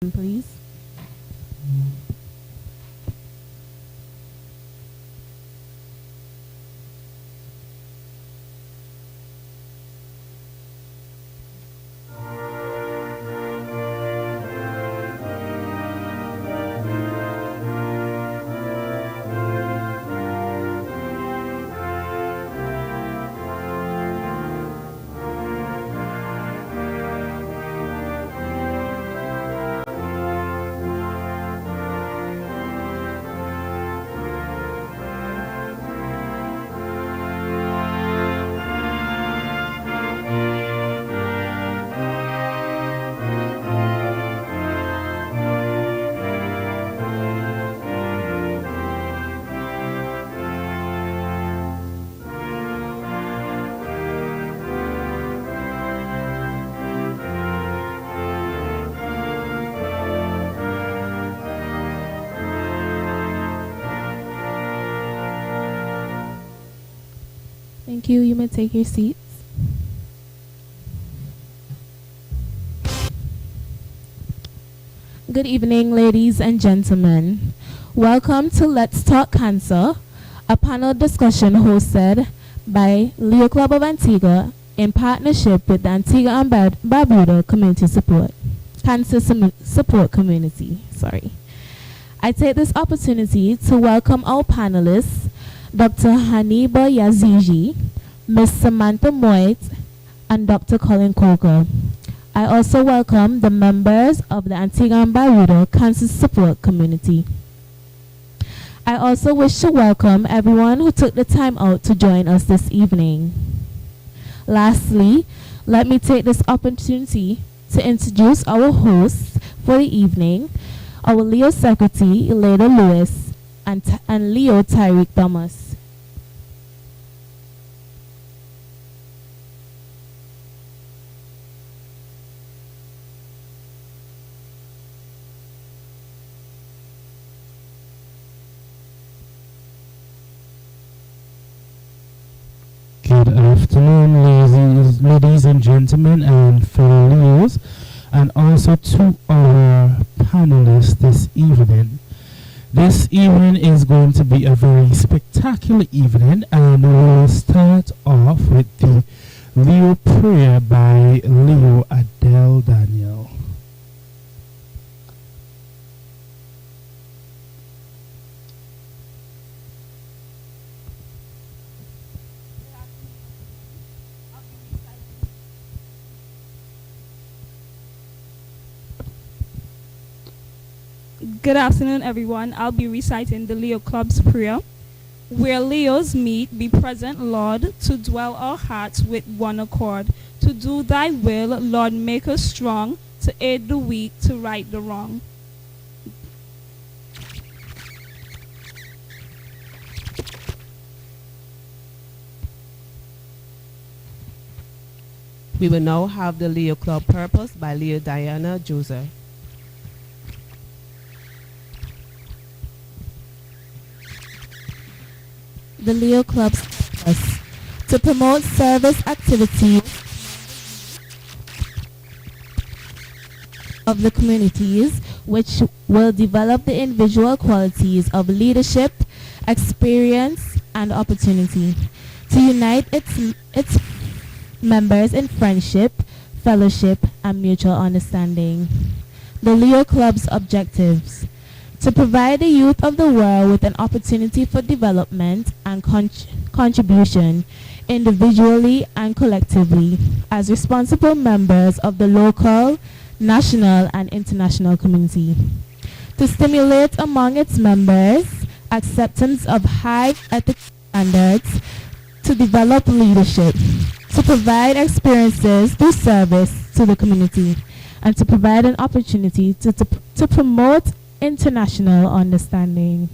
Please. Thank you. You may take your seats. Good evening, ladies and gentlemen. Welcome to Let's Talk Cancer, a panel discussion hosted by Leo Club of Antigua in partnership with the Antigua and Barbuda Community Cancer Support Community. I take this opportunity to welcome our panelists, Dr. Hanybal Yazgigi, Ms. Samantha Moitt, and Dr. Colin. I also welcome the members of the Antigua and Barbuda Cancer Support Community. I also wish to welcome everyone who took the time out to join us this evening. Lastly, let me take this opportunity to introduce our hosts for the evening, our Leo Secretary, Elena Lewis, and Leo Tyreek Thomas. Good afternoon, ladies and gentlemen, and fellow Leos, and also to our panelists this evening. This evening is going to be a very spectacular evening, and we'll start off with the Leo prayer by Leo Adele Daniel. Good afternoon, everyone. I'll be reciting the Leo Club's prayer. Where Leos meet, be present, Lord, to dwell our hearts with one accord. To do thy will, Lord, make us strong, to aid the weak, to right the wrong. We will now have the Leo Club Purpose by Leo Diana Joseph. The Leo Club's purpose: to promote service activities of the communities, which will develop the individual qualities of leadership, experience, and opportunity, to unite its members in friendship, fellowship, and mutual understanding. The Leo Club's objectives: to provide the youth of the world with an opportunity for development and contribution individually and collectively as responsible members of the local, national, and international community. To stimulate among its members acceptance of high ethical standards, to develop leadership, to provide experiences through service to the community, and to provide an opportunity to promote international understanding.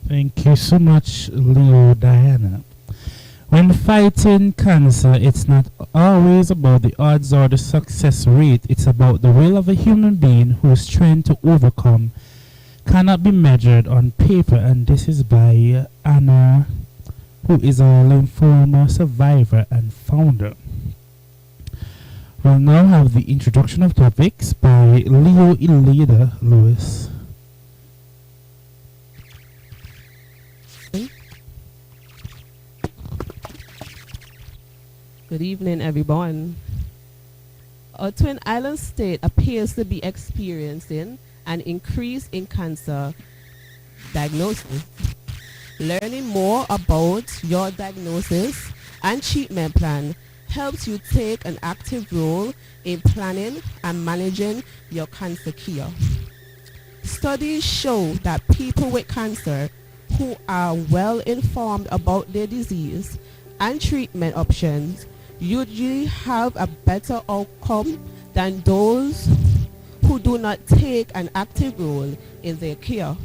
Thank you so much, Leo Diana. When fighting cancer, it's not always about the odds or the success rate. It's about the will of a human being whose strength to overcome cannot be measured on paper. And this is by Anna who is a lymphoma survivor and founder. We'll now have the introduction of topics by Leo Elida Lewis. Good evening, everyone. Our Twin Island state appears to be experiencing an increase in cancer diagnosis. Learning more about your diagnosis and treatment plan helps you take an active role in planning and managing your cancer care. Studies show that people with cancer who are well informed about their disease and treatment options usually have a better outcome than those who do not take an active role in their care.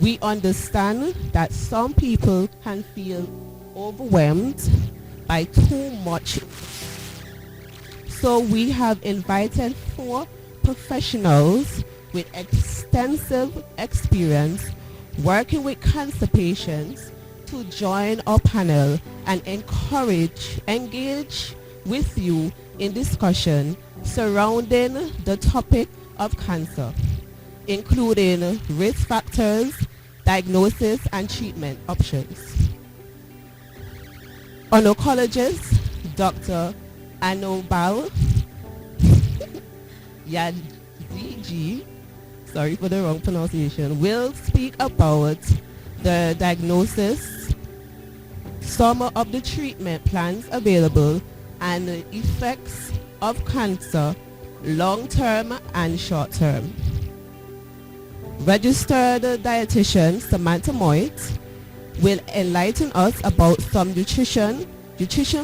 We understand that some people can feel overwhelmed by too much. So we have invited 4 professionals with extensive experience working with cancer patients to join our panel and engage with you in discussion surrounding the topic of cancer, including risk factors, diagnosis, and treatment options. Oncologist Dr. Hanybal Yazgigi, sorry for the wrong pronunciation, will speak about the diagnosis, some of the treatment plans available, and the effects of cancer, long-term and short-term. Registered dietitian Samantha Moitt will enlighten us about some nutrition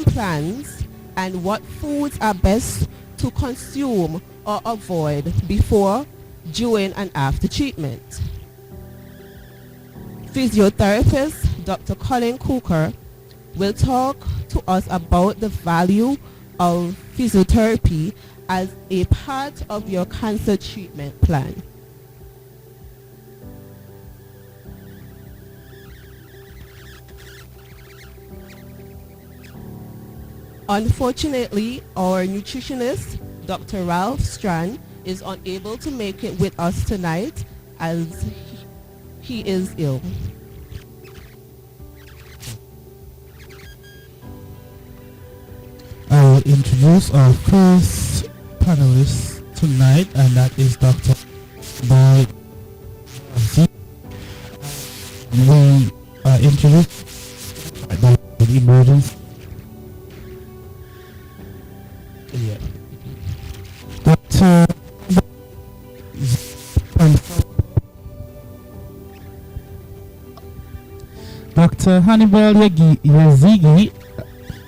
plans and what foods are best to consume or avoid before, during, and after treatment. Physiotherapist Dr. Colin will talk to us about the value of physiotherapy as a part of your cancer treatment plan. Unfortunately, our nutritionist, Dr. Strann, is unable to make it with us tonight as he is ill. I'll introduce our first panelist tonight, and that is Dr. Moitt. We introduced the emergency. Yeah. Dr. Hanybal Yazgigi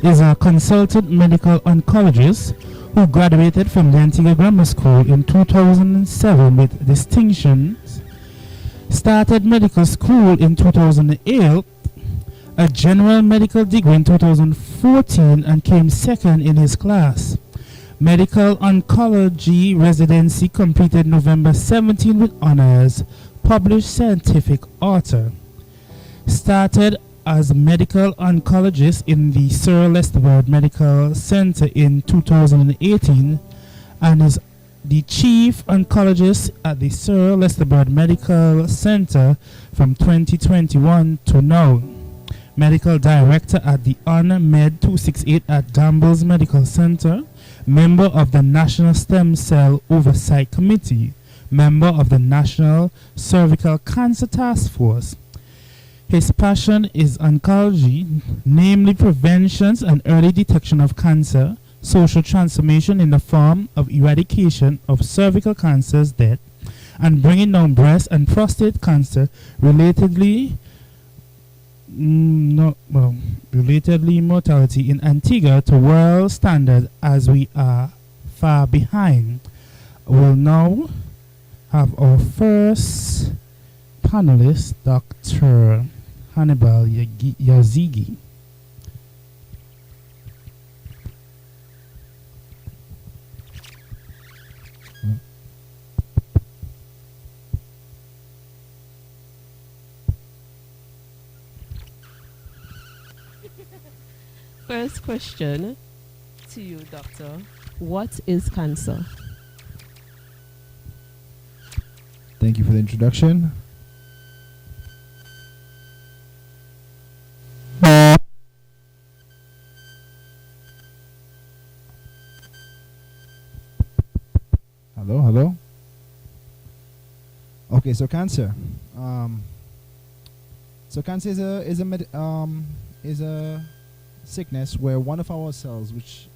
is a consultant medical oncologist who graduated from the Antigua Grammar School in 2007 with distinctions, started medical school in 2008, a general medical degree in 2014, and came second in his class. Medical oncology residency completed November 17 with honors, published scientific author. Started as a medical oncologist in the Sir Lestward Medical Center in 2018 and is the chief oncologist at the Sir Lestward Medical Center from 2021 to now. Medical director at the Med 268 at Gamble's Medical Center, member of the National Stem Cell Oversight Committee, member of the National Cervical Cancer Task Force. His passion is oncology, namely prevention and early detection of cancer, social transformation in the form of eradication of cervical cancer's death, and bringing down breast and prostate cancer relatedly mortality in Antigua to world standard, as we are far behind. We'll now have our first panelist, Dr. Hanybal Yazgigi. First question to you, doctor. What is cancer? Thank you for the introduction. Hello, hello. Okay, so cancer. So cancer is a sickness where one of our cells, which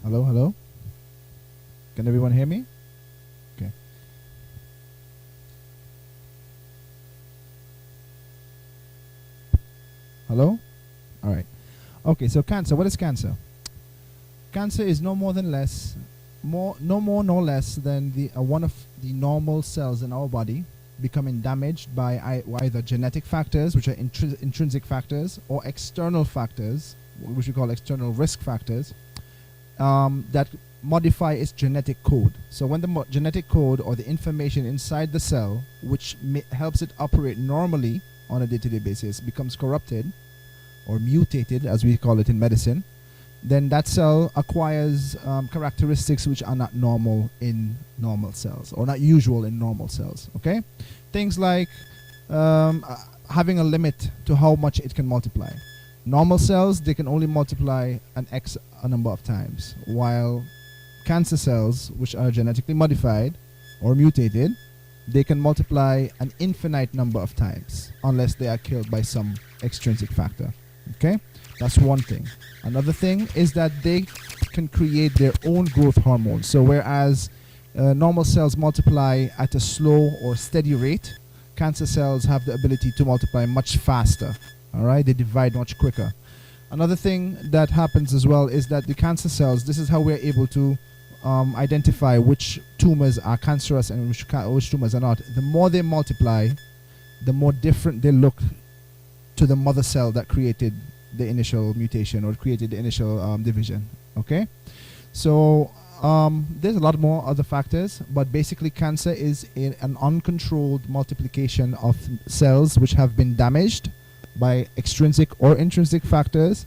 hello, hello. Can everyone hear me? Okay. Hello? All right. Okay, so cancer. What is cancer? Cancer is no more than less, no more, no less than one of the normal cells in our body becoming damaged by either genetic factors, which are intrinsic factors, or external factors, which we call external risk factors, that modify its genetic code. So when the genetic code or the information inside the cell, which helps it operate normally on a day-to-day basis, becomes corrupted or mutated, as we call it in medicine, then that cell acquires characteristics which are not normal in normal cells, or not usual in normal cells. Okay, things like having a limit to how much it can multiply. Normal cells, they can only multiply a number of times, while cancer cells, which are genetically modified or mutated, they can multiply an infinite number of times unless they are killed by some extrinsic factor. Okay, that's one thing. Another thing is that they can create their own growth hormones. So whereas normal cells multiply at a slow or steady rate, cancer cells have the ability to multiply much faster. All right, they divide much quicker. Another thing that happens as well is that the cancer cells, this is how we're able to identify which tumors are cancerous and which tumors are not. The more they multiply, the more different they look to the mother cell that created the initial mutation or created the initial division. Okay, so there's a lot more other factors, but basically cancer is an uncontrolled multiplication of cells which have been damaged by extrinsic or intrinsic factors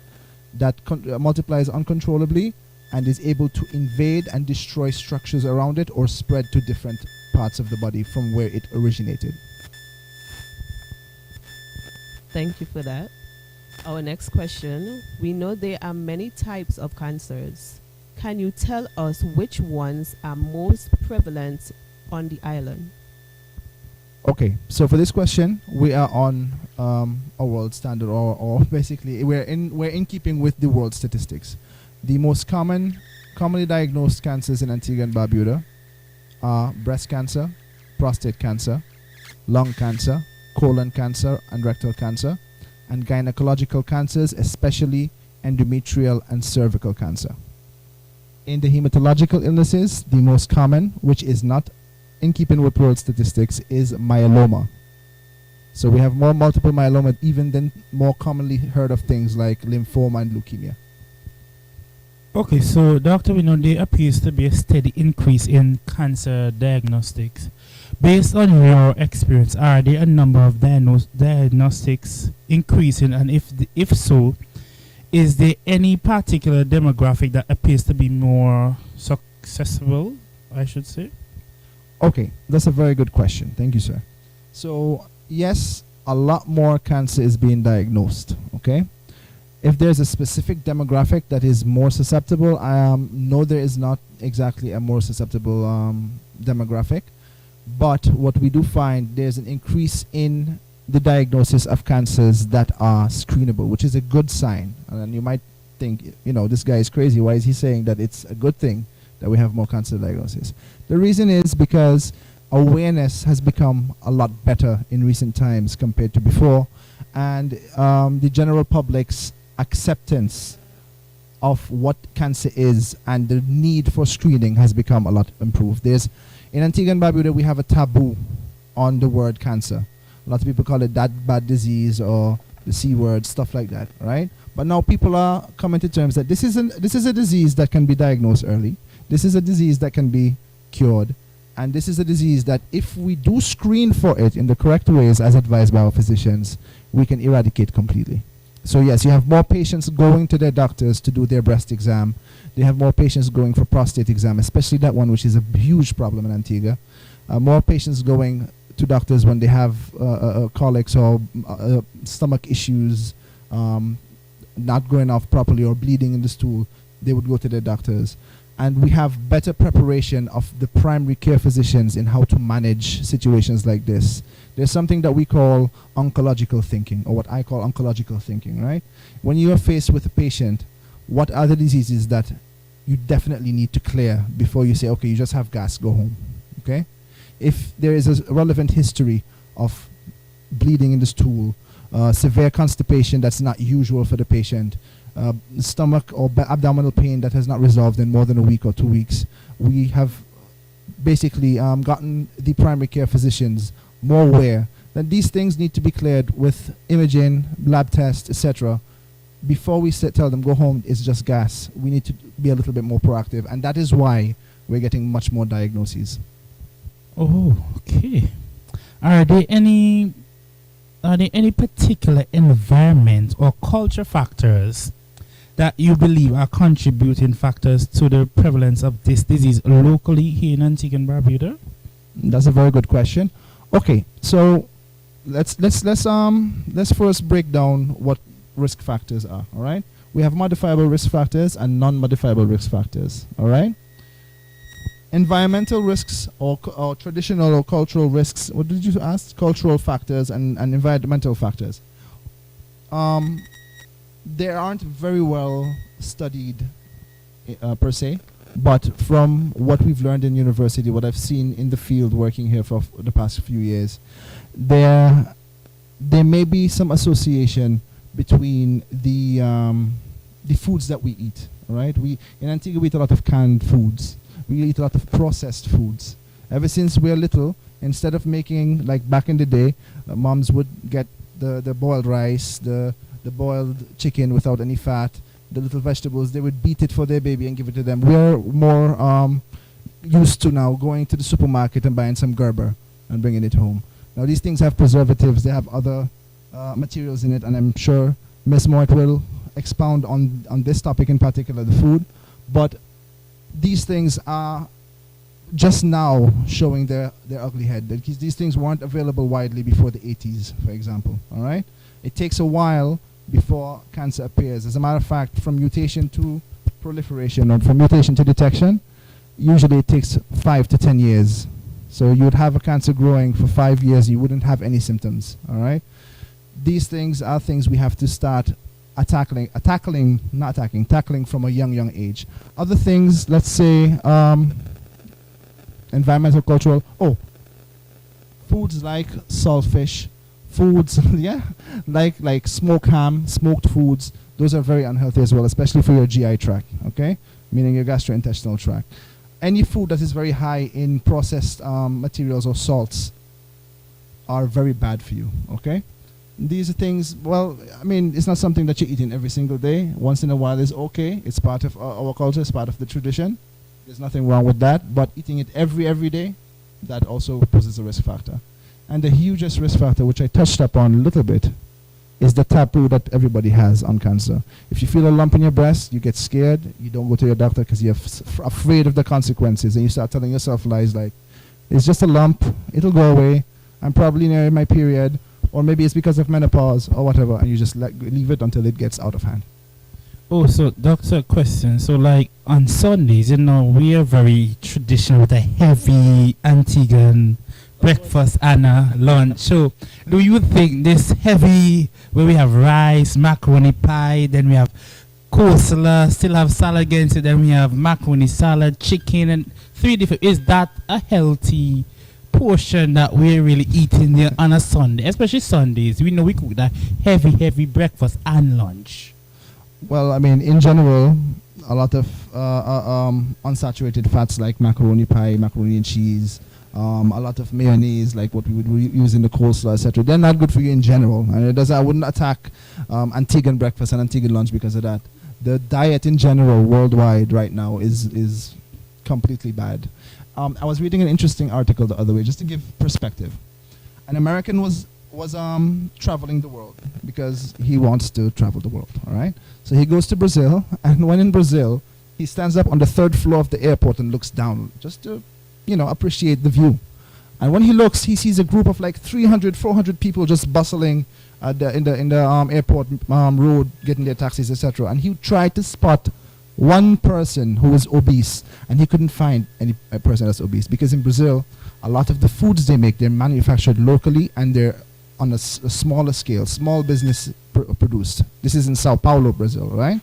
that multiplies uncontrollably and is able to invade and destroy structures around it or spread to different parts of the body from where it originated. Thank you for that. Our next question. We know there are many types of cancers. Can you tell us which ones are most prevalent on the island? Okay, so for this question, we are on a world standard, or basically we're in keeping with the world statistics. The most commonly diagnosed cancers in Antigua and Barbuda are breast cancer, prostate cancer, lung cancer, colon cancer and rectal cancer, and gynecological cancers, especially endometrial and cervical cancer. In the hematological illnesses, the most common, which is not in keeping with world statistics, is myeloma. So we have more multiple myeloma even than more commonly heard of things like lymphoma and leukemia. Okay, so Dr. We know there appears to be a steady increase in cancer diagnostics. Based on your experience, are there a number of diagnostics increasing, and if so, is there any particular demographic that appears to be more successful, I should say? Okay, that's a very good question. Thank you, sir. So, yes, a lot more cancer is being diagnosed, okay? If there's a specific demographic that is more susceptible, no, there is not exactly a more susceptible demographic. But what we do find, there's an increase in the diagnosis of cancers that are screenable, which is a good sign. And you might think, you know, this guy is crazy. Why is he saying that it's a good thing that we have more cancer diagnosis? The reason is because awareness has become a lot better in recent times compared to before. And the general public's acceptance of what cancer is and the need for screening has become a lot improved. In Antigua and Barbuda, we have a taboo on the word cancer. A lot of people call it that bad disease or the C word, stuff like that, right? But now people are coming to terms that this is a disease that can be diagnosed early. This is a disease that can be cured. And this is a disease that if we do screen for it in the correct ways as advised by our physicians, we can eradicate completely. So yes, you have more patients going to their doctors to do their breast exam. They have more patients going for prostate exam, especially that one, which is a huge problem in Antigua. More patients going to doctors when they have colics or stomach issues, not going off properly or bleeding in the stool. They would go to their doctors. And we have better preparation of the primary care physicians in how to manage situations like this. There's something that we call oncological thinking, or what I call oncological thinking, right? When you are faced with a patient, what are the diseases that you definitely need to clear before you say, okay, you just have gas, go home, okay? If there is a relevant history of bleeding in the stool, severe constipation that's not usual for the patient, stomach or abdominal pain that has not resolved in more than a week or 2 weeks, we have basically gotten the primary care physicians more aware that these things need to be cleared with imaging, lab tests, etc. Before we tell them go home, it's just gas. We need to be a little bit more proactive, and that is why we're getting much more diagnoses. Oh, okay. Are there any particular environment or culture factors that you believe are contributing factors to the prevalence of this disease locally here in Antigua and Barbuda? That's a very good question. Okay, so let's first break down what risk factors are. All right, we have modifiable risk factors and non-modifiable risk factors. All right, environmental risks or traditional or cultural risks. What did you ask? Cultural factors and environmental factors. They aren't very well studied per se, but from what we've learned in university, what I've seen in the field working here for the past few years, there may be some association between the foods that we eat. All right, in Antigua we eat a lot of canned foods. We eat a lot of processed foods. Ever since we're little, instead of making like back in the day, moms would get the boiled rice, the boiled chicken without any fat, the little vegetables, they would beat it for their baby and give it to them. We're more used to now going to the supermarket and buying some Gerber and bringing it home. Now these things have preservatives, they have other materials in it, and I'm sure Ms. Moitt will expound on this topic in particular, the food. But these things are just now showing their ugly head. Because these things weren't available widely before the 80s, for example. All right? It takes a while before cancer appears. As a matter of fact, from mutation to proliferation or from mutation to detection, usually it takes 5 to 10 years. So you would have a cancer growing for 5 years, you wouldn't have any symptoms. All right? These things are things we have to start tackling from a young age. Other things, let's say environmental, cultural, foods like saltfish, foods, like smoked ham, smoked foods, those are very unhealthy as well, especially for your GI tract, okay? Meaning your gastrointestinal tract. Any food that is very high in processed materials or salts are very bad for you, okay? These are things, well, I mean, it's not something that you're eating every single day. Once in a while is okay. It's part of our culture. It's part of the tradition. There's nothing wrong with that. But eating it every day, that also poses a risk factor. And the hugest risk factor, which I touched upon a little bit, is the taboo that everybody has on cancer. If you feel a lump in your breast, you get scared. You don't go to your doctor because you're afraid of the consequences, and you start telling yourself lies like, it's just a lump, it'll go away, I'm probably near my period, or maybe it's because of menopause or whatever, and you just leave it until it gets out of hand. Oh, so doctor, question. So like on Sundays, we are very traditional with a heavy Antiguan breakfast and a lunch. So do you think this heavy, where we have rice, macaroni pie, then we have coleslaw, still have salad against it, then we have macaroni salad, chicken, and 3 different, is that a healthy portion that we're really eating there on a Sunday, especially Sundays? We know we cook that heavy breakfast and lunch. Well, I mean, in general, a lot of unsaturated fats like macaroni pie, macaroni and cheese, a lot of mayonnaise, like what we would use in the coleslaw, etc. They're not good for you in general, and I wouldn't attack Antiguan breakfast and Antiguan lunch because of that. The diet in general worldwide right now is completely bad. I was reading an interesting article the other way, just to give perspective. An American was traveling the world because he wants to travel the world, all right? So he goes to Brazil, and when in Brazil, he stands up on the 3rd floor of the airport and looks down just to, appreciate the view. And when he looks, he sees a group of like 300, 400 people just bustling in the airport road, getting their taxis, etc. And he tried to spot one person who was obese, and he couldn't find any person that's obese, because in Brazil, a lot of the foods they make, they're manufactured locally, and they're on a smaller scale, small business produced. This is in Sao Paulo, Brazil, right?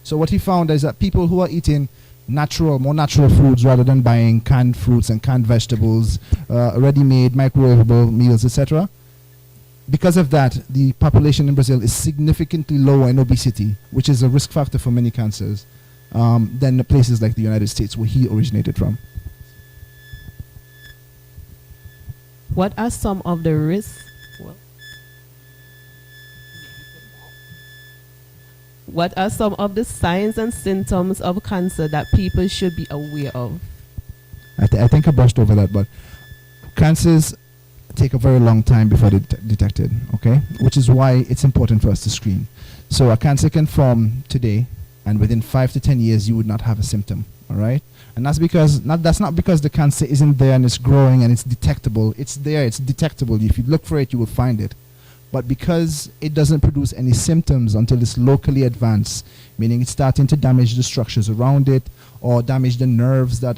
So what he found is that people who are eating more natural foods rather than buying canned fruits and canned vegetables, ready-made, microwavable meals, etc., because of that, the population in Brazil is significantly lower in obesity, which is a risk factor for many cancers, than the places like the United States, where he originated from. What are some of the risks? What are some of the signs and symptoms of cancer that people should be aware of? I think I brushed over that, but cancers take a very long time before they're detected, okay? Which is why it's important for us to screen. So a cancer can form today, and within 5 to 10 years, you would not have a symptom, all right? And that's not because the cancer isn't there and it's growing and it's detectable. It's there, it's detectable. If you look for it, you will find it. But because it doesn't produce any symptoms until it's locally advanced, meaning it's starting to damage the structures around it, or damage the nerves that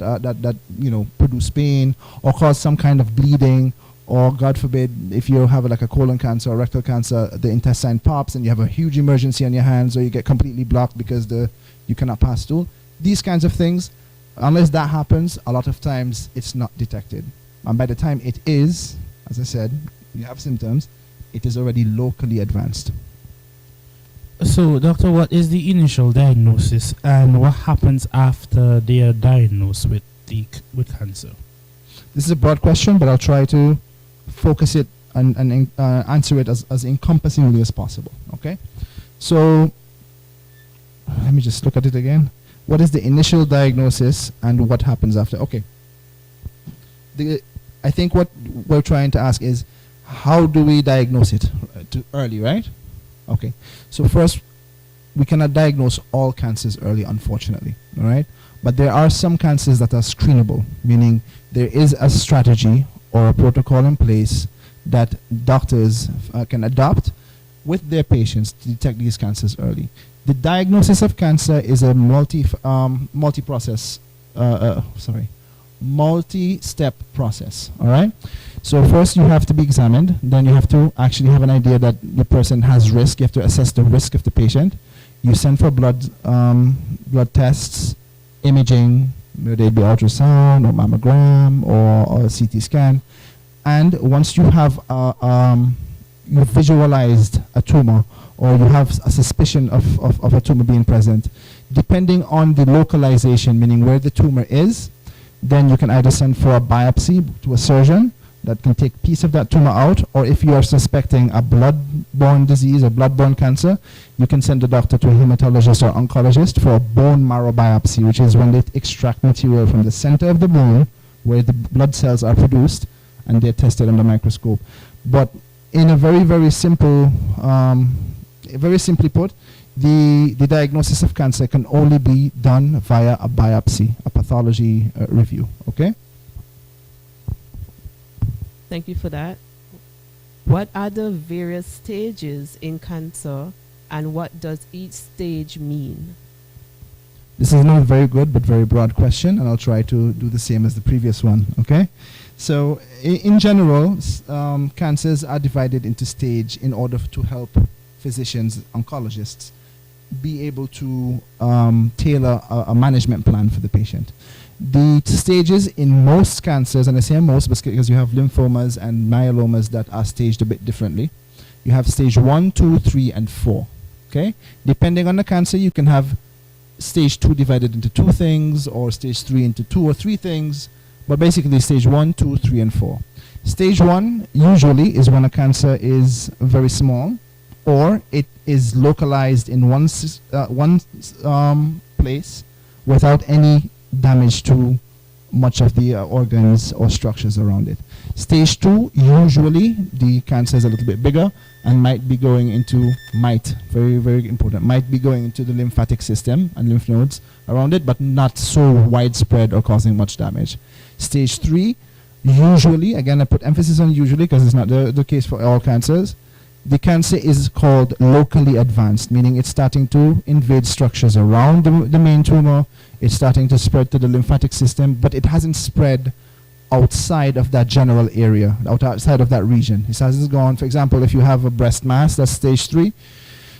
produce pain, or cause some kind of bleeding, or God forbid, if you have like a colon cancer or rectal cancer, the intestine pops and you have a huge emergency on your hands, or you get completely blocked because you cannot pass stool. These kinds of things, unless that happens, a lot of times it's not detected. And by the time it is, as I said, you have symptoms, it is already locally advanced. So, doctor, what is the initial diagnosis, and what happens after they are diagnosed with cancer? This is a broad question, but I'll try to focus it and answer it as encompassingly as possible. Okay? So, let me just look at it again. What is the initial diagnosis and what happens after? Okay. I think what we're trying to ask is, how do we diagnose it too early, right? Okay. So first, we cannot diagnose all cancers early, unfortunately, all right? But there are some cancers that are screenable, meaning there is a strategy or a protocol in place that doctors can adopt with their patients to detect these cancers early. The diagnosis of cancer is a multi-step process, all right? So first you have to be examined, then you have to actually have an idea that the person has risk. You have to assess the risk of the patient. You send for blood tests, imaging, whether it be ultrasound or mammogram or a CT scan. And once you have you visualized a tumor, or you have a suspicion of a tumor being present, depending on the localization, meaning where the tumor is, then you can either send for a biopsy to a surgeon that can take a piece of that tumor out, or if you are suspecting a blood-borne disease or blood-borne cancer, you can send the doctor to a hematologist or oncologist for a bone marrow biopsy, which is when they extract material from the center of the bone where the blood cells are produced, and they're tested under the microscope. But in a very simple, very simply put, the diagnosis of cancer can only be done via a biopsy, a pathology review. Okay. Thank you for that. What are the various stages in cancer, and what does each stage mean? This is not a very good but very broad question, and I'll try to do the same as the previous one. Okay. So in general, cancers are divided into stage in order to help physicians, oncologists, be able to tailor a management plan for the patient. The stages in most cancers, and I say most because you have lymphomas and myelomas that are staged a bit differently. You have stage 1, 2, 3, and 4. Okay? Depending on the cancer, you can have stage 2 divided into 2 things, or stage 3 into 2 or 3 things, but basically stage 1, 2, 3, and 4. Stage 1 usually is when a cancer is very small, or it is localized in one place without any damage to much of the organs or structures around it. Stage 2, usually the cancer is a little bit bigger and might be going into, very important, might be going into the lymphatic system and lymph nodes around it, but not so widespread or causing much damage. Stage 3, usually, again I put emphasis on usually because it's not the case for all cancers, the cancer is called locally advanced, meaning it's starting to invade structures around the main tumor. It's starting to spread to the lymphatic system, but it hasn't spread outside of that general area, outside of that region. It hasn't gone, for example, if you have a breast mass, that's stage 3,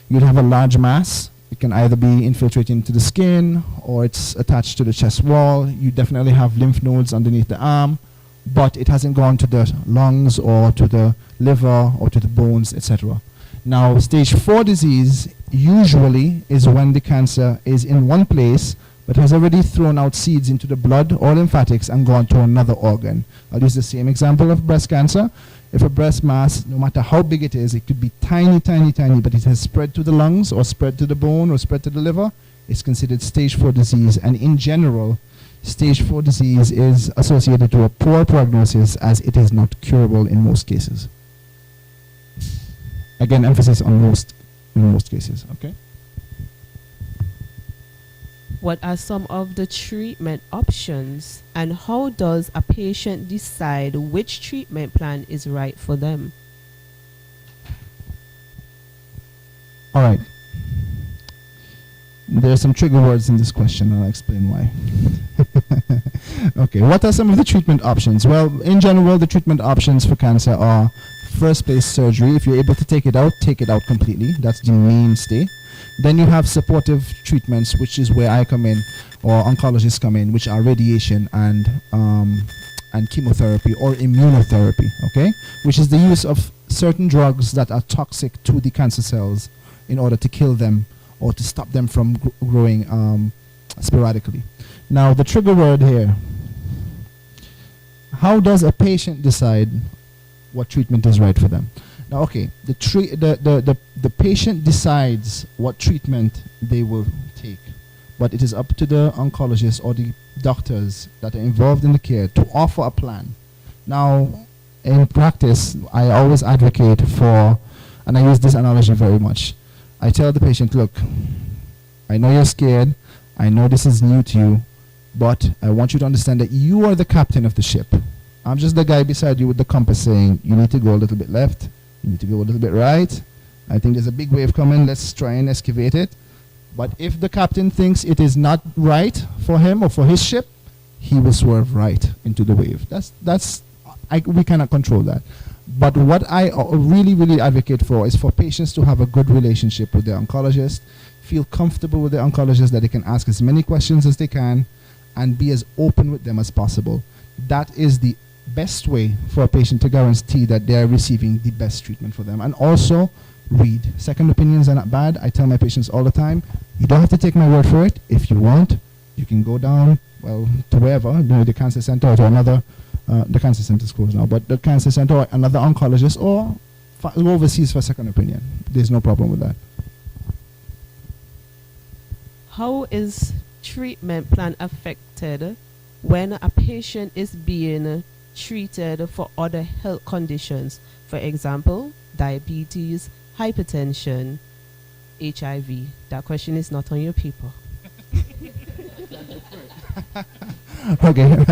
you'd have a large mass. It can either be infiltrating into the skin or it's attached to the chest wall. You definitely have lymph nodes underneath the arm, but it hasn't gone to the lungs or to the liver or to the bones, etc. Now, stage 4 disease usually is when the cancer is in one place but has already thrown out seeds into the blood or lymphatics and gone to another organ. I'll use the same example of breast cancer. If a breast mass, no matter how big it is, it could be tiny, but it has spread to the lungs or spread to the bone or spread to the liver, it's considered stage 4 disease. And in general, stage 4 disease is associated to a poor prognosis as it is not curable in most cases. Again, emphasis on in most cases, okay? What are some of the treatment options, and how does a patient decide which treatment plan is right for them? All right. There are some trigger words in this question, and I'll explain why. Okay, what are some of the treatment options? Well, in general, the treatment options for cancer are first place surgery. If you're able to take it out completely. That's the mainstay. Then you have supportive treatments, which is where I come in, or oncologists come in, which are radiation and chemotherapy or immunotherapy, okay? Which is the use of certain drugs that are toxic to the cancer cells in order to kill them or to stop them from growing sporadically. Now, the trigger word here, how does a patient decide what treatment is right for them? Now, okay, the patient decides what treatment they will take, but it is up to the oncologist or the doctors that are involved in the care to offer a plan. Now, in practice, I always advocate for, and I use this analogy very much, I tell the patient, look, I know you're scared, I know this is new to you, but I want you to understand that you are the captain of the ship. I'm just the guy beside you with the compass saying, you need to go a little bit left, you need to go a little bit right. I think there's a big wave coming, let's try and excavate it. But if the captain thinks it is not right for him or for his ship, he will swerve right into the wave. We cannot control that. But what I really advocate for is for patients to have a good relationship with their oncologist, feel comfortable with their oncologist, that they can ask as many questions as they can and be as open with them as possible. That is the best way for a patient to guarantee that they are receiving the best treatment for them. And also, read. Second opinions are not bad. I tell my patients all the time, you don't have to take my word for it. If you want, you can go down, well, to wherever, the cancer center or to another, the cancer center is closed now, but the cancer center or another oncologist, or go overseas for a second opinion. There's no problem with that. How is treatment plan affected when a patient is being treated for other health conditions, for example, diabetes, hypertension, HIV? That question is not on your paper. Okay,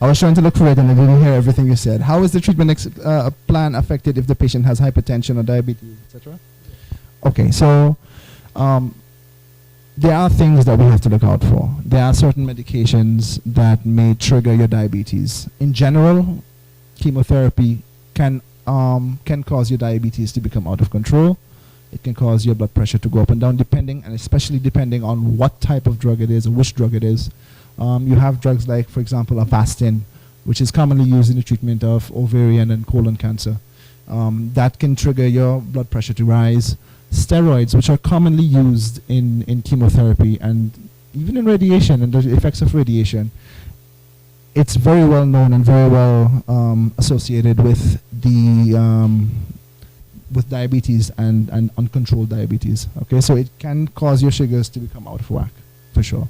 I was trying to look for it and I didn't hear everything you said. How is the treatment plan affected if the patient has hypertension or diabetes, etc.? Okay, so there are things that we have to look out for. There are certain medications that may trigger your diabetes. In general, chemotherapy can cause your diabetes to become out of control. It can cause your blood pressure to go up and down, depending, and especially depending on what type of drug it is or which drug it is. You have drugs like, for example, Avastin, which is commonly used in the treatment of ovarian and colon cancer. That can trigger your blood pressure to rise. Steroids, which are commonly used in chemotherapy and even in radiation and the effects of radiation, it's very well known and very well associated with the with diabetes and uncontrolled diabetes. Okay, so it can cause your sugars to become out of whack, for sure.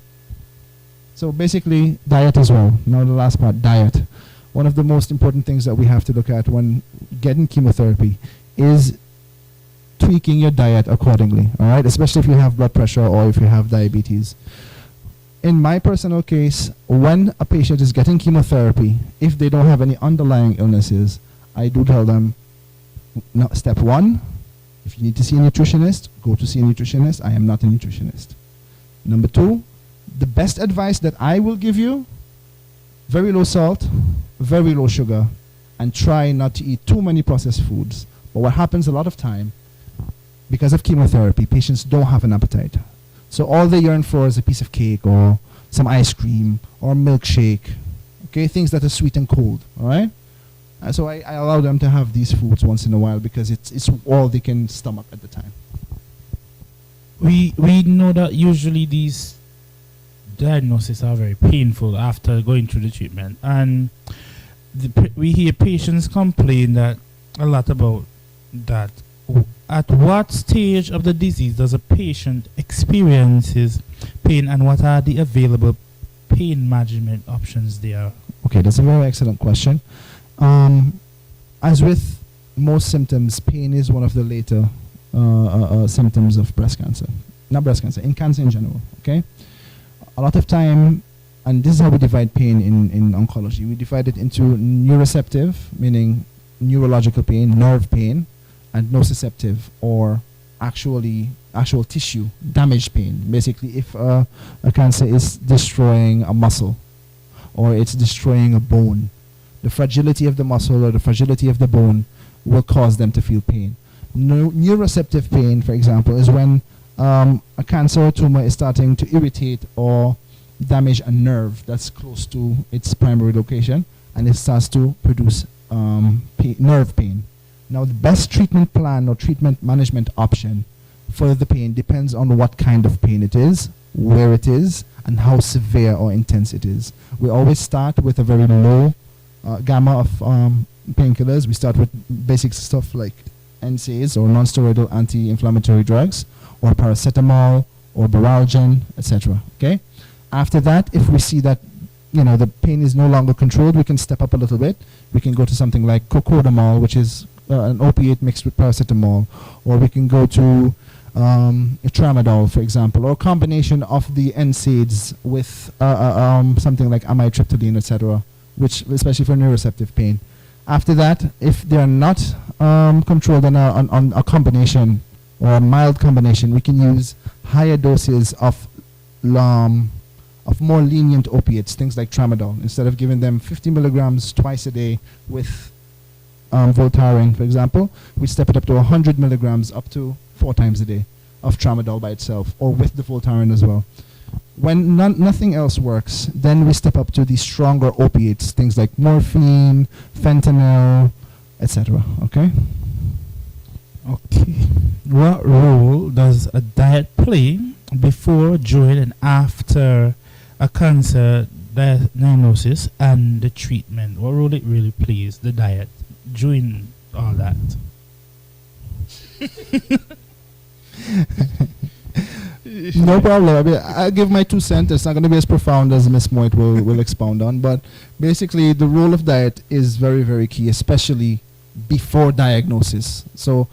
So basically, diet as well. Now the last part, diet. One of the most important things that we have to look at when getting chemotherapy is tweaking your diet accordingly, all right? Especially if you have blood pressure or if you have diabetes. In my personal case, when a patient is getting chemotherapy, if they don't have any underlying illnesses, I do tell them, no, step one, if you need to see a nutritionist, go to see a nutritionist. I am not a nutritionist. Number two, the best advice that I will give you, very low salt, very low sugar, and try not to eat too many processed foods. But what happens a lot of time, because of chemotherapy, patients don't have an appetite. So all they yearn for is a piece of cake or some ice cream or milkshake, okay, things that are sweet and cold, all right? So I allow them to have these foods once in a while because it's all they can stomach at the time. We know that usually these diagnoses are very painful after going through the treatment, and we hear patients complain that a lot about that. At what stage of the disease does a patient experiences pain, and what are the available pain management options there? Okay, that's a very excellent question. As with most symptoms, pain is one of the later symptoms of breast cancer. Not breast cancer, in cancer in general, okay? A lot of time, and this is how we divide pain in oncology. We divide it into neuroceptive, meaning neurological pain, nerve pain, and nociceptive, or actual tissue, damaged pain. Basically, if a cancer is destroying a muscle, or it's destroying a bone, the fragility of the muscle or the fragility of the bone will cause them to feel pain. Neuroceptive pain, for example, is when a cancer or tumor is starting to irritate or damage a nerve that's close to its primary location, and it starts to produce nerve pain. Now, the best treatment plan or treatment management option for the pain depends on what kind of pain it is, where it is, and how severe or intense it is. We always start with a very low gamma of painkillers. We start with basic stuff like NSAIDs or non-steroidal anti-inflammatory drugs, or paracetamol, or Baralgen, etc. Okay. After that, if we see that the pain is no longer controlled, we can step up a little bit. We can go to something like cocodamol, which is an opiate mixed with paracetamol, or we can go to tramadol, for example, or a combination of the NSAIDs with something like amitriptyline, etc., which especially for neuroceptive pain. After that, if they are not controlled on a combination or a mild combination, we can use higher doses of more lenient opiates, things like tramadol. Instead of giving them 50 milligrams twice a day with Voltaren, for example, we step it up to 100 milligrams up to 4 times a day of tramadol by itself, or with the Voltaren as well. When nothing else works, then we step up to the stronger opiates, things like morphine, fentanyl, etc. Okay? Okay. What role does a diet play before, during, and after a cancer diagnosis and the treatment? What role it really plays, the diet, during all that? No problem. I mean, I'll give my 2 cents. It's not going to be as profound as Miss Moitt will expound on, but basically the role of diet is very, very key, especially before diagnosis. So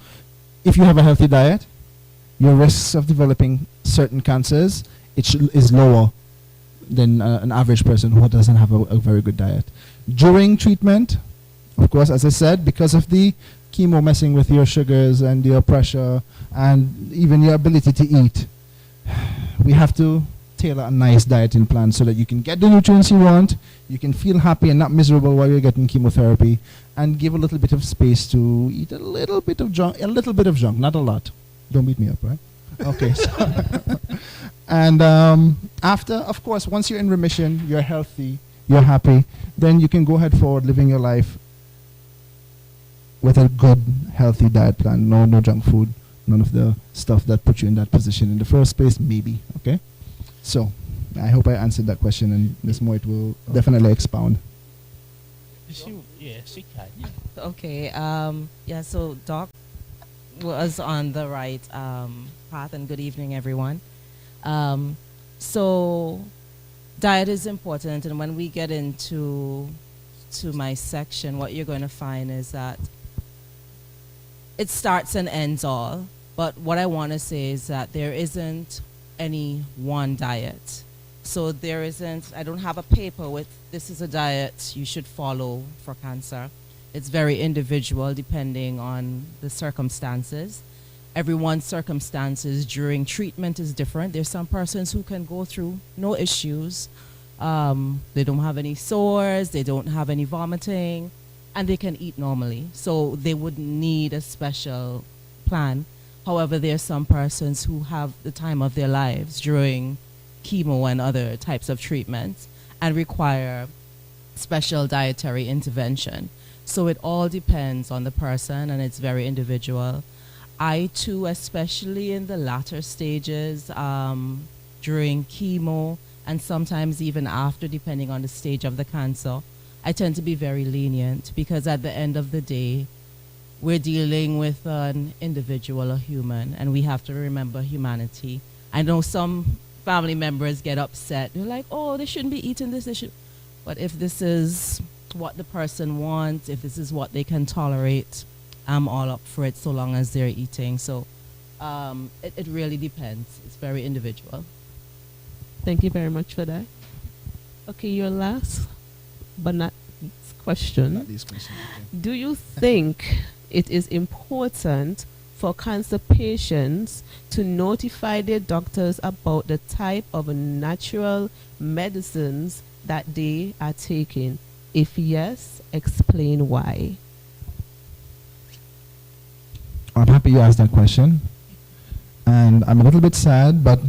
if you have a healthy diet, your risks of developing certain cancers is lower than an average person who doesn't have a very good diet. During treatment, of course, as I said, because of the chemo messing with your sugars and your pressure and even your ability to eat, we have to tailor a nice dieting plan so that you can get the nutrients you want, you can feel happy and not miserable while you're getting chemotherapy, and give a little bit of space to eat a little bit of junk, not a lot. Don't beat me up, right? Okay. And after, of course, once you're in remission, you're healthy, you're happy, then you can go ahead forward living your life with a good, healthy diet plan. No junk food, none of the stuff that put you in that position in the first place, maybe, okay? So, I hope I answered that question, and Ms. Moitt will definitely expound. She can. Okay, yeah, so Doc was on the right path, and good evening, everyone. So diet is important, and when we get into my section, what you're going to find is that it starts and ends all. But what I want to say is that there isn't any one diet. So there isn't, I don't have a paper with this is a diet you should follow for cancer. It's very individual depending on the circumstances. Everyone's circumstances during treatment is different. There's some persons who can go through no issues. They don't have any sores, they don't have any vomiting, and they can eat normally. So they wouldn't need a special plan. However, there's some persons who have the time of their lives during chemo and other types of treatments and require special dietary intervention. So it all depends on the person, and it's very individual. I too, especially in the latter stages, during chemo and sometimes even after, depending on the stage of the cancer, I tend to be very lenient, because at the end of the day, we're dealing with an individual, a human, and we have to remember humanity. I know some family members get upset. They're like, oh, they shouldn't be eating this. They should. But if this is what the person wants, if this is what they can tolerate, I'm all up for it so long as they're eating. So it really depends. It's very individual. Thank you very much for that. Okay, your last but not least question. Not least question, okay. Do you think it is important for cancer patients to notify their doctors about the type of natural medicines that they are taking? If yes, explain why. I'm happy you asked that question. And I'm a little bit sad, but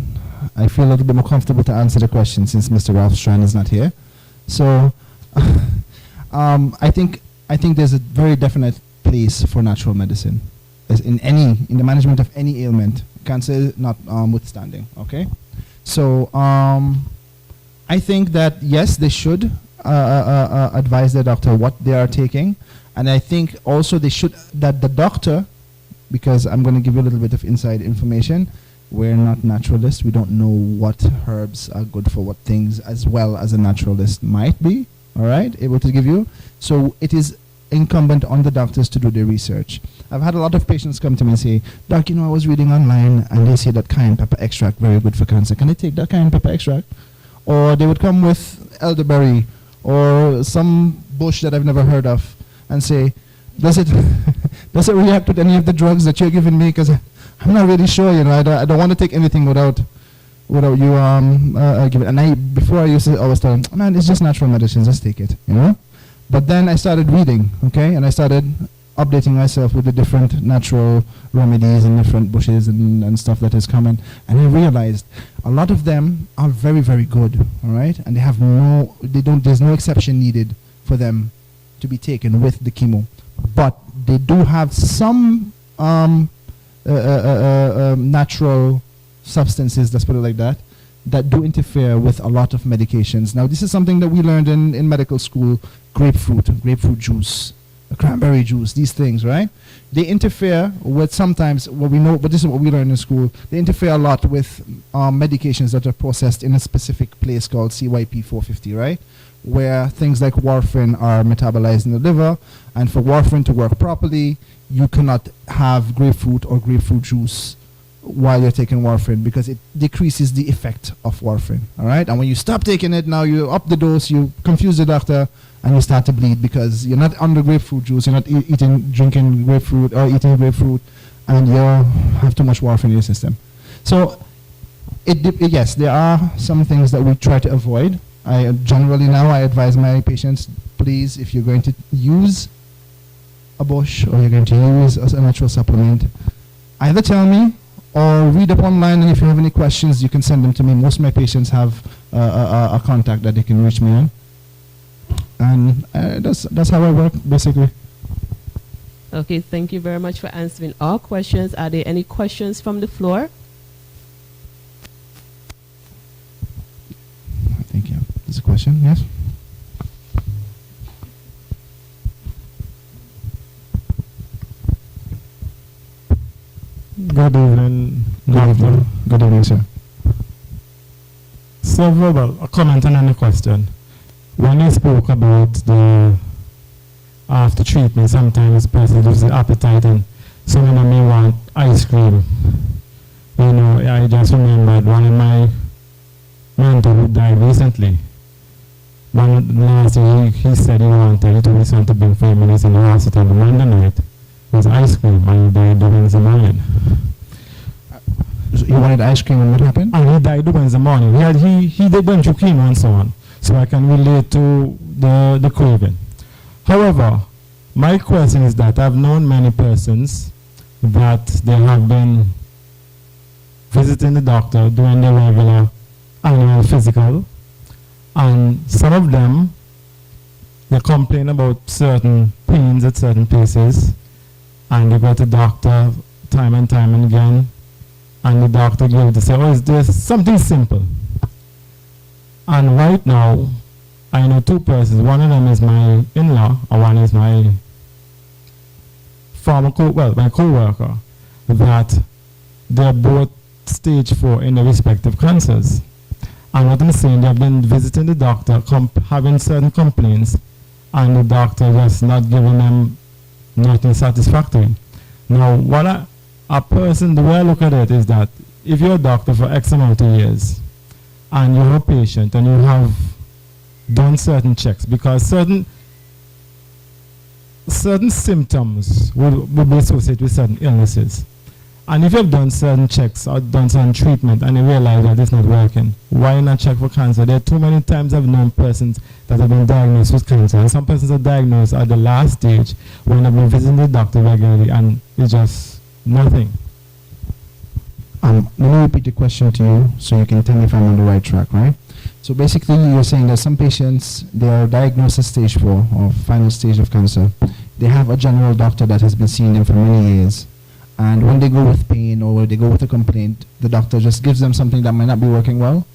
I feel a little bit more comfortable to answer the question since Mr. Ralph Strann is not here. So I think there's a very definite place for natural medicine in the management of any ailment, cancer notwithstanding. Okay, so I think that yes, they should advise their doctor what they are taking, and I think also they should that the doctor, because I'm going to give you a little bit of inside information. We're not naturalists. We don't know what herbs are good for what things, as well as a naturalist might be, all right, able to give you. So it is incumbent on the doctors to do their research. I've had a lot of patients come to me and say, Doc, I was reading online and they say that cayenne pepper extract very good for cancer. Can I take that cayenne pepper extract? Or they would come with elderberry or some bush that I've never heard of and say, does it react with any of the drugs that you're giving me? Because I'm not really sure, I don't want to take anything without you give it. And before I used to always tell them, man, it's just natural medicine, just take it, But then I started reading, okay, and I started updating myself with the different natural remedies and different bushes and stuff that is coming, and I realized a lot of them are very, very good, all right, and there's no exception needed for them to be taken with the chemo, but they do have some natural substances, let's put it like that do interfere with a lot of medications. Now, this is something that we learned in medical school: grapefruit juice, cranberry juice, these things, right? They interfere with sometimes what we know, but this is what we learn in school. They interfere a lot with medications that are processed in a specific place called CYP450, right? Where things like warfarin are metabolized in the liver, and for warfarin to work properly, you cannot have grapefruit or grapefruit juice while you're taking warfarin because it decreases the effect of warfarin, all right? And when you stop taking it, now you up the dose, you confuse the doctor, and you start to bleed because you're not under grapefruit juice, you're not drinking grapefruit or eating grapefruit, and you have too much warfarin in your system. So, yes, there are some things that we try to avoid. Generally now, I advise my patients, please, if you're going to use a bush or you're going to use a natural supplement, either tell me or read up online, and if you have any questions, you can send them to me. Most of my patients have a contact that they can reach me on. And that's how I work, basically. Okay, thank you very much for answering all questions. Are there any questions from the floor? Thank you. There's a question, yes? Good evening. Good evening, sir. So, well, a comment on the question. When you spoke about the after treatment, sometimes the person loses appetite and someone may want ice cream. You know, I just remembered one of my mentor who died recently. Last year he said he told his son to bring 5 minutes in the hospital. The Monday night was ice cream and he died the Wednesday morning. So you wanted ice cream and what happened? And he died the Wednesday morning. He did went through chemo and so on. So I can relate to the craving. However, my question is that I've known many persons that they have been visiting the doctor, doing their regular annual physical, and some of them, they complain about certain pains at certain places, and they go to the doctor time and time and again, and the doctor gives to say, oh, is this something simple? And right now, I know two persons. One of them is my in-law, and one is my my co-worker, that they're both stage 4 in their respective cancers. And what I'm saying, they've been visiting the doctor, having certain complaints, and the doctor just not giving them nothing satisfactory. Now, a person, the way I look at it is that if you're a doctor for X amount of years, and you're a patient and you have done certain checks, because certain symptoms will be associated with certain illnesses. And if you've done certain checks or done certain treatment and you realize that it's not working, why not check for cancer? There are too many times I've known persons that have been diagnosed with cancer, and some persons are diagnosed at the last stage when they've been visiting the doctor regularly and it's just nothing. Let me repeat the question to you so you can tell me if I'm on the right track, right? So basically you're saying that some patients, they are diagnosed at stage 4 or final stage of cancer. They have a general doctor that has been seeing them for many years. And when they go with pain or they go with a complaint, the doctor just gives them something that might not be working well?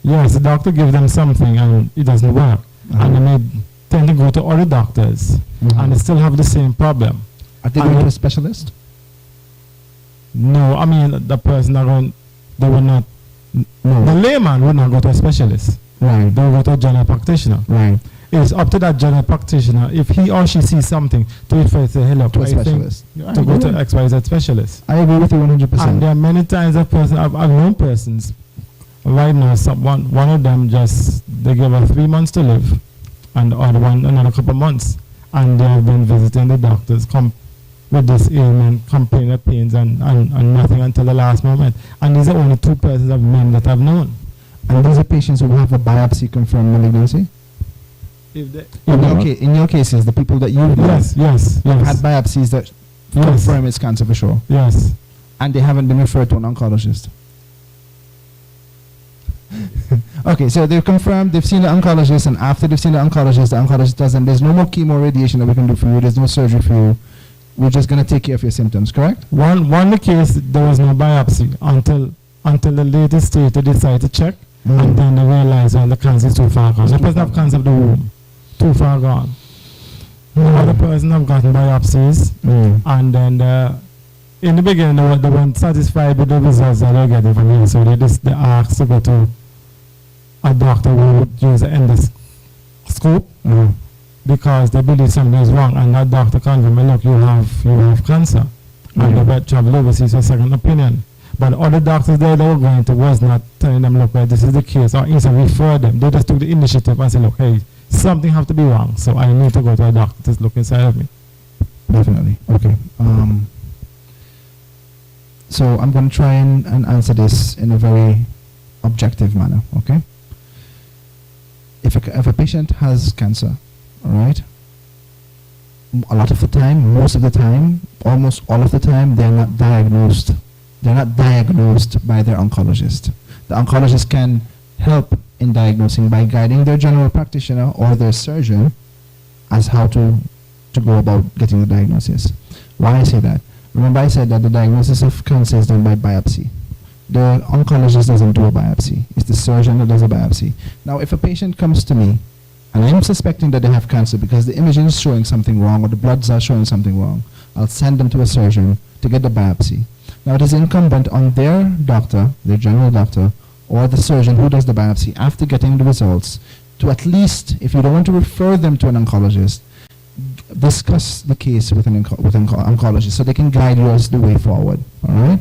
Yes, the doctor gives them something and it doesn't work. And they may tend to go to other doctors and they still have the same problem. Are they going to a specialist? No, I mean the person they will not. No. The layman would not go to a specialist. Right. They will go to a general practitioner. Right. It's up to that general practitioner if he or she sees something to refer to a specialist. To go to XYZ specialist. I agree with you 100%. And there are many times I've known persons. Right now, one of them they give her 3 months to live, and the other one another couple months, and they have been visiting the doctors with this ailment, complaining of pains and nothing until the last moment. And these are only 2 persons of men that I've known. And these are patients who have a biopsy confirmed malignancy? In your cases, the people that you've known yes, had biopsies that confirm it's cancer for sure. Yes. And they haven't been referred to an oncologist. Okay, so they've confirmed, they've seen the oncologist, and after they've seen the oncologist doesn't, there's no more chemo radiation that we can do for you, there's no surgery for you. We're just going to take care of your symptoms, correct? One case, there was no biopsy until the latest stage they decided to check, and then they realized the cancer is too far gone. The person have cancer of the womb, too far gone. Other person have gotten biopsies, and then in the beginning they weren't satisfied with the results that they're getting from here, so they asked to go to a doctor who would use an endoscope because they believe something is wrong, and that doctor confirmed, look, you have cancer, and they better travel overseas for a second opinion. But other doctors there they were going to was not telling them, look, well, this is the case, or instead refer them. They just took the initiative and said, look, hey, something have to be wrong, so I need to go to a doctor to look inside of me. Definitely. Okay. So I'm going to try and answer this in a very objective manner, okay? If a patient has cancer, all right, a lot of the time, most of the time, almost all of the time, they're not diagnosed. They're not diagnosed by their oncologist. The oncologist can help in diagnosing by guiding their general practitioner or their surgeon as how to go about getting the diagnosis. Why I say that? Remember I said that the diagnosis of cancer is done by biopsy. The oncologist doesn't do a biopsy. It's the surgeon that does a biopsy. Now, if a patient comes to me and I'm suspecting that they have cancer because the imaging is showing something wrong or the bloods are showing something wrong, I'll send them to a surgeon to get the biopsy. Now, it is incumbent on their doctor, their general doctor, or the surgeon who does the biopsy after getting the results to at least, if you don't want to refer them to an oncologist, discuss the case with an oncologist so they can guide you as the way forward. All right.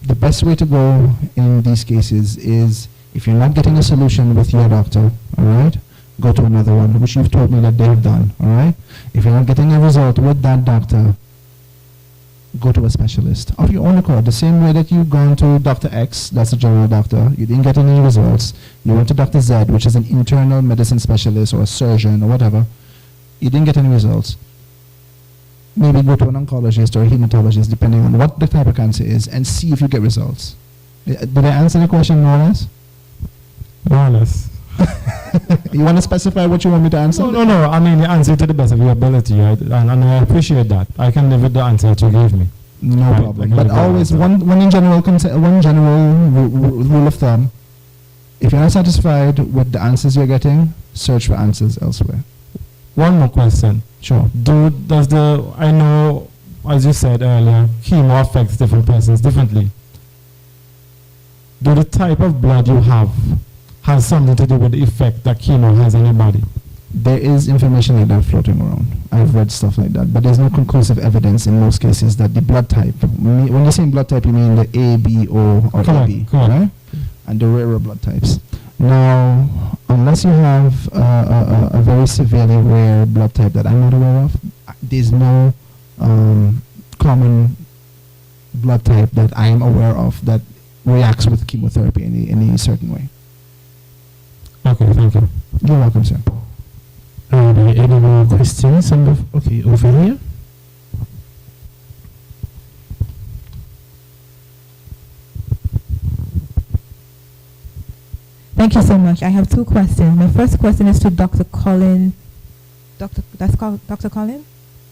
The best way to go in these cases is if you're not getting a solution with your doctor, all right, go to another one, which you've told me that they have done. All right. If you're not getting a result with that doctor, go to a specialist of your own accord. The same way that you've gone to Dr. X, that's a general doctor, you didn't get any results. You went to Dr. Z, which is an internal medicine specialist or a surgeon or whatever. You didn't get any results. Maybe go to an oncologist or a hematologist, depending on what the type of cancer is, and see if you get results. Did I answer the question more or less? More or less. You want to specify what you want me to answer? No. I mean, you answer to the best of your ability, right? And I appreciate that. I can live with the answer that you gave me. No right? problem. But always one general rule of thumb: if you're not satisfied with the answers you're getting, search for answers elsewhere. One more question. Sure. I know, as you said earlier, chemo affects different persons differently. Do the type of blood you have has something to do with the effect that chemo has on your body? There is information like that floating around. I've read stuff like that, but there's no conclusive evidence in most cases that the blood type, when you're saying blood type, you mean the A, B, O, or AB, right? And the rarer blood types. Now, unless you have a very severely rare blood type that I'm not aware of, there's no common blood type that I am aware of that reacts with chemotherapy in any certain way. Okay, thank you. You're welcome, sir. Are there any more questions? Okay, over here. Thank you so much. I have two questions. My first question is to Dr. Colin. Dr. Colin?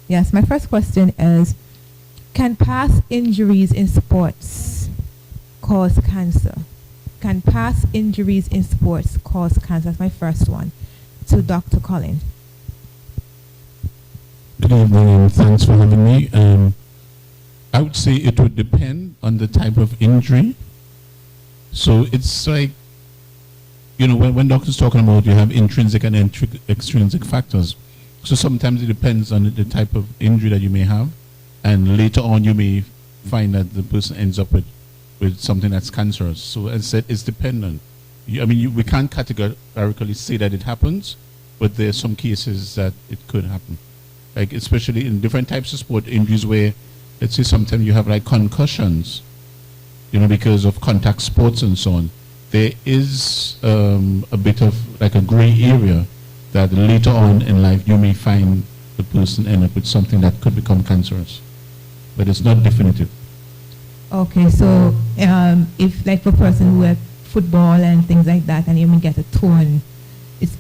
Yes, my first question is, can past injuries in sports cause cancer? Can past injuries in sports cause cancer? That's my first one. To Dr. Colin. Good evening and thanks for having me. I would say it would depend on the type of injury. So it's like, you know, when doctors talking about you have intrinsic and extrinsic factors. So sometimes it depends on the type of injury that you may have, and later on you may find that the person ends up with something that's cancerous. So as I said, it's dependent. We can't categorically say that it happens, but there are some cases that it could happen. Like especially in different types of sport injuries where, let's say sometimes you have like concussions, you know, because of contact sports and so on. There is a bit of like a gray area that later on in life you may find the person end up with something that could become cancerous, but it's not definitive. Okay, so if like for a person who has football and things like that, and you may get a torn, it's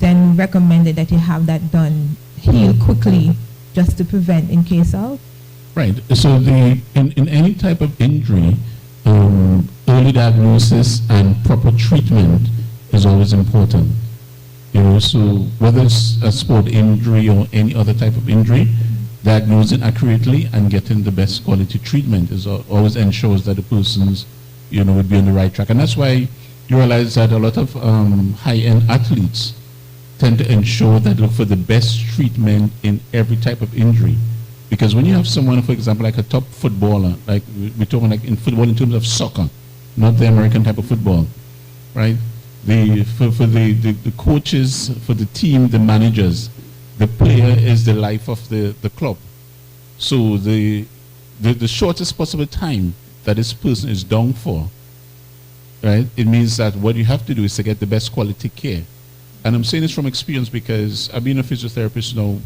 then recommended that you have that done, heal quickly, just to prevent in case of. Right. So in any type of injury, early diagnosis and proper treatment is always important. You know, So whether it's a sport injury or any other type of injury, diagnosing accurately and getting the best quality treatment is always ensures that the person's, would be on the right track. And that's why you realize that a lot of high-end athletes tend to ensure that look for the best treatment in every type of injury. Because when you have someone, for example, like a top footballer, like we're talking like in football in terms of soccer, not the American type of football, right? For the coaches, for the team, the managers, the player is the life of the club. So the shortest possible time that this person is down for, right? It means that what you have to do is to get the best quality care. And I'm saying this from experience because I've been a physiotherapist now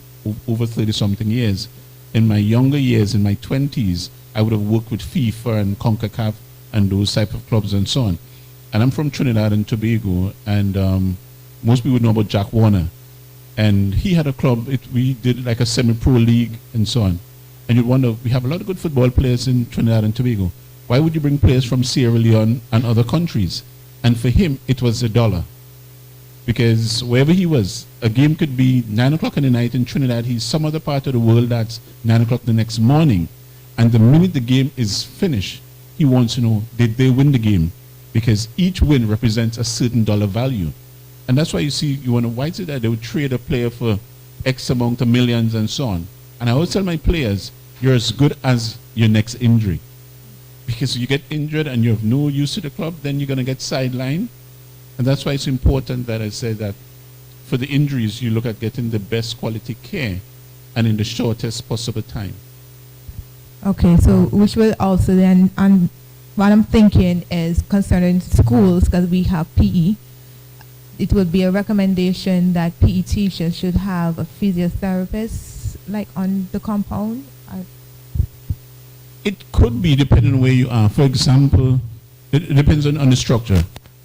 over 30-something years. In my younger years, in my 20s, I would have worked with FIFA and CONCACAF and those type of clubs and so on. And I'm from Trinidad and Tobago, and most people know about Jack Warner. And he had a club, we did like a semi-pro league and so on. And you'd wonder, we have a lot of good football players in Trinidad and Tobago. Why would you bring players from Sierra Leone and other countries? And for him, it was $1. Because wherever he was, a game could be 9 o'clock in the night in Trinidad. He's some other part of the world that's 9 o'clock the next morning. And the minute the game is finished, he wants to know, did they win the game? Because each win represents a certain dollar value. And that's why you see, you want to, why is it that they would trade a player for X amount of millions and so on? And I always tell my players, you're as good as your next injury. Because if you get injured and you have no use to the club, then you're going to get sidelined. And that's why it's important that I say that for the injuries, you look at getting the best quality care and in the shortest possible time. Okay, so which will also then, and what I'm thinking is concerning schools, because we have PE, it would be a recommendation that PE teachers should have a physiotherapist like on the compound. It could be depending on where you are. For example, it depends on the structure.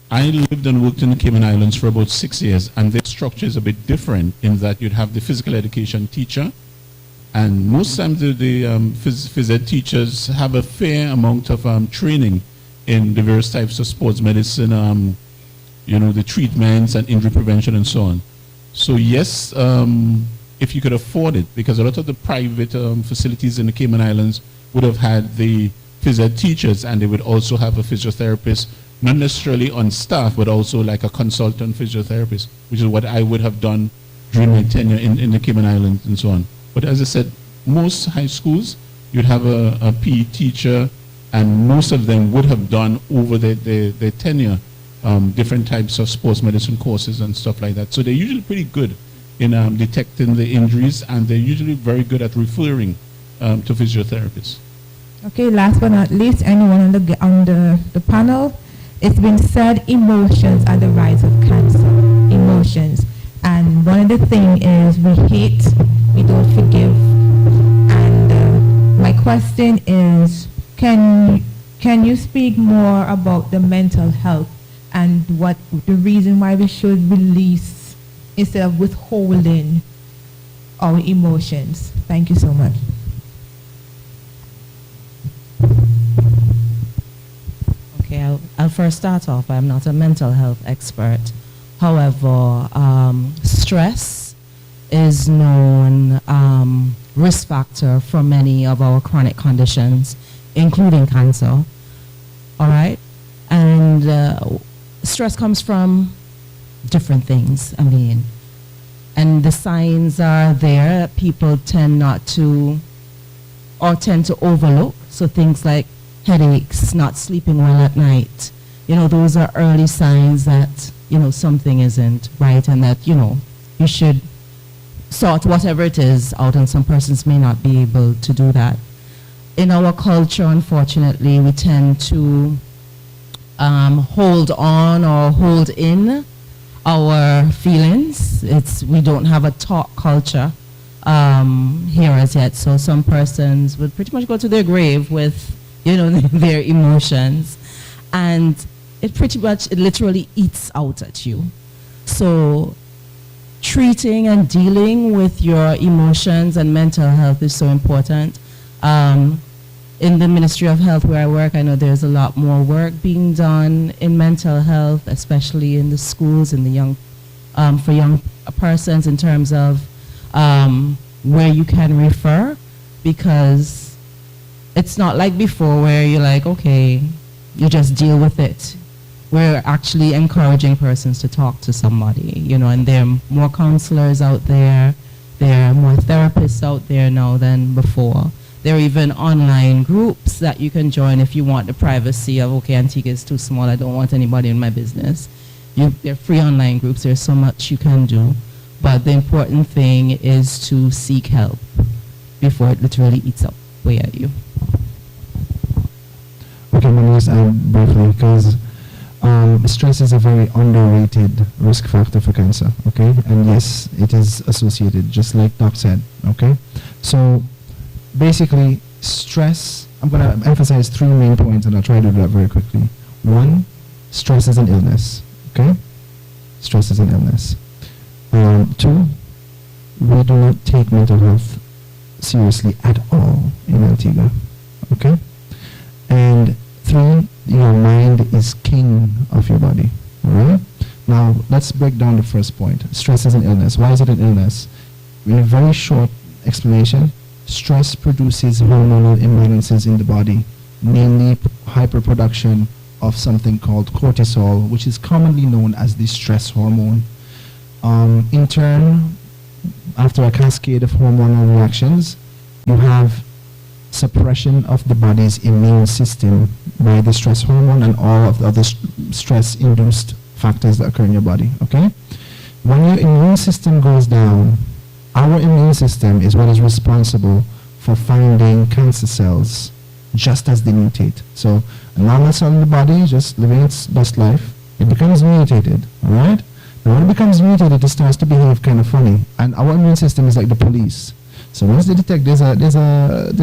I lived and worked in the Cayman Islands for about 6 years, and the structure is a bit different in that you'd have the physical education teacher, and most times the phys ed teachers have a fair amount of training in the various types of sports medicine, the treatments and injury prevention and so on. So yes, if you could afford it, because a lot of the private facilities in the Cayman Islands would have had the phys ed teachers, and they would also have a physiotherapist, not necessarily on staff, but also like a consultant physiotherapist, which is what I would have done during my tenure in the Cayman Islands and so on. But as I said, most high schools, you'd have a PE teacher, and most of them would have done over their tenure different types of sports medicine courses and stuff like that. So they're usually pretty good in detecting the injuries, and they're usually very good at referring to physiotherapists. Okay, last but not least, anyone on the panel, it's been said emotions are the rise of cancer. Emotions. And one of the things is we hate, we don't forgive. And my question is, can you speak more about the mental health and what the reason why we should release instead of withholding our emotions? Thank you so much. Okay, I'll first start off. I'm not a mental health expert. However, stress is known risk factor for many of our chronic conditions, including cancer. All right? And stress comes from different things, and the signs are there that people tend to overlook. So things like headaches, not sleeping well at night, those are early signs that, something isn't right, and that, you should sort whatever it is out, and some persons may not be able to do that. In our culture, unfortunately, we tend to hold on or hold in our feelings. We don't have a talk culture here as yet, so some persons would pretty much go to their grave with their emotions, and it literally eats out at you. So treating and dealing with your emotions and mental health is so important. In the Ministry of Health where I work, I know there's a lot more work being done in mental health, especially in the schools, in the for young persons in terms of where you can refer, because it's not like before where you're like, okay, you just deal with it. We're actually encouraging persons to talk to somebody, you know, and there are more counselors out there. There are more therapists out there now than before. There are even online groups that you can join if you want the privacy of, okay, Antigua is too small, I don't want anybody in my business. There are free online groups, there's so much you can do. But the important thing is to seek help before it literally eats up away at you. Okay, I'm going to just add briefly, because stress is a very underrated risk factor for cancer, okay? And yes, it is associated, just like Doc said, okay? So basically, stress, I'm going to emphasize 3 main points, and I'll try to do that very quickly. 1, stress is an illness, okay? Stress is an illness. 2, we do not take mental health seriously at all in Antigua, okay? And 3, your mind is king of your body, all right? Now, let's break down the first point. Stress is an illness. Why is it an illness? In a very short explanation, stress produces hormonal imbalances in the body, namely hyperproduction of something called cortisol, which is commonly known as the stress hormone. In turn, after a cascade of hormonal reactions, you have suppression of the body's immune system by the stress hormone and all of the other stress-induced factors that occur in your body, okay? When your immune system goes down, our immune system is what is responsible for finding cancer cells just as they mutate. So a normal cell in the body is just living its best life. It becomes mutated, all right? Now when it becomes mutated, it starts to behave kind of funny. And our immune system is like the police. So once they detect there's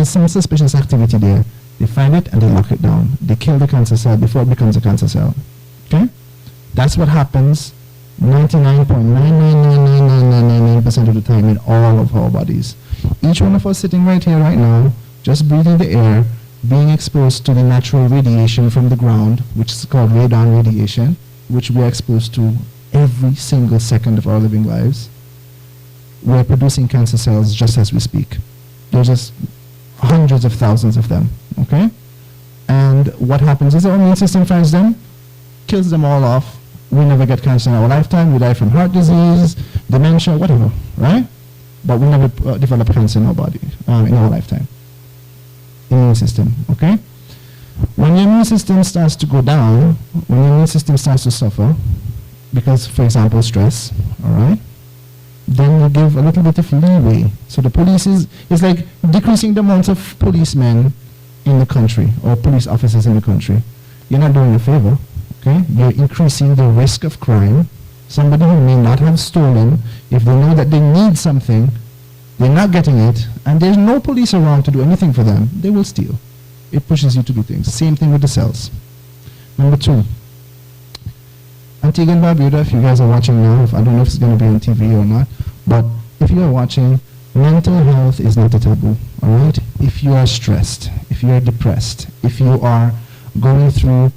some suspicious activity there, they find it and they lock it down. They kill the cancer cell before it becomes a cancer cell. Okay? That's what happens 99.9999999% of the time in all of our bodies. Each one of us sitting right here right now, just breathing the air, being exposed to the natural radiation from the ground, which is called radon radiation, which we're exposed to every single second of our living lives. We're producing cancer cells just as we speak. There's just hundreds of thousands of them, okay? And what happens is our immune system finds them, kills them all off. We never get cancer in our lifetime. We die from heart disease, dementia, whatever, right? But we never develop cancer in our body, in our lifetime. Immune system, okay? When your immune system starts to go down, when your immune system starts to suffer, because, for example, stress, all right? Then you give a little bit of leeway. So the police is like decreasing the amount of policemen in the country or police officers in the country. You're not doing a favor, okay? You're increasing the risk of crime. Somebody who may not have stolen, if they know that they need something, they're not getting it, and there's no police around to do anything for them, they will steal. It pushes you to do things. Same thing with the cells. Number 2. Antigua and Barbuda, if you guys are watching now, I don't know if it's going to be on TV or not, but if you are watching, mental health is not a taboo, all right? If you are stressed, if you are depressed, if you are going through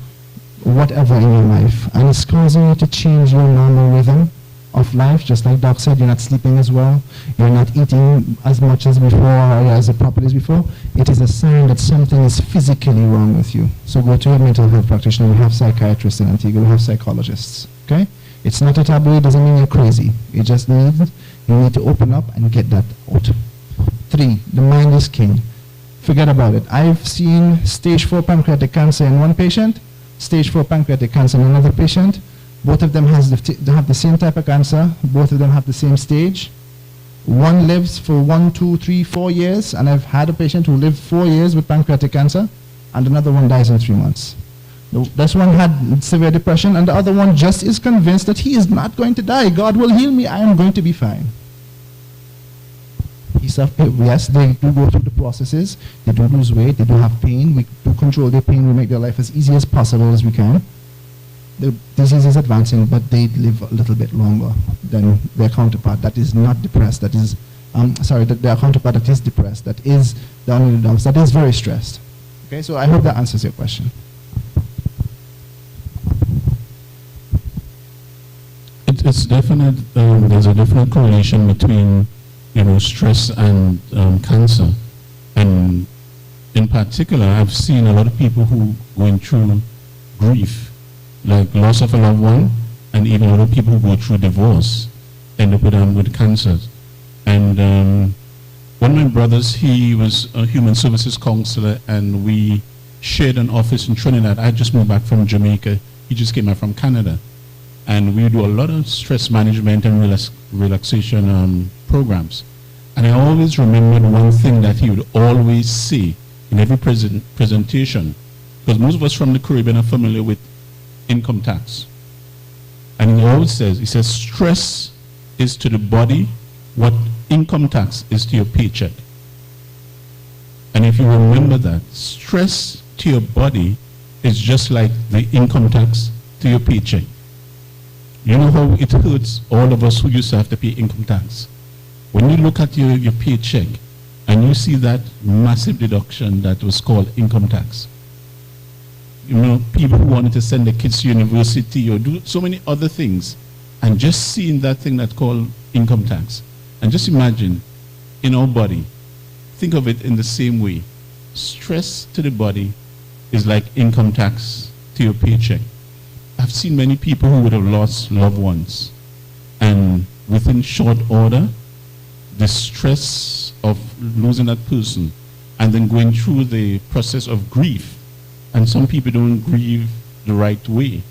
whatever in your life, and it's causing you to change your normal rhythm of life, just like Doc said, you're not sleeping as well, you're not eating as much as before or as properly as before, it is a sign that something is physically wrong with you. So go to a mental health practitioner. We have psychiatrists in Antigua, we have psychologists, okay? It's not a taboo, it doesn't mean you're crazy. It just means you need to open up and get that out. 3, the mind is king. Forget about it. I've seen stage 4 pancreatic cancer in one patient, stage 4 pancreatic cancer in another patient. Both of them have the same type of cancer. Both of them have the same stage. One lives for 1, 2, 3, 4 years, and I've had a patient who lived 4 years with pancreatic cancer, and another one dies in 3 months. This one had severe depression, and the other one just is convinced that he is not going to die. God will heal me. I am going to be fine. Yes, they do go through the processes. They do lose weight. They do have pain. We do control their pain. We make their life as easy as possible as we can. The disease is advancing, but they live a little bit longer than their counterpart that is not depressed, that is, their counterpart that is depressed, that is down in the dumps, that is very stressed. Okay, so I hope that answers your question. It it's definite. There's a definite correlation between, stress and cancer. And in particular, I've seen a lot of people who going through grief, like loss of a loved one, and even a lot of people who go through divorce end up with cancers. And one of my brothers, he was a human services counselor, and we shared an office in Trinidad. I just moved back from Jamaica. He just came back from Canada. And we do a lot of stress management and relaxation programs. And I always remembered one thing that he would always say in every presentation, because most of us from the Caribbean are familiar with income tax. And he always says, stress is to the body what income tax is to your paycheck. And if you remember that, stress to your body is just like the income tax to your paycheck. You know how it hurts all of us who used to have to pay income tax? When you look at your paycheck and you see that massive deduction that was called income tax, people who wanted to send their kids to university or do so many other things, and just seeing that thing that's called income tax. And just imagine, in our body, think of it in the same way. Stress to the body is like income tax to your paycheck. I've seen many people who would have lost loved ones, and within short order, the stress of losing that person and then going through the process of grief. And some people don't grieve the right way,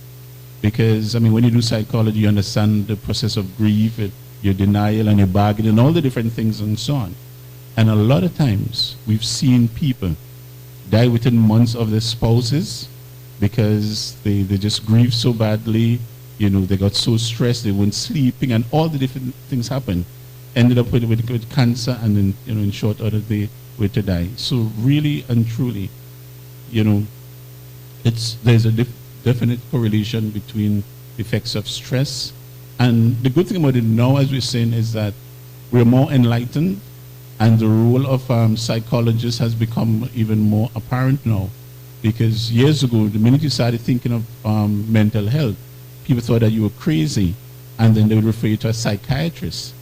because when you do psychology, you understand the process of grief, your denial and your bargaining and all the different things and so on. And a lot of times we've seen people die within months of their spouses because they just grieved so badly, they got so stressed, they weren't sleeping, and all the different things happened. Ended up with cancer, and then in short order they were to die. So really and truly, there's a definite correlation between effects of stress. And the good thing about it now, as we're saying, is that we're more enlightened, and the role of psychologists has become even more apparent now. Because years ago, the minute you started thinking of mental health, people thought that you were crazy, and then they would refer you to a psychiatrist.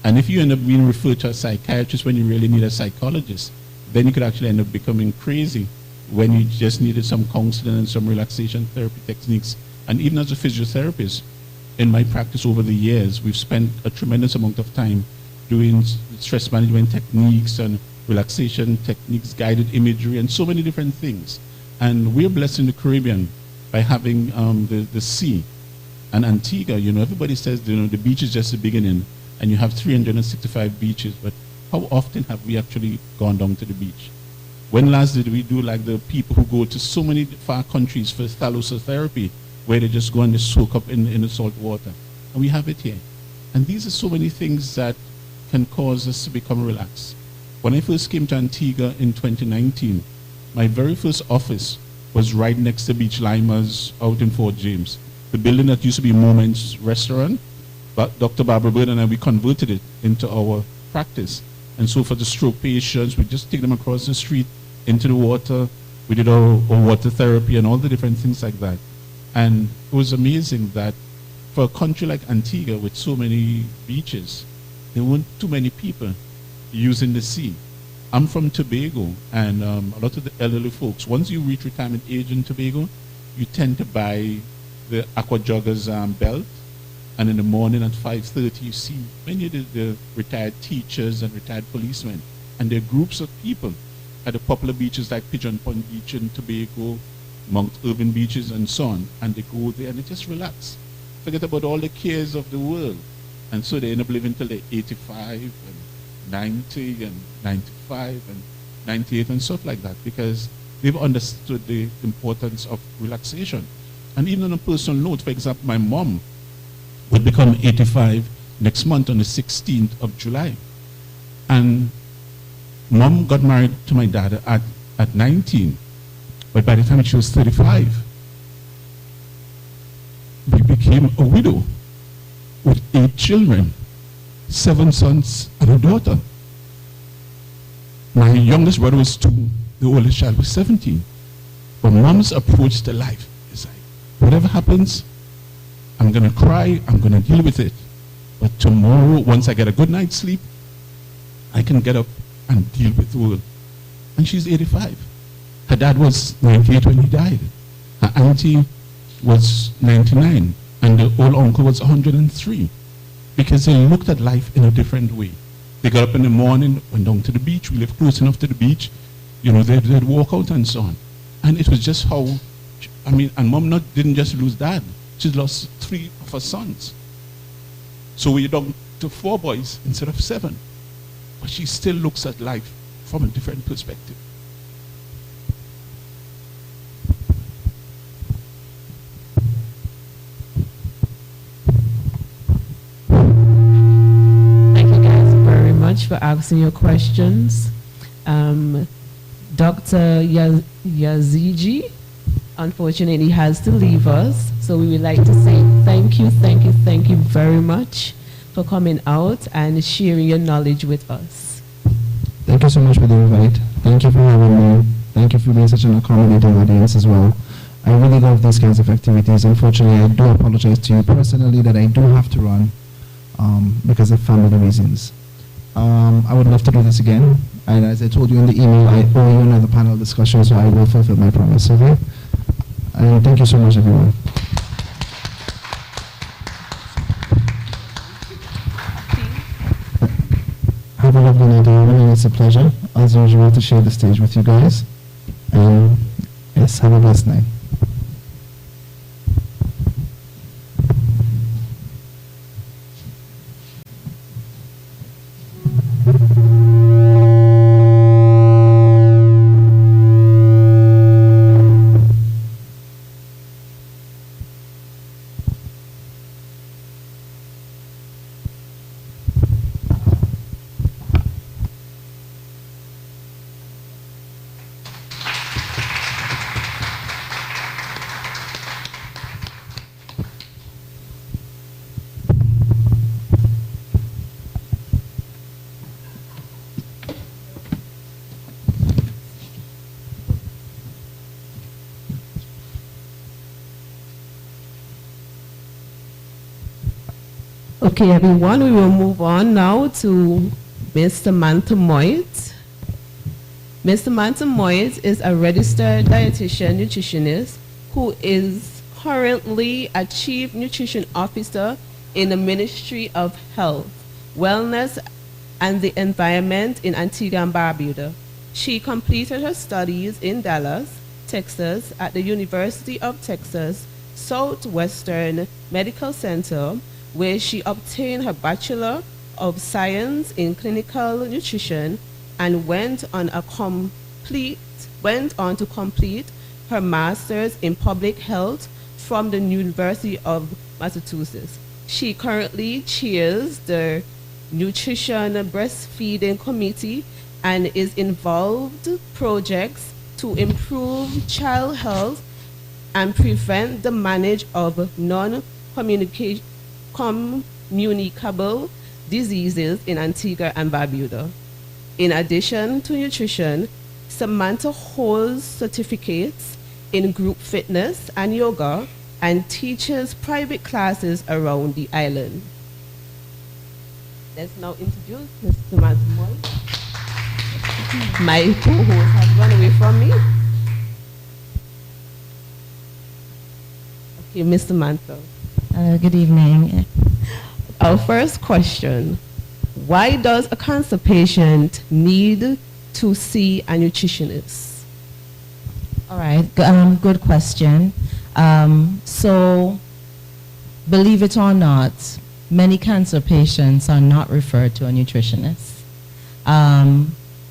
And if you end up being referred to a psychiatrist when you really need a psychologist, then you could actually end up becoming crazy when you just needed some counseling and some relaxation therapy techniques. And even as a physiotherapist, in my practice over the years, we've spent a tremendous amount of time doing stress management techniques and relaxation techniques, guided imagery, and so many different things. And we're blessed in the Caribbean by having the sea. And Antigua, everybody says, the beach is just the beginning, and you have 365 beaches, but how often have we actually gone down to the beach? When last did we do like the people who go to so many far countries for thalassotherapy, where they just go and they soak up in the salt water? And we have it here. And these are so many things that can cause us to become relaxed. When I first came to Antigua in 2019, my very first office was right next to Beach Limers out in Fort James. The building that used to be Moment's restaurant, but Dr. Barbara Bird and I, we converted it into our practice. And so for the stroke patients, we just take them across the street into the water. We did our water therapy and all the different things like that. And it was amazing that for a country like Antigua with so many beaches, there weren't too many people using the sea. I'm from Tobago, and a lot of the elderly folks, once you reach retirement age in Tobago, you tend to buy the aqua joggers belt. And in the morning at 5:30, you see many of the retired teachers and retired policemen. And there are groups of people at the popular beaches like Pigeon Point Beach in Tobago, Mount Irving beaches, and so on. And they go there and they just relax. Forget about all the cares of the world. And so they end up living till they're 85 and 90 and 95 and 98 and stuff like that, because they've understood the importance of relaxation. And even on a personal note, for example, my mom would become 85 next month on the 16th of July. And mom got married to my dad at 19. But by the time she was 35, we became a widow with 8 children, 7 sons and a daughter. My youngest brother was 2, the oldest child was 17. But mom's approach to life is like, whatever happens, I'm going to cry, I'm going to deal with it. But tomorrow, once I get a good night's sleep, I can get up and deal with the world. And she's 85. Her dad was 98 when he died. Her auntie was 99. And the old uncle was 103. Because they looked at life in a different way. They got up in the morning, went down to the beach. We lived close enough to the beach. You know, they'd walk out and so on. And it was just how, I mean, and mom didn't just lose dad. She lost 3 of her sons. So we're down to 4 boys instead of 7. But she still looks at life from a different perspective. Thank you guys very much for asking your questions. Dr. Yazgigi unfortunately has to leave us, so we would like to say thank you very much for coming out and sharing your knowledge with us. Thank you so much for the invite. Thank you for having me. Thank you for being such an accommodating audience as well. I really love these kinds of activities. Unfortunately, I do apologize to you personally that I do have to run because of family reasons. I would love to do this again. And as I told you in the email, I owe you another panel discussion, so I will fulfill my promise, okay? And thank you so much, everyone. Have a lovely night, everyone. It's a pleasure, as usual, to share the stage with you guys. And yes, have a blessed night. Okay, everyone, we will move on now to Ms. Samantha Moitt. Ms. Samantha Moitt is a registered dietitian nutritionist who is currently a Chief Nutrition Officer in the Ministry of Health, Wellness, and the Environment in Antigua and Barbuda. She completed her studies in Dallas, Texas at the University of Texas Southwestern Medical Center, where she obtained her Bachelor of Science in Clinical Nutrition and went on to complete her Master's in Public Health from the University of Massachusetts. She currently chairs the Nutrition Breastfeeding Committee and is involved in projects to improve child health and prevent the management of non-communicable diseases in Antigua and Barbuda. In addition to nutrition, Samantha holds certificates in group fitness and yoga and teaches private classes around the island. Let's now introduce Ms. Samantha Moitt. My co-host has run away from me. Okay, Ms. Samantha. Good evening. Our first question, why does a cancer patient need to see a nutritionist? All right, good question. So, believe it or not, many cancer patients are not referred to a nutritionist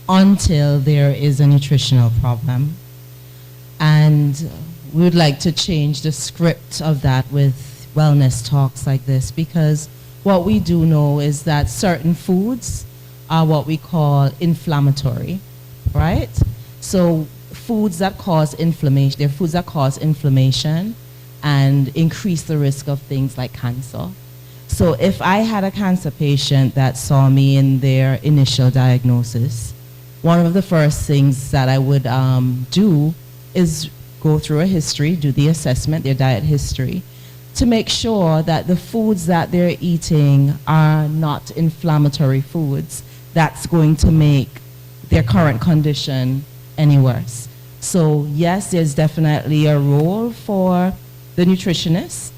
until there is a nutritional problem. And we would like to change the script of that with wellness talks like this, because what we do know is that certain foods are what we call inflammatory, right? So foods that cause inflammation, they're foods that cause inflammation and increase the risk of things like cancer. So if I had a cancer patient that saw me in their initial diagnosis, one of the first things that I would do is go through a history, do the assessment, their diet history, to make sure that the foods that they're eating are not inflammatory foods that's going to make their current condition any worse. So yes, there's definitely a role for the nutritionist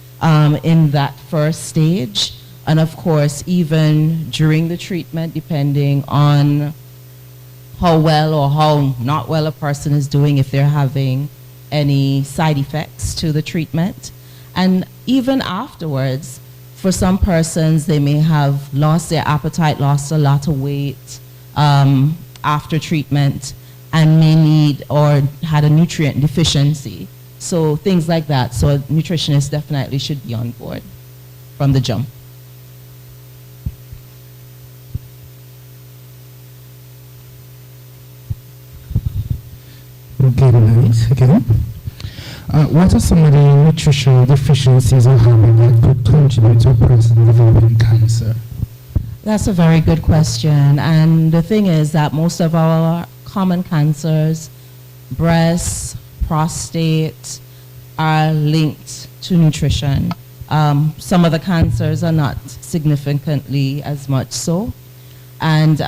in that first stage. And of course, even during the treatment, depending on how well or how not well a person is doing, if they're having any side effects to the treatment. And even afterwards, for some persons, they may have lost their appetite, lost a lot of weight after treatment, and may need or had a nutrient deficiency. So things like that. So a nutritionist definitely should be on board from the jump. Okay, nice. Okay. What are some of the nutritional deficiencies or habits that could contribute to a person developing cancer? That's a very good question. And the thing is that most of our common cancers, breast, prostate, are linked to nutrition. Some of the cancers are not significantly as much so. And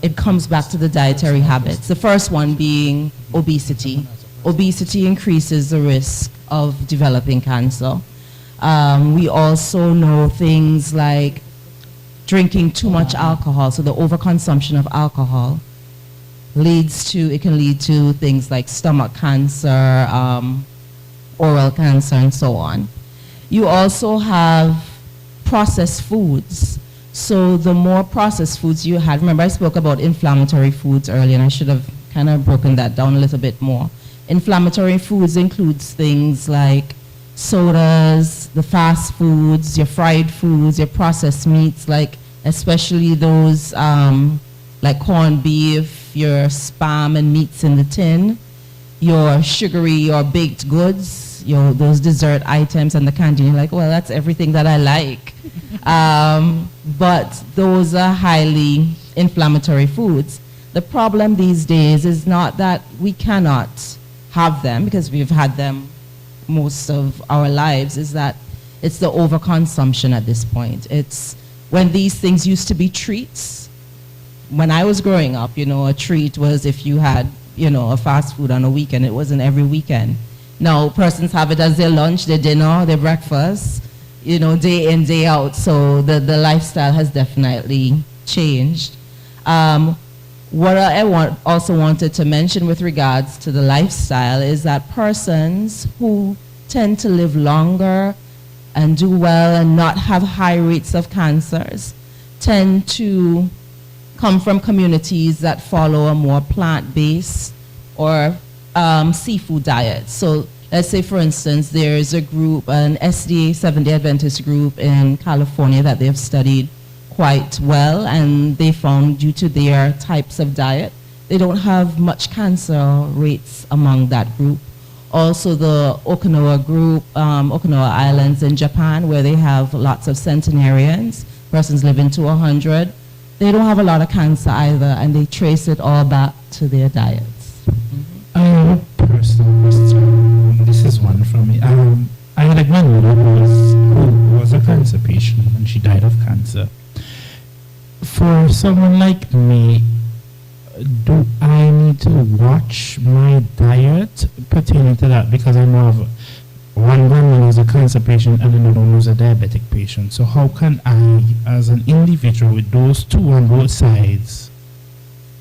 it comes back to the dietary habits. The first one being obesity. Obesity increases the risk of developing cancer. We also know things like drinking too much alcohol, so the overconsumption of alcohol it can lead to things like stomach cancer, oral cancer, and so on. You also have processed foods. So the more processed foods you had, remember I spoke about inflammatory foods earlier, and I should have kind of broken that down a little bit more. Inflammatory foods includes things like sodas, the fast foods, your fried foods, your processed meats, like especially those like corned beef, your spam and meats in the tin, your sugary or baked goods, those dessert items and the candy. You're like, well, that's everything that I like. But those are highly inflammatory foods. The problem these days is not that we cannot have them, because we've had them most of our lives, is that it's the overconsumption at this point. It's when these things used to be treats. When I was growing up, a treat was if you had, a fast food on a weekend. It wasn't every weekend. Now persons have it as their lunch, their dinner, their breakfast, day in, day out. So the lifestyle has definitely changed. What I also wanted to mention with regards to the lifestyle is that persons who tend to live longer and do well and not have high rates of cancers tend to come from communities that follow a more plant-based or seafood diet. So let's say, for instance, there's a group, an SDA, Seventh-day Adventist group in California that they've studied quite well, and they found due to their types of diet, they don't have much cancer rates among that group. Also the Okinawa group, Okinawa Islands in Japan, where they have lots of centenarians, persons living to 100, they don't have a lot of cancer either, and they trace it all back to their diets. I have a personal question. This is one from me. I had a grandmother who was a cancer patient, and she died of cancer. For someone like me, do I need to watch my diet pertaining to that? Because I know of one grandmother who's a cancer patient and another one who's a diabetic patient. So how can I, as an individual with those two on both sides,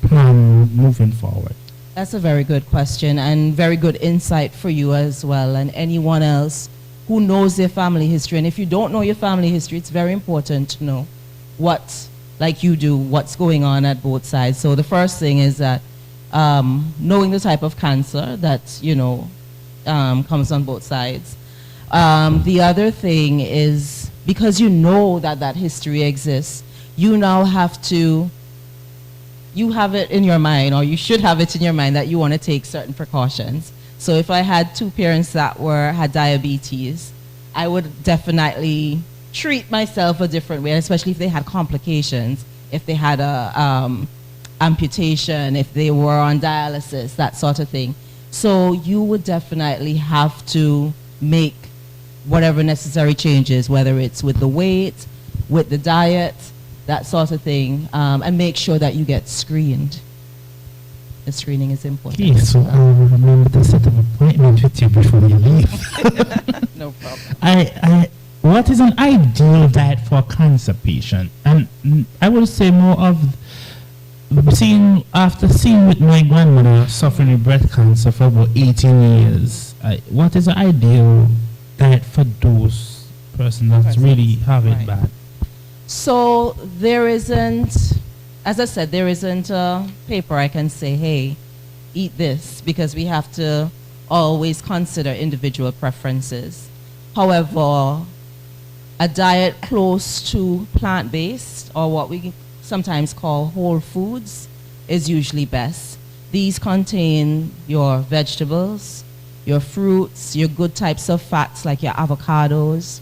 plan moving forward? That's a very good question and very good insight for you as well, and anyone else who knows their family history. And if you don't know your family history, it's very important to know like you do, what's going on at both sides. So the first thing is that knowing the type of cancer that, comes on both sides. The other thing is, because you know that history exists, you now have to, you have it in your mind, or you should have it in your mind, that you want to take certain precautions. So if I had two parents that had diabetes, I would definitely treat myself a different way, especially if they had complications, if they had a amputation, if they were on dialysis, that sort of thing. So you would definitely have to make whatever necessary changes, whether it's with the weight, with the diet, that sort of thing, and make sure that you get screened. The screening is important. Okay, so I will remember to set an appointment with you before you leave. No problem. What is an ideal diet for a cancer patient? And I would say more of after seeing with my grandmother suffering with breast cancer for about 18 years, what is the ideal diet for those persons that really have it bad? So there isn't, as I said, there isn't a paper I can say, hey, eat this, because we have to always consider individual preferences. However, a diet close to plant-based, or what we sometimes call whole foods, is usually best. These contain your vegetables, your fruits, your good types of fats like your avocados,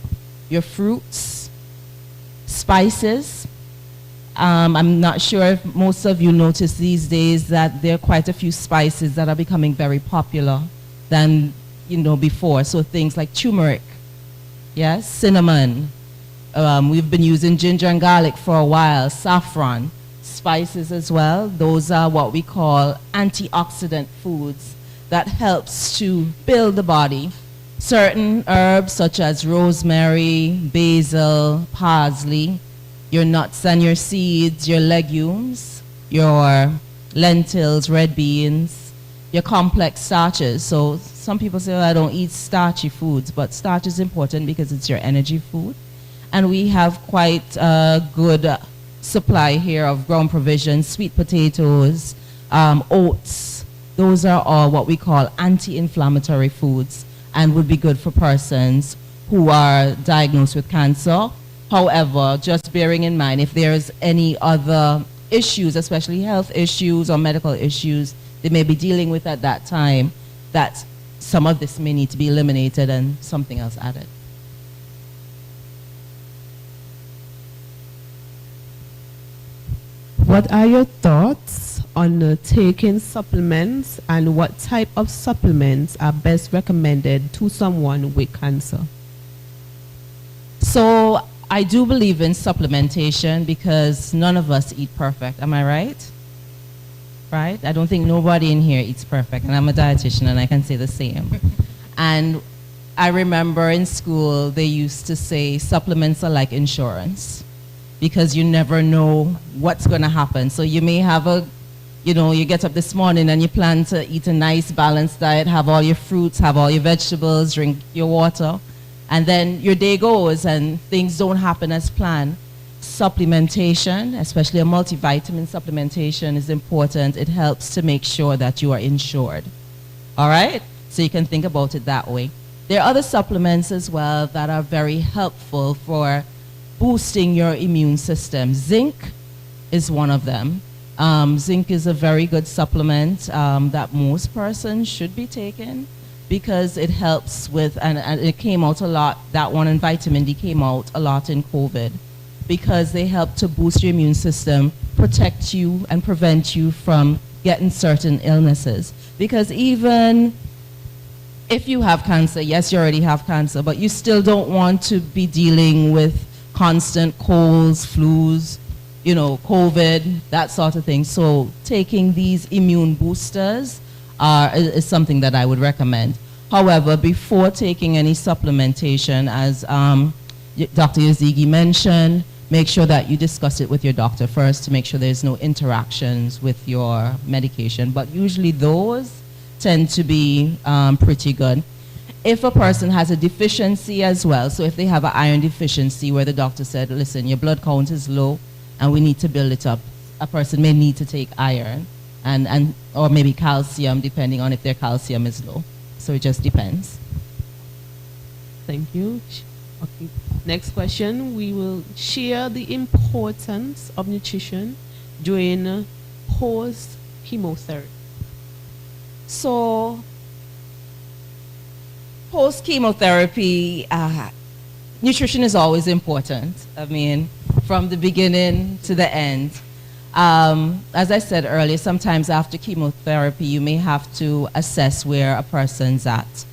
your fruits, spices. I'm not sure if most of you notice these days that there are quite a few spices that are becoming very popular than before. So things like turmeric, yes, cinnamon. We've been using ginger and garlic for a while, saffron, spices as well. Those are what we call antioxidant foods that helps to build the body. Certain herbs such as rosemary, basil, parsley, your nuts and your seeds, your legumes, your lentils, red beans, your complex starches. So some people say, I don't eat starchy foods, but starch is important because it's your energy food. And we have quite a good supply here of ground provisions, sweet potatoes, oats. Those are all what we call anti-inflammatory foods and would be good for persons who are diagnosed with cancer. However, just bearing in mind, if there's any other issues, especially health issues or medical issues they may be dealing with at that time, that some of this may need to be eliminated and something else added. What are your thoughts on taking supplements, and what type of supplements are best recommended to someone with cancer? So I do believe in supplementation because none of us eat perfect. Am I right? Right? I don't think nobody in here eats perfect, and I'm a dietitian and I can say the same. And I remember in school they used to say supplements are like insurance, because you never know what's going to happen. So you may have you get up this morning and you plan to eat a nice balanced diet, have all your fruits, have all your vegetables, drink your water, and then your day goes and things don't happen as planned. Supplementation, especially a multivitamin supplementation, is important. It helps to make sure that you are insured. All right? So you can think about it that way. There are other supplements as well that are very helpful for boosting your immune system. Zinc is one of them. Zinc is a very good supplement that most persons should be taking because it helps with, and it came out a lot, that one, and vitamin D came out a lot in COVID, because they help to boost your immune system, protect you and prevent you from getting certain illnesses. Because even if you have cancer, yes, you already have cancer, but you still don't want to be dealing with constant colds, flus, COVID, that sort of thing. So taking these immune boosters is something that I would recommend. However, before taking any supplementation, as Dr. Yazgigi mentioned, make sure that you discuss it with your doctor first to make sure there's no interactions with your medication. But usually those tend to be pretty good. If a person has a deficiency as well, so if they have an iron deficiency where the doctor said, listen, your blood count is low and we need to build it up, a person may need to take iron or maybe calcium, depending on if their calcium is low. So it just depends. Thank you. Okay. Next question, we will share the importance of nutrition during post-chemotherapy. So post-chemotherapy, nutrition is always important. I mean, from the beginning to the end. As I said earlier, sometimes after chemotherapy, you may have to assess where a person's at.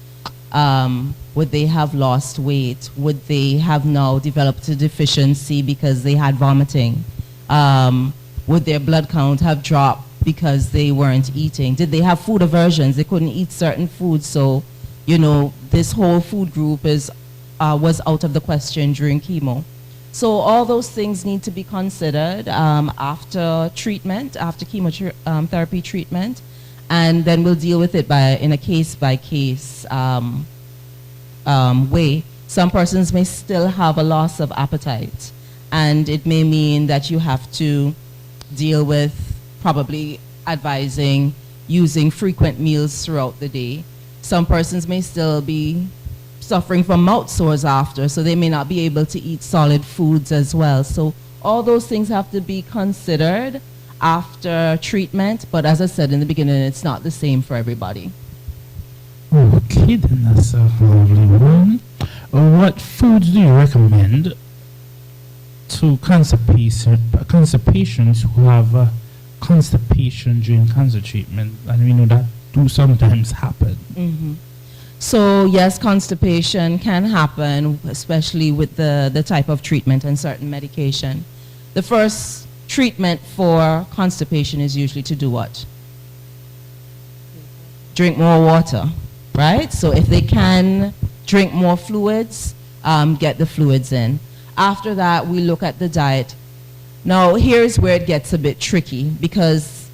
Would they have lost weight? Would they have now developed a deficiency because they had vomiting? Would their blood count have dropped because they weren't eating? Did they have food aversions? They couldn't eat certain foods, so this whole food group was out of the question during chemo. So all those things need to be considered after treatment, after chemotherapy treatment, and then we'll deal with it in a case-by-case way. Some persons may still have a loss of appetite, and it may mean that you have to deal with probably advising using frequent meals throughout the day. Some persons may still be suffering from mouth sores after, so they may not be able to eat solid foods as well. So all those things have to be considered after treatment, but as I said in the beginning, it's not the same for everybody. Okay, then that's a lovely one. What foods do you recommend to cancer patients who have constipation during cancer treatment? And we know that do sometimes happen. Mm-hmm. So yes, constipation can happen, especially with the type of treatment and certain medication. The first treatment for constipation is usually to do what? Drink more water, right? So if they can drink more fluids, get the fluids in. After that, we look at the diet. Now, here's where it gets a bit tricky, because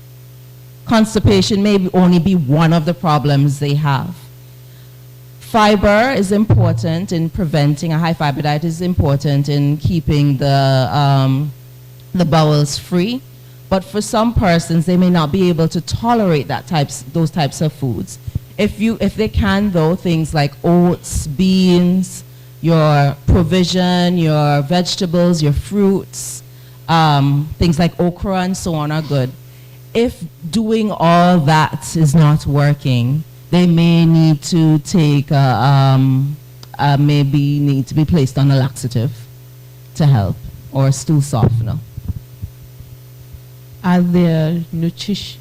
constipation may only be one of the problems they have. Fiber is important in preventing, a high fiber diet is important in keeping the bowels free. But for some persons, they may not be able to tolerate those types of foods. If they can, though, things like oats, beans, your provision, your vegetables, your fruits, things like okra and so on are good. If doing all that is not working, they may need to take, maybe need to be placed on a laxative to help, or a stool softener. Are there nutritional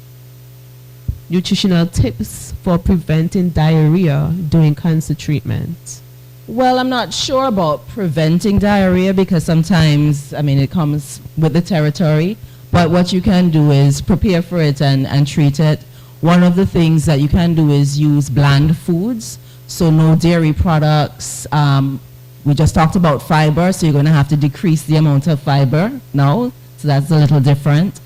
tips for preventing diarrhea during cancer treatment? Well, I'm not sure about preventing diarrhea, because sometimes, it comes with the territory. But what you can do is prepare for it and treat it. One of the things that you can do is use bland foods, so no dairy products. We just talked about fiber, so you're going to have to decrease the amount of fiber now, so that's a little different.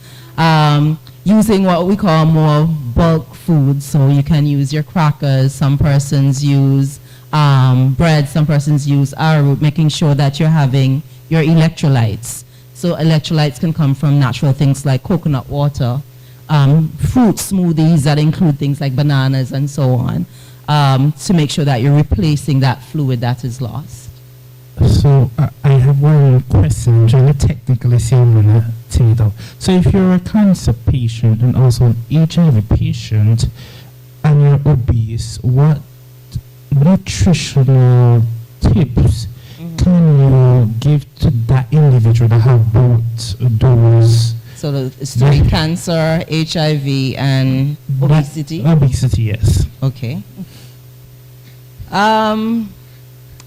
Using what we call more bulk foods, so you can use your crackers. Some persons use bread, some persons use arrowroot, making sure that you're having your electrolytes. So electrolytes can come from natural things like coconut water, fruit smoothies that include things like bananas and so on, to make sure that you're replacing that fluid that is lost. So I have one question. I'm trying to technically see I'm going to take it out. So if you're a cancer patient and also an HIV patient and you're obese, what nutritional tips can you give to that individual that have both those? So it's three: cancer, HIV, and obesity? Obesity, yes. Okay.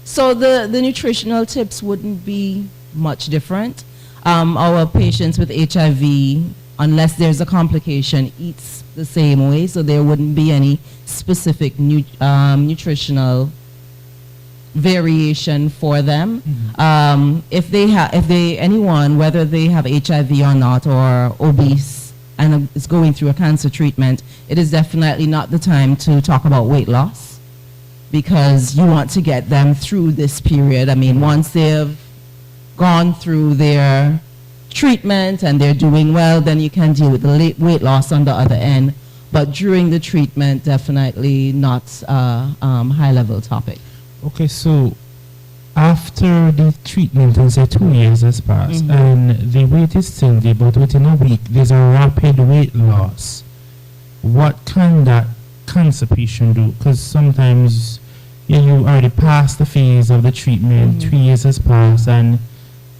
So the nutritional tips wouldn't be much different. Our patients with HIV, unless there's a complication, eats the same way, so there wouldn't be any specific nutritional variation for them. Anyone, whether they have HIV or not, or obese and is going through a cancer treatment, it is definitely not the time to talk about weight loss, because you want to get them through this period. Once they've gone through their treatment and they're doing well, then you can deal with the weight loss on the other end. But during the treatment, definitely not a high-level topic. Okay, so after the treatment, and say 2 years has passed, and the weight is still there, but within a week, there's a rapid weight loss. What can that cancer patient do? Because sometimes you already passed the phase of the treatment, 3 years has passed, and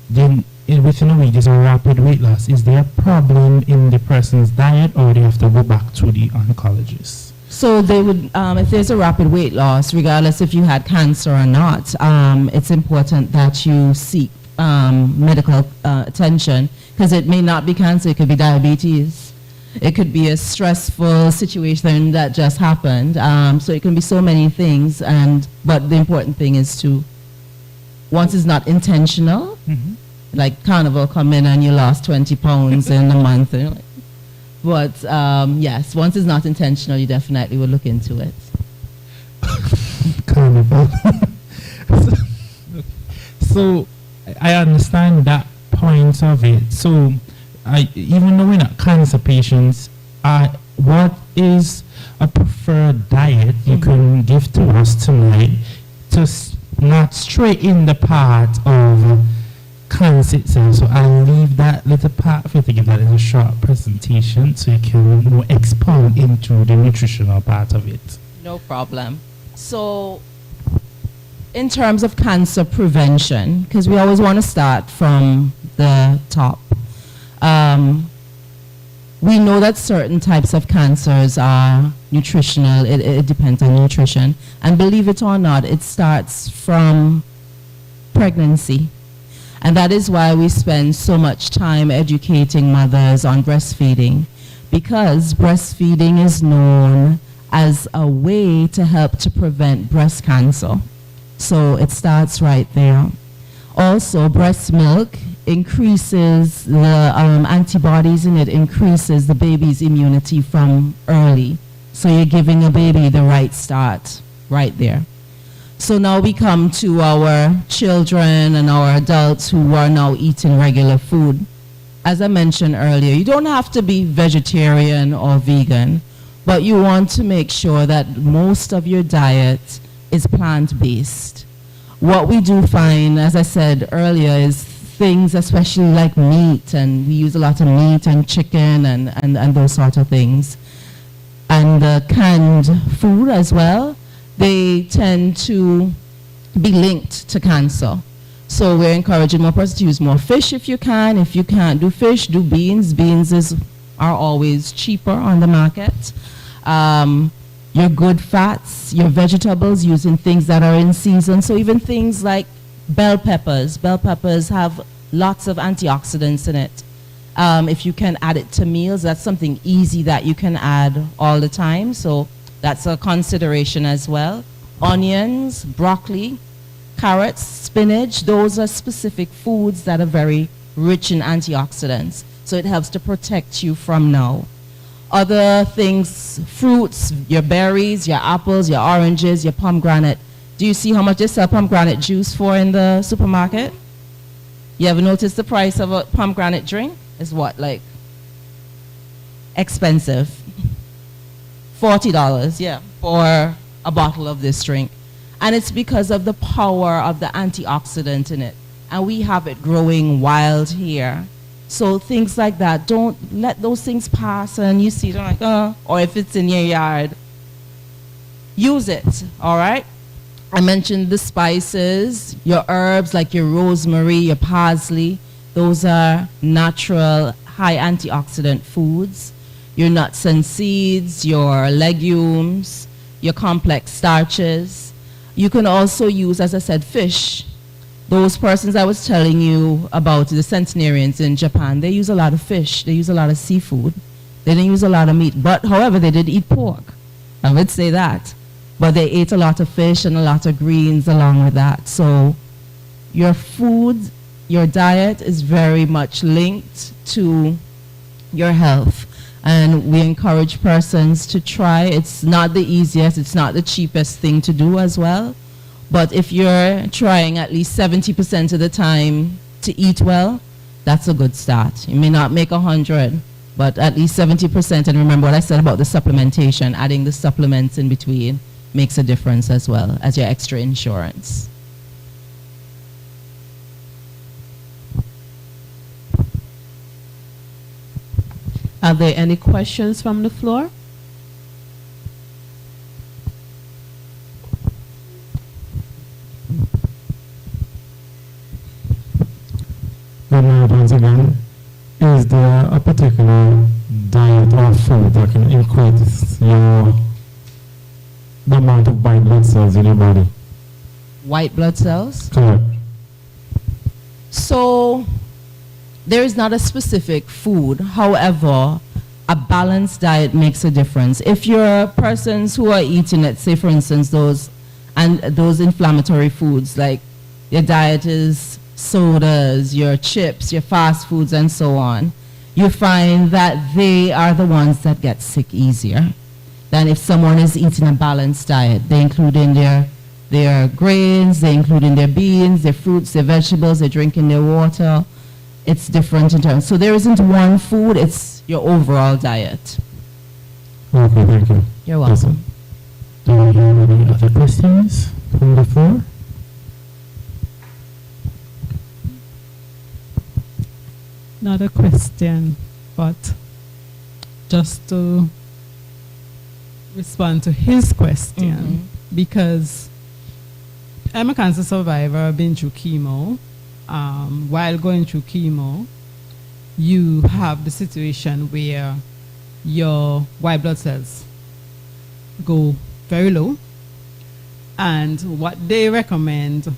then within a week, there's a rapid weight loss. Is there a problem in the person's diet, or they have to go back to the oncologist? So they would, if there's a rapid weight loss, regardless if you had cancer or not, it's important that you seek medical attention, because it may not be cancer, it could be diabetes. It could be a stressful situation that just happened. So it can be so many things, but the important thing is to, once it's not intentional, like Carnival come in and you lost 20 pounds in a month. You know, but yes, once it's not intentional, you definitely will look into it. Carnival. So I understand that point of it. So even though we're not cancer patients, what is a preferred diet you can give to us tonight to not stray in the part of cancer itself? So I'll leave that little part for you to give that in a short presentation so you can more expound into the nutritional part of it. No problem. So in terms of cancer prevention, because we always want to start from the top, we know that certain types of cancers are nutritional. It depends on nutrition. And believe it or not, it starts from pregnancy. And that is why we spend so much time educating mothers on breastfeeding, because breastfeeding is known as a way to help to prevent breast cancer. So it starts right there. Also, breast milk increases the antibodies in it, increases the baby's immunity from early. So you're giving a baby the right start right there. So now we come to our children and our adults who are now eating regular food. As I mentioned earlier, you don't have to be vegetarian or vegan, but you want to make sure that most of your diet is plant-based. What we do find, as I said earlier, is things especially like meat, and we use a lot of meat and chicken and those sort of things. And canned food as well, they tend to be linked to cancer. So we're encouraging more persons to use more fish if you can. If you can't do fish, do beans. Beans are always cheaper on the market. Your good fats, your vegetables, using things that are in season. So even things like bell peppers. Bell peppers have lots of antioxidants in it. If you can add it to meals, that's something easy that you can add all the time. So that's a consideration as well. Onions, broccoli, carrots, spinach, those are specific foods that are very rich in antioxidants. So it helps to protect you from now. Other things, fruits, your berries, your apples, your oranges, your pomegranate. Do you see how much they sell pomegranate juice for in the supermarket? You ever noticed the price of a pomegranate drink? Is what, like, expensive? $40, yeah, for a bottle of this drink. And it's because of the power of the antioxidant in it. And we have it growing wild here. So things like that, don't let those things pass and you see them like, or if it's in your yard, use it, all right? I mentioned the spices, your herbs like your rosemary, your parsley. Those are natural, high antioxidant foods. Your nuts and seeds, your legumes, your complex starches. You can also use, as I said, fish. Those persons I was telling you about, the centenarians in Japan, they use a lot of fish. They use a lot of seafood. They didn't use a lot of meat. But, however, they did eat pork. I would say that. But they ate a lot of fish and a lot of greens along with that. So your food, your diet is very much linked to your health. And we encourage persons to try. It's not the easiest. It's not the cheapest thing to do as well. But if you're trying at least 70% of the time to eat well, that's a good start. You may not make 100, but at least 70%. And remember what I said about the supplementation, adding the supplements in between makes a difference as well as your extra insurance. Are there any questions from the floor? Once again, is there a particular diet or food that can increase your the amount of white blood cells in your body. White blood cells? Correct. So there is not a specific food. However, a balanced diet makes a difference. If you're persons who are eating, let's say for instance, those inflammatory foods, like your diet is sodas, your chips, your fast foods and so on, you find that they are the ones that get sick easier than if someone is eating a balanced diet. They include in their grains, they include in their beans, their fruits, their vegetables, they're drinking their water. It's different in terms. So there isn't one food, it's your overall diet. Okay, thank you. You're welcome. Do we have any other questions from the floor? Not a question, but just to respond to his question, because I'm a cancer survivor. I've been through chemo. While going through chemo, you have the situation where your white blood cells go very low, and what they recommend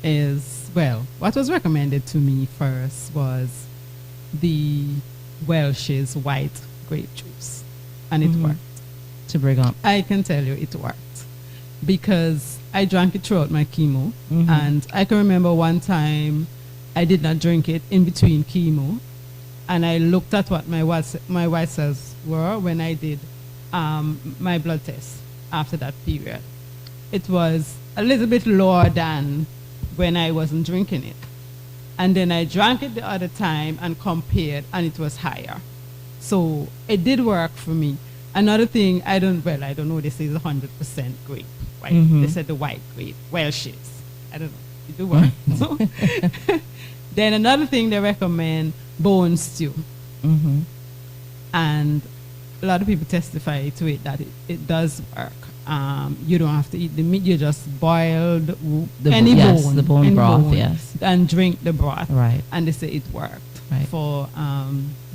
is, well, what was recommended to me first was the Welch's white grape juice, and it worked. To bring up, I can tell you it worked, because I drank it throughout my chemo, and I can remember one time I did not drink it in between chemo, and I looked at what my white cells were when I did my blood test after that period. It was a little bit lower than when I wasn't drinking it. And then I drank it the other time and compared, and it was higher. So it did work for me. Another thing, I don't know, they say it's 100% grape. Right? They said the white grape, Welch's. I don't know, it do work. So then another thing, they recommend bone stew. And a lot of people testify to it that it does work. You don't have to eat the meat, you just boil the bone broth, and drink the broth. Right. And they say it worked for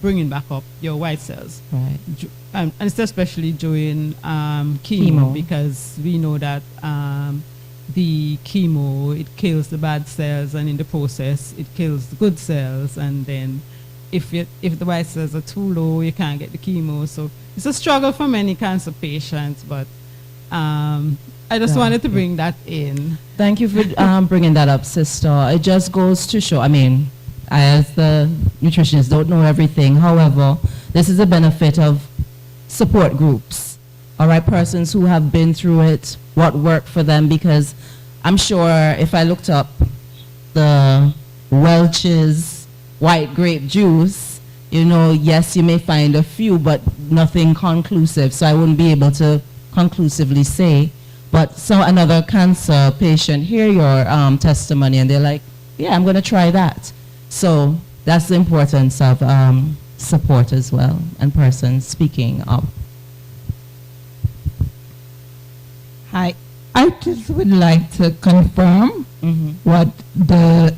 bringing back up your white cells. Right. And it's especially during chemo, because we know that the chemo, it kills the bad cells, and in the process it kills the good cells, and then if the white cells are too low, you can't get the chemo. So it's a struggle for many cancer patients, but I just wanted to bring that in. Thank you for bringing that up, sister. It just goes to show, I mean, I, as the nutritionist, don't know everything. However, this is a benefit of support groups, all right, persons who have been through it, what worked for them, because I'm sure if I looked up the Welch's white grape juice, you know, yes, you may find a few, but nothing conclusive, so I wouldn't be able to conclusively say. But so another cancer patient hear your testimony, and they're like, yeah, I'm going to try that. So that's the importance of support as well, and persons speaking up. Hi, I just would like to confirm what the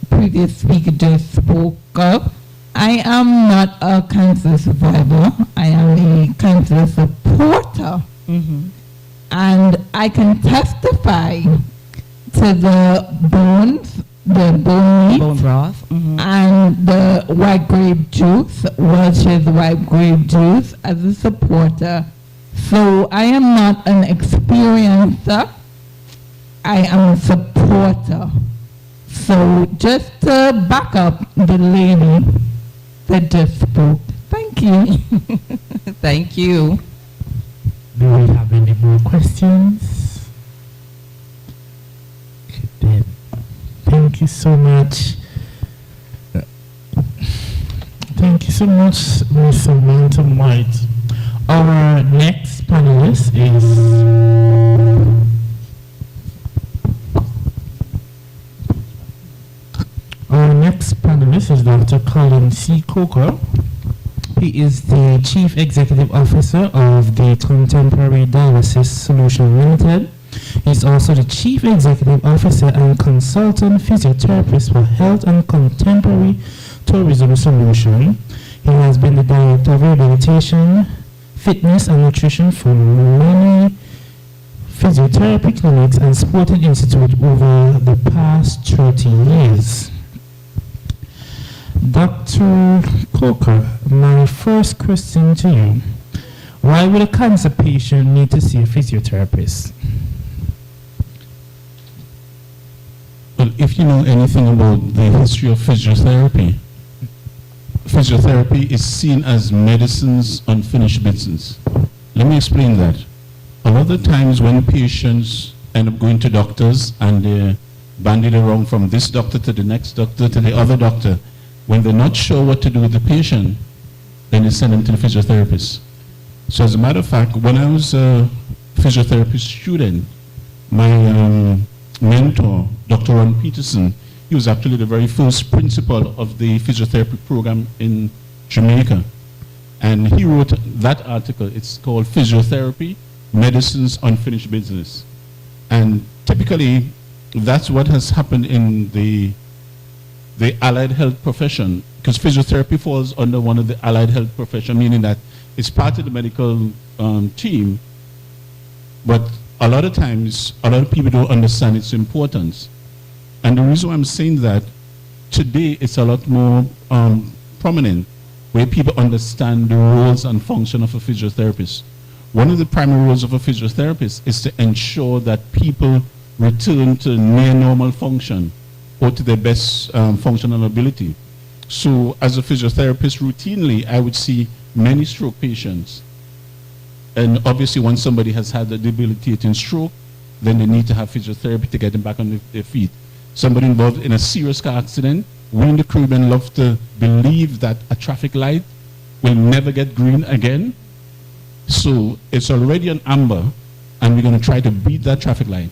previous speaker just spoke of. I am not a cancer survivor. I am a cancer supporter. And I can testify to the bones, the bone meat, bone broth, and the white grape juice, Welch's white grape juice, as a supporter. So I am not an experiencer, I am a supporter. So just to back up the lady that just spoke. Thank you. Thank you. Do we have any more questions? Okay, then. Thank you so much. Thank you so much, Ms. Samantha Moitt. Our next panelist is Dr. Colin C. Coker. He is the Chief Executive Officer of the Contemporary Dialysis Solution Limited. He's also the Chief Executive Officer and Consultant Physiotherapist for Health and Contemporary Tourism Solution. He has been the Director of Rehabilitation, Fitness and Nutrition for physiotherapy clinics and sporting institute over the past 30 years. Dr. Coker, my first question to you. Why would a cancer patient need to see a physiotherapist? Well, if you know anything about the history of physiotherapy, physiotherapy is seen as medicine's unfinished business. Let me explain that. A lot of the times when patients end up going to doctors and they're bandied around from this doctor to the next doctor to the other doctor, when they're not sure what to do with the patient, then they send them to the physiotherapist. So as a matter of fact, when I was a physiotherapy student, my mentor, Dr. Ron Peterson, he was actually the very first principal of the physiotherapy program in Jamaica. And he wrote that article. It's called Physiotherapy, Medicine's Unfinished Business. And typically, that's what has happened in the allied health profession, because physiotherapy falls under one of the allied health profession, meaning that it's part of the medical team, but a lot of times, a lot of people don't understand its importance. And the reason why I'm saying that, today it's a lot more prominent, where people understand the roles and function of a physiotherapist. One of the primary roles of a physiotherapist is to ensure that people return to near normal function or to their best functional ability. So as a physiotherapist, routinely, I would see many stroke patients. And obviously, once somebody has had a debilitating stroke, then they need to have physiotherapy to get them back on their feet. Somebody involved in a serious car accident, we in the Caribbean love to believe that a traffic light will never get green again. So it's already an amber, and we're going to try to beat that traffic light.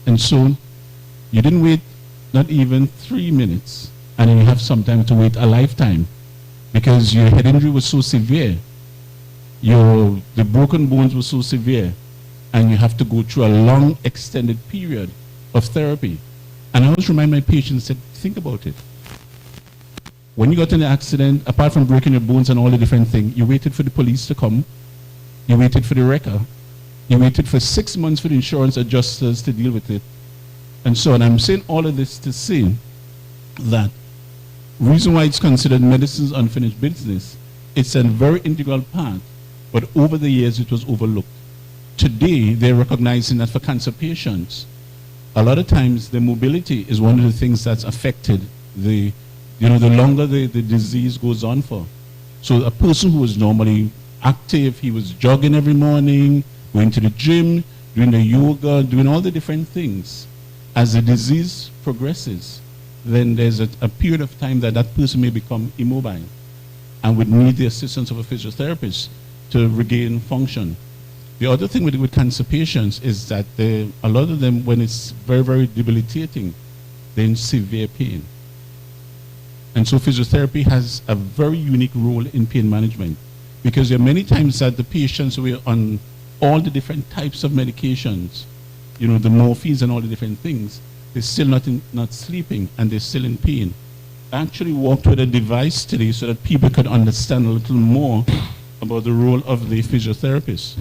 And so you didn't wait not even 3 minutes, and then you have sometimes to wait a lifetime because your head injury was so severe, the broken bones were so severe, and you have to go through a long extended period of therapy. And I always remind my patients that, think about it. When you got in the accident, apart from breaking your bones and all the different things, you waited for the police to come, you waited for the wrecker, you waited for 6 months for the insurance adjusters to deal with it, and so on. I'm saying all of this to say that reason why it's considered medicine's unfinished business, it's a very integral part, but over the years it was overlooked. Today, they're recognizing that for cancer patients, a lot of times the mobility is one of the things that's affected the longer the disease goes on for. So a person who was normally active, he was jogging every morning, going to the gym, doing the yoga, doing all the different things. As the disease progresses, then there's a period of time that that person may become immobile and would need the assistance of a physiotherapist to regain function. The other thing with cancer patients is that a lot of them, when it's very, very debilitating, they're in severe pain. And so physiotherapy has a very unique role in pain management, because there are many times that the patients were on all the different types of medications, the morphines and all the different things, they're still not sleeping and they're still in pain. I actually walked with a device today so that people could understand a little more about the role of the physiotherapist.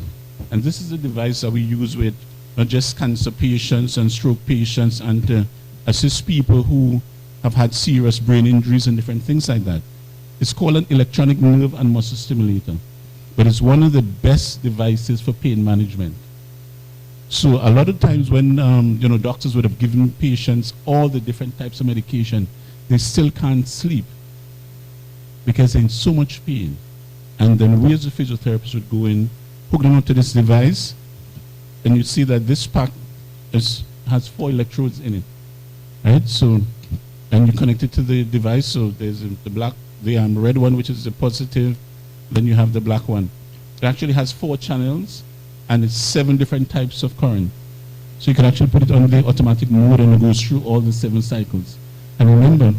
And this is a device that we use with not just cancer patients and stroke patients, and to assist people who have had serious brain injuries and different things like that. It's called an electronic nerve and muscle stimulator, but it's one of the best devices for pain management. So a lot of times when doctors would have given patients all the different types of medication, they still can't sleep because they're in so much pain. And then we as a physiotherapist would go in, hook them up to this device, and you see that this pack has 4 electrodes in it, right? So, and you connect it to the device. So there's the red one, which is the positive. Then you have the black one. It actually has 4 channels, and it's 7 different types of current. So you can actually put it on the automatic mode, and it goes through all the 7 cycles. And remember,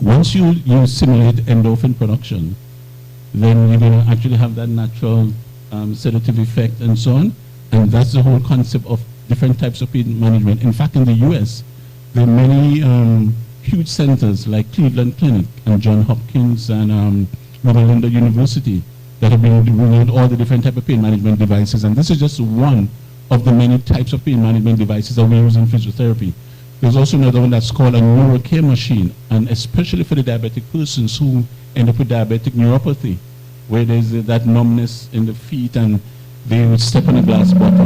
once you simulate endorphin production, then you're going to actually have that natural sedative effect and so on. And that's the whole concept of different types of pain management. In fact, in the US, there are many huge centers like Cleveland Clinic and Johns Hopkins and Loma Linda University that have been bringing out all the different type of pain management devices. And this is just one of the many types of pain management devices that we use in physiotherapy. There's also another one that's called a neurocare machine, and especially for the diabetic persons who end up with diabetic neuropathy, where there's that numbness in the feet and they would step on a glass bottle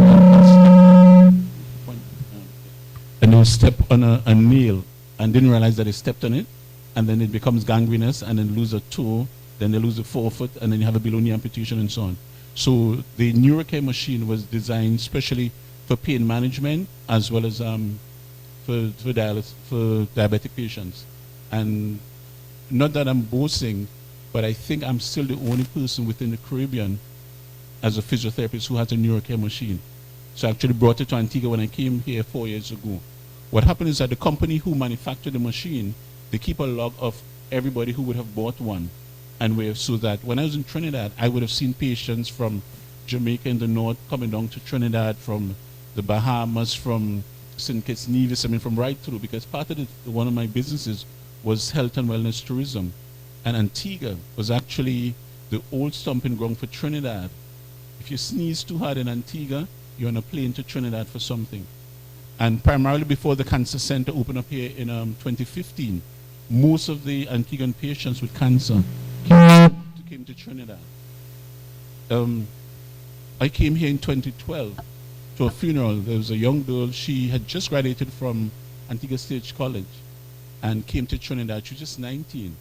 and they would step on a nail and didn't realize that they stepped on it, and then it becomes gangrenous, and then lose a toe, then they lose a forefoot, and then you have a below knee amputation and so on. So the neurocare machine was designed specially for pain management as well as for diabetic patients. And not that I'm boasting, but I think I'm still the only person within the Caribbean as a physiotherapist who has a neurocare machine. So I actually brought it to Antigua when I came here 4 years ago. What happened is that the company who manufactured the machine, they keep a log of everybody who would have bought one. And so that when I was in Trinidad, I would have seen patients from Jamaica in the north coming down to Trinidad, from the Bahamas, from St. Kitts Nevis, from right through, because part of one of my businesses was health and wellness tourism. And Antigua was actually the old stomping ground for Trinidad. If you sneeze too hard in Antigua, you're on a plane to Trinidad for something. And primarily before the cancer center opened up here in 2015, most of the Antiguan patients with cancer came to Trinidad. I came here in 2012 to a funeral. There was a young girl, she had just graduated from Antigua State College and came to Trinidad. She was just 19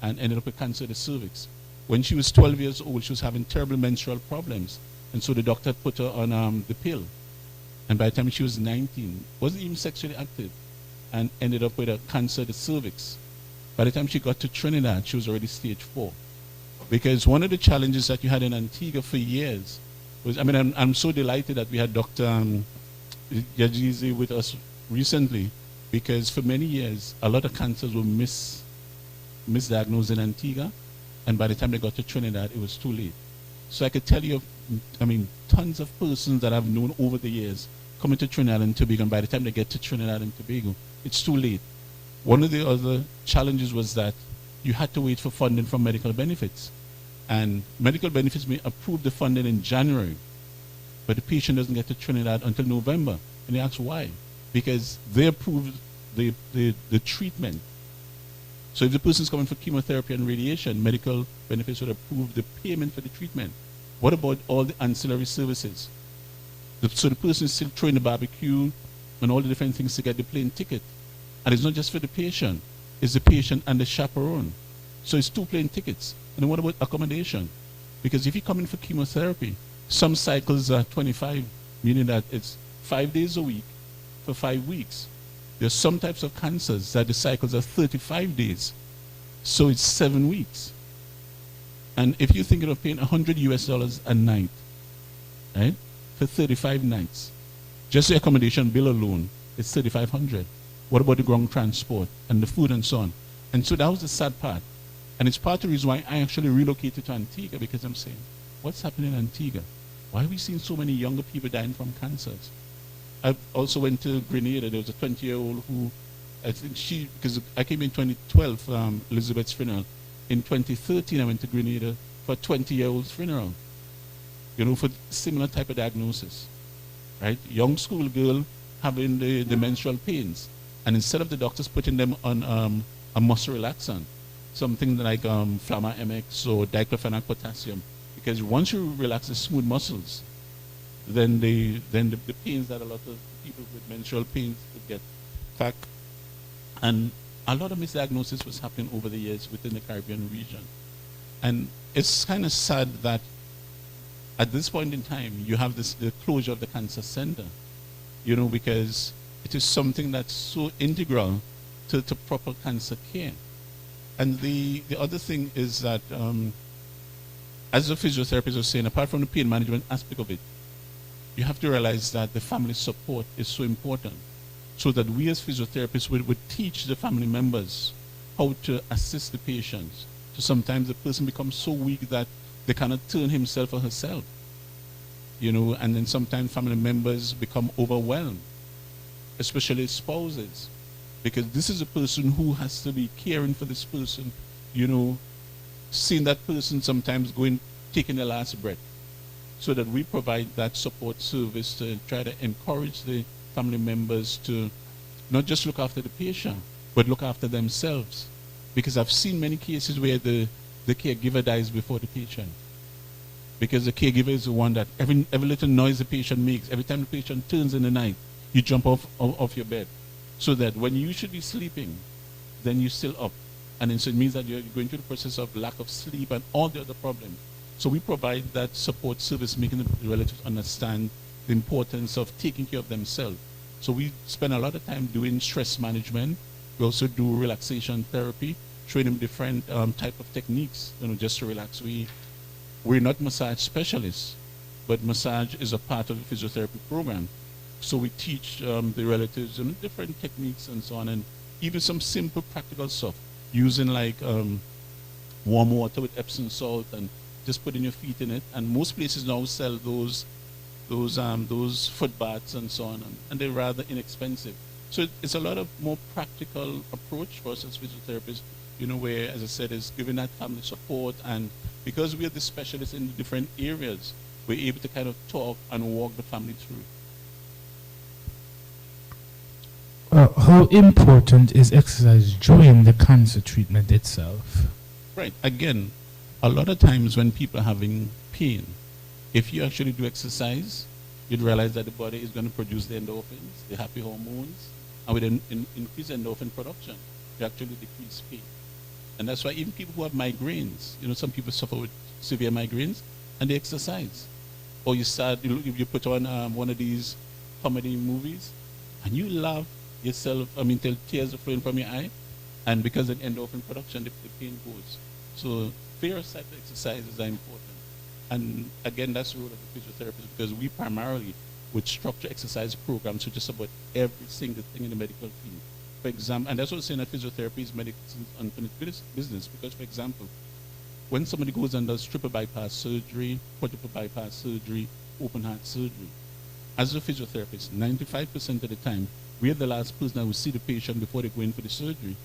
and ended up with cancer of the cervix. When she was 12 years old, she was having terrible menstrual problems. And so the doctor put her on the pill. And by the time she was 19, wasn't even sexually active, and ended up with a cancer of the cervix. By the time she got to Trinidad, she was already stage 4. Because one of the challenges that you had in Antigua for years was, I'm so delighted that we had Dr. Yazgigi with us recently, because for many years, a lot of cancers were misdiagnosed in Antigua, and by the time they got to Trinidad, it was too late. So I could tell you, tons of persons that I've known over the years coming to Trinidad and Tobago, and by the time they get to Trinidad and Tobago, it's too late. One of the other challenges was that you had to wait for funding from medical benefits. And medical benefits may approve the funding in January, but the patient doesn't get to Trinidad until November. And they ask why? Because they approved the treatment. So if the person's coming for chemotherapy and radiation, medical benefits would approve the payment for the treatment. What about all the ancillary services? So the person is still throwing the barbecue and all the different things to get the plane ticket. And it's not just for the patient, it's the patient and the chaperone. So it's 2 plane tickets. And then what about accommodation? Because if you come in for chemotherapy, some cycles are 25, meaning that it's 5 days a week for 5 weeks. There's some types of cancers that the cycles are 35 days. So it's 7 weeks. And if you're thinking of paying $100 a night, right, for 35 nights, just the accommodation bill alone is $3,500. What about the ground transport and the food and so on? And so that was the sad part. And it's part of the reason why I actually relocated to Antigua, because I'm saying, what's happening in Antigua? Why are we seeing so many younger people dying from cancers? I also went to Grenada. There was a 20-year-old who, I think because I came in 2012, Elizabeth's funeral. In 2013, I went to Grenada for a 20-year-old's funeral, for similar type of diagnosis, right? Young school girl having the menstrual pains. And instead of the doctors putting them on a muscle relaxant, something like Flamma MX or diclofenac potassium, because once you relax the smooth muscles, then the pains that a lot of people with menstrual pains would get back. And a lot of misdiagnosis was happening over the years within the Caribbean region. And it's kind of sad that at this point in time, you have the closure of the cancer center, because it is something that's so integral to proper cancer care. And the other thing is that, as a physiotherapist was saying, apart from the pain management aspect of it, you have to realize that the family support is so important, so that we as physiotherapists would teach the family members how to assist the patients. So sometimes the person becomes so weak that they cannot turn himself or herself, and then sometimes family members become overwhelmed, especially spouses, because this is a person who has to be caring for this person, seeing that person sometimes taking their last breath. so that we provide that support service to try to encourage the family members to not just look after the patient, but look after themselves. Because I've seen many cases where the caregiver dies before the patient. Because the caregiver is the one that every little noise the patient makes, every time the patient turns in the night, you jump off your bed. So that when you should be sleeping, then you're still up. And then so it means that you're going through the process of lack of sleep and all the other problems. So we provide that support service, making the relatives understand the importance of taking care of themselves. So we spend a lot of time doing stress management. We also do relaxation therapy, train them different type of techniques, just to relax. We're not massage specialists, but massage is a part of the physiotherapy program. So we teach the relatives different techniques and so on, and even some simple practical stuff, using like warm water with Epsom salt and just putting your feet in it. And most places now sell those foot baths and so on, and they're rather inexpensive. So it's a lot of more practical approach for us as physiotherapists, where, as I said, is giving that family support. And because we are the specialists in the different areas, we're able to kind of talk and walk the family through. How important is exercise during the cancer treatment itself? Right. Again, a lot of times when people are having pain, if you actually do exercise, you'd realize that the body is going to produce the endorphins, the happy hormones, and with an increased endorphin production, you actually decrease pain. And that's why even people who have migraines, some people suffer with severe migraines, and they exercise. Or you put on one of these comedy movies, and you laugh yourself, till tears are flowing from your eye, and because of endorphin production, the pain goes. So various types of exercises are important. And again, that's the role of the physiotherapist, because we primarily would structure exercise programs for just about every single thing in the medical field. For example, and that's what I'm saying, that physiotherapy is medicine unfinished business, because, for example, when somebody goes and does triple bypass surgery, quadruple bypass surgery, open heart surgery, as a physiotherapist, 95% of the time, we are the last person that will see the patient before they go in for the surgery.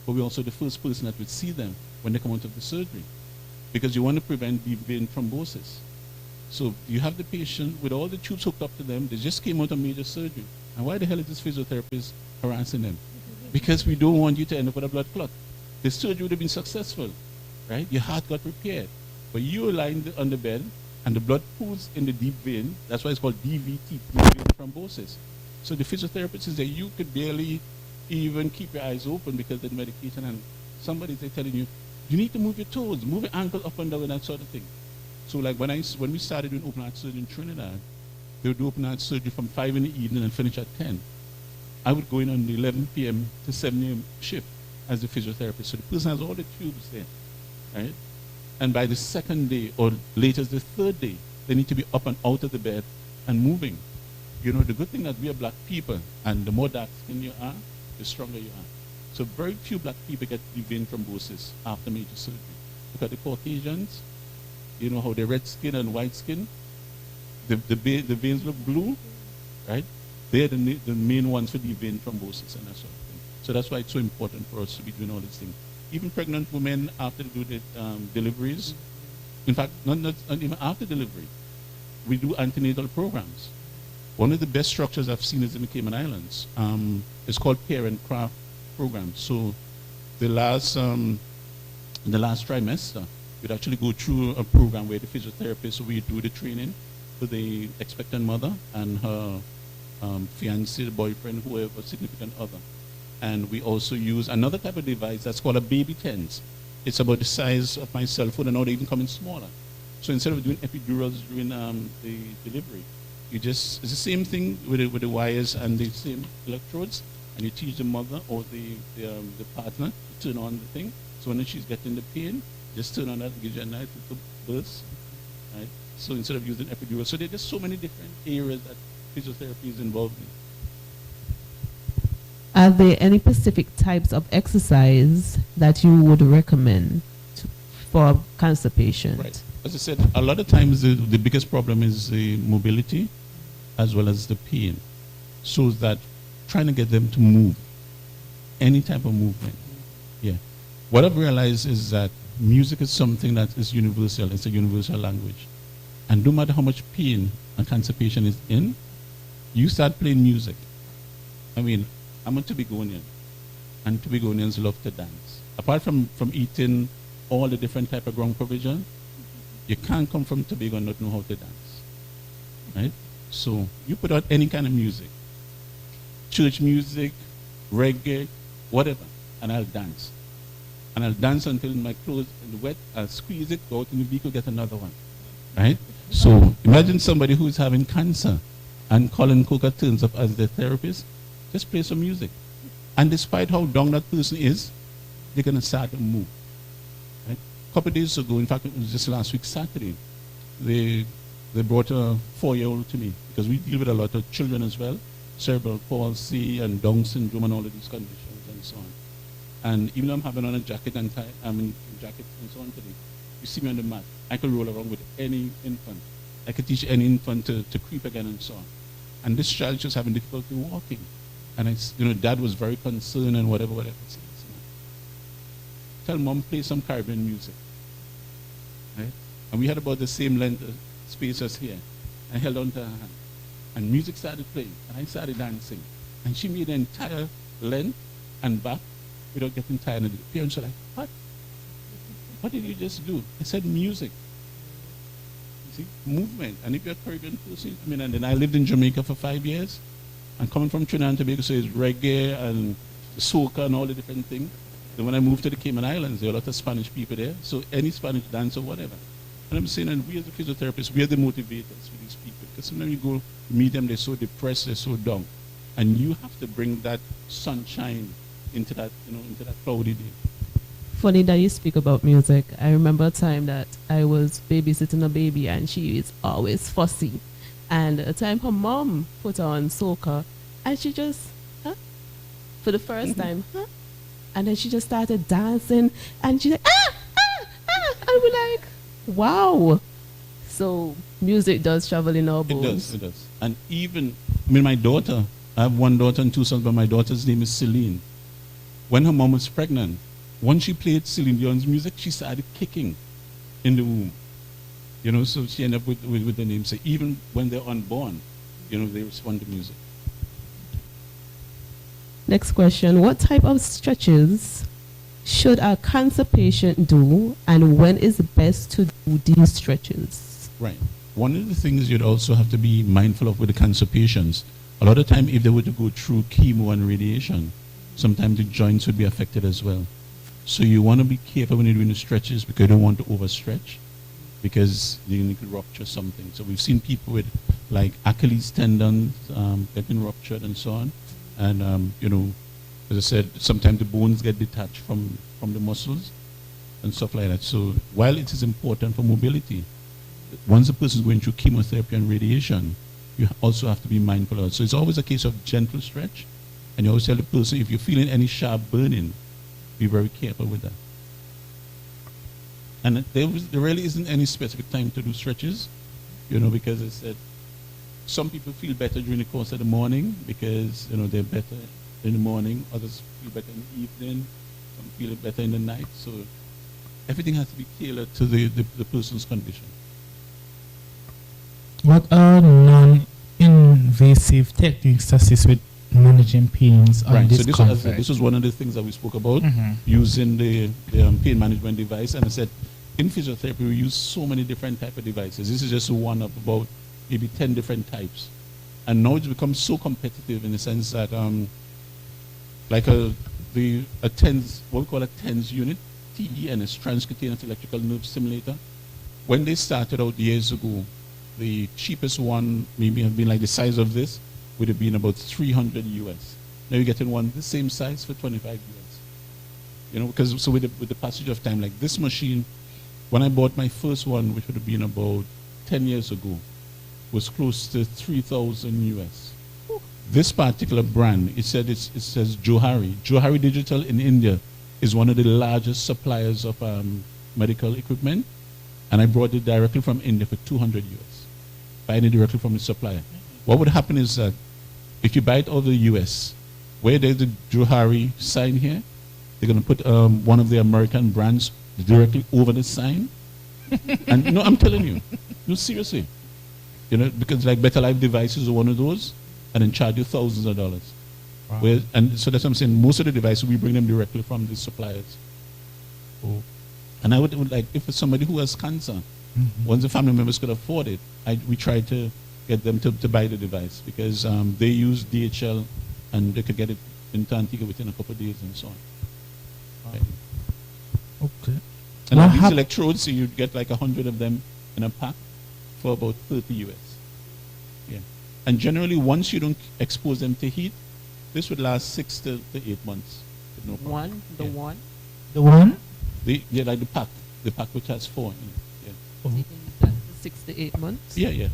But we're also the first person that would see them when they come out of the surgery, because you want to prevent deep vein thrombosis. So you have the patient with all the tubes hooked up to them, they just came out of major surgery. And why the hell is this physiotherapist harassing them? Because we don't want you to end up with a blood clot. The surgery would have been successful, right? Your heart got repaired. But you are lying on the bed, and the blood pools in the deep vein. That's why it's called DVT, deep vein thrombosis. So the physiotherapist is that you could barely even keep your eyes open because of the medication, and somebody's telling you, you need to move your toes, move your ankle up and down, and that sort of thing. So like when we started doing open heart surgery in Trinidad, they would do open heart surgery from 5 in the evening and finish at 10. I would go in on the 11 p.m. to 7 a.m. shift as a physiotherapist. So the person has all the tubes there, right? And by the second day, or latest the third day, they need to be up and out of the bed and moving. The good thing that we are black people, and the more dark skin you are, the stronger you are. So very few black people get deep vein thrombosis after major surgery. Look at the Caucasians, how they're red skin and white skin, the veins look blue, right? They're the main ones for deep vein thrombosis and that sort of thing. So that's why it's so important for us to be doing all these things. Even pregnant women, after they do the deliveries, in fact, not even after delivery, we do antenatal programs. One of the best structures I've seen is in the Cayman Islands. It's called Parent Craft Program. So the last trimester, we'd actually go through a program where the physiotherapist, we do the training for the expectant mother and her fiancé, boyfriend, whoever, significant other. And we also use another type of device that's called a baby TENS. It's about the size of my cell phone, and now they even come in smaller. So instead of doing epidurals during the delivery, it's the same thing with the wires and the same electrodes, and you teach the mother or the partner to turn on the thing. So when she's getting the pain, just turn on that and give you a nice little burst, right? So instead of using epidural, so there are just so many different areas that physiotherapy is involved in. Are there any specific types of exercise that you would recommend for a cancer patient? Right. As I said, a lot of times the biggest problem is the mobility as well as the pain. So that trying to get them to move, any type of movement. Yeah. What I've realized is that music is something that is universal. It's a universal language. And no matter how much pain a cancer patient is in, you start playing music. I mean, I'm a Tobagonian, and Tobagonians love to dance. Apart from eating all the different type of ground provision, you can't come from Tobago and not know how to dance, right? So you put out any kind of music, church music, reggae, whatever, and I'll dance. And I'll dance until my clothes are wet, I'll squeeze it, go out in the vehicle, get another one, right? So imagine somebody who's having cancer and Colin Coker turns up as their therapist, just play some music. And despite how down that person is, they're going to start to move. Right? A couple of days ago, in fact, it was just last week, Saturday, they brought a 4-year-old to me because we deal with a lot of children as well, cerebral palsy and Down syndrome and all of these conditions and so on. And even though I'm having on a jacket and tie, jacket and so on today, you see me on the mat, I can roll around with any infant. I could teach any infant to creep again and so on. And this child just having difficulty walking. And Dad was very concerned and whatever. So, tell Mom, play some Caribbean music. Right? And we had about the same length of space as here. I held on to her hand. And music started playing. And I started dancing. And she made the entire length and back without getting tired. And the parents were like, what? What did you just do? I said music. You see, movement. And if you're a Caribbean person, and then I lived in Jamaica for 5 years. And coming from Trinidad and Tobago, so it's reggae and soca and all the different things. Then when I moved to the Cayman Islands, there were a lot of Spanish people there. So any Spanish dance or whatever. And I'm saying, and we as a physiotherapist, we are the motivators for these people. Because sometimes you go meet them, they're so depressed, they're so down. And you have to bring that sunshine into that, into that cloudy day. Funny that you speak about music. I remember a time that I was babysitting a baby and she is always fussy. And a time her mom put on soca and she just, for the first time, and then she just started dancing and she's like, and we're like, wow. So music does travel in our bones. It does. And even, my daughter, I have one daughter and 2 sons, but my daughter's name is Celine. When her mom was pregnant, once she played Celine Dion's music, she started kicking in the womb. So she ended up with the name. So even when they're unborn, they respond to music. Next question. What type of stretches should a cancer patient do, and when is it best to do these stretches? Right. One of the things you'd also have to be mindful of with the cancer patients, a lot of time if they were to go through chemo and radiation, sometimes the joints would be affected as well. So you want to be careful when you're doing the stretches because you don't want to overstretch, because you could rupture something. So we've seen people with like Achilles tendons getting ruptured and so on. And, as I said, sometimes the bones get detached from the muscles and stuff like that. So while it is important for mobility, once a person is going through chemotherapy and radiation, you also have to be mindful of it. So it's always a case of gentle stretch. And you always tell the person, if you're feeling any sharp burning, be very careful with that. And there really isn't any specific time to do stretches, because I said some people feel better during the course of the morning because, they're better in the morning. Others feel better in the evening. Some feel better in the night. So everything has to be tailored to the person's condition. What are non-invasive techniques to assist with managing pains and discomfort? So this was one of the things that we spoke about, using the pain management device. And I said, in physiotherapy, we use so many different type of devices. This is just one of about maybe 10 different types. And now it's become so competitive in the sense that like a TENS, what we call a TENS unit, TENS, transcutaneous electrical nerve stimulator. When they started out years ago, the cheapest one maybe have been like the size of this, would have been about 300 US. Now you're getting one the same size for 25 US. Because so with the passage of time, like this machine, when I bought my first one, which would have been about 10 years ago, was close to 3,000 US. This particular brand, it says Johari. Johari Digital in India is one of the largest suppliers of medical equipment, and I brought it directly from India for 200 US, buying it directly from the supplier. What would happen is that if you buy it out of the US, where there's the Johari sign here, they're going to put one of the American brands directly over the sign. And I'm telling you, No, seriously. You know, because like Better Life devices are one of those, and then charge you thousands of dollars. Wow. Where, and so that's what I'm saying. Most of the devices we bring them directly from the suppliers. Oh. And I would like, if it's somebody who has cancer, once the family members could afford it, we try to get them to buy the device because they use DHL and they could get it into Antigua within a couple of days and so on. Wow. Okay. And What these hap- electrodes, so you'd get like 100 of them in a pack for about 30 US. Yeah. And generally, once you don't expose them to heat, this would last 6 to 8 months. with no problem. The Yeah. one? The one? They're like the pack which has 4 in it. Yeah. So you can use that for 6 to 8 months? Yeah.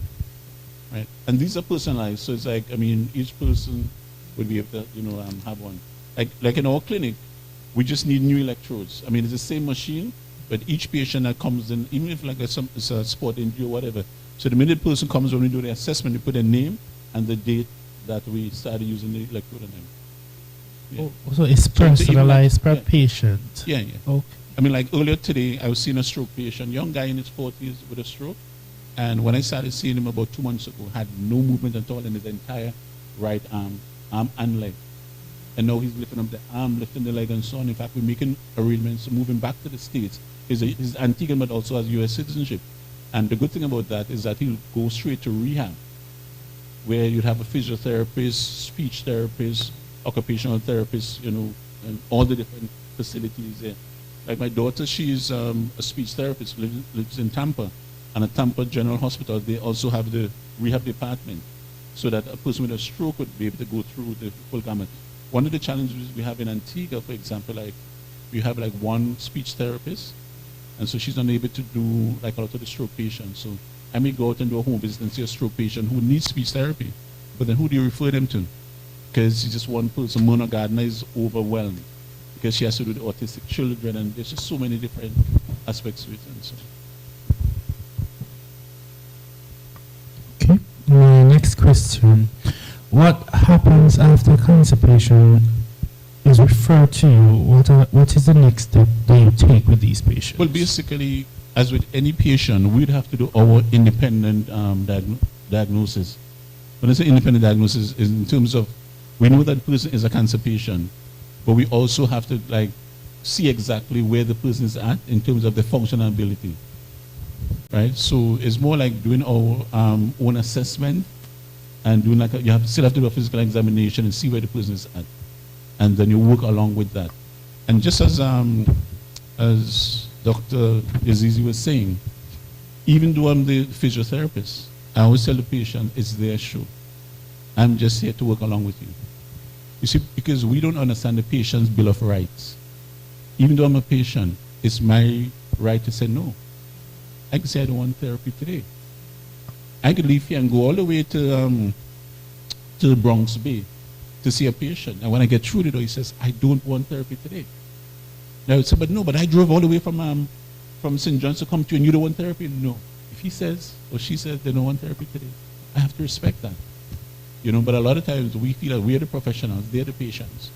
Right. And these are personalized, so it's like, I mean, each person would be able to, have one. Like in our clinic, we just need new electrodes. I mean, it's the same machine, but each patient that comes in, even if like it's a sport injury or whatever, so the minute person comes when we do the assessment, we put their name and the date that we started using the electrode on them. Yeah. Oh, so it's personalized per patient. Yeah. Okay. I mean, like earlier today, I was seeing a stroke patient, young guy in his 40s with a stroke. And when I started seeing him about 2 months ago, had no movement at all in his entire right arm and leg. And now he's lifting up the arm, lifting the leg and so on. In fact, we're making arrangements to move him back to the States. He's Antiguan but also has U.S. citizenship. And the good thing about that is that he'll go straight to rehab, where you'd have a physiotherapist, speech therapist, occupational therapist, and all the different facilities there. Like my daughter, she's a speech therapist, lives in Tampa. And at Tampa General Hospital, they also have the rehab department, so that a person with a stroke would be able to go through the full gamut. One of the challenges we have in Antigua, for example, like we have like one speech therapist, and so she's unable to do like a lot of the stroke patients. So I may go out and do a home visit and see a stroke patient who needs speech therapy, but then who do you refer them to? Because it's just one person. Mona Gardner is overwhelmed because she has to do the autistic children, and there's just so many different aspects to it. And so. Okay. My next question. What happens after a cancer patient is referred to you? What is the next step that you take with these patients? Well, basically, as with any patient, we'd have to do our independent diagnosis. When I say independent diagnosis, is in terms of we know that person is a cancer patient, but we also have to see exactly where the person is at in terms of the functional ability. Right? So it's more like doing our own assessment and doing still have to do a physical examination and see where the person is at. And then you work along with that. And just as Dr. Yazgigi was saying, even though I'm the physiotherapist, I always tell the patient it's their show. I'm just here to work along with you. You see, because we don't understand the patient's bill of rights. Even though I'm a patient, it's my right to say no. I can say I don't want therapy today. I could leave here and go all the way to the Bronx Bay to see a patient. And when I get through the door, he says, I don't want therapy today. Now I would say, but I drove all the way from St. John's to come to you and you don't want therapy? No. If he says or she says they don't want therapy today, I have to respect that. But a lot of times we feel that we're the professionals, they're the patients.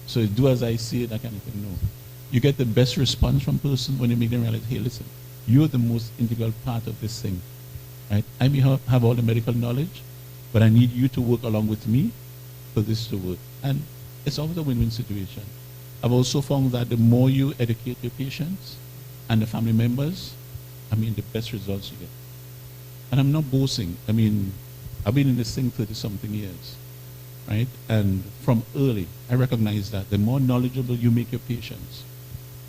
So do as I say, that kind of thing. No. You get the best response from person when you make them realize, hey, listen, you're the most integral part of this thing. Right? I may have all the medical knowledge, but I need you to work along with me for this to work. And it's always a win-win situation. I've also found that the more you educate your patients and the family members, the best results you get. And I'm not boasting. I've been in this thing 30-something years, right? And from early, I recognize that the more knowledgeable you make your patients,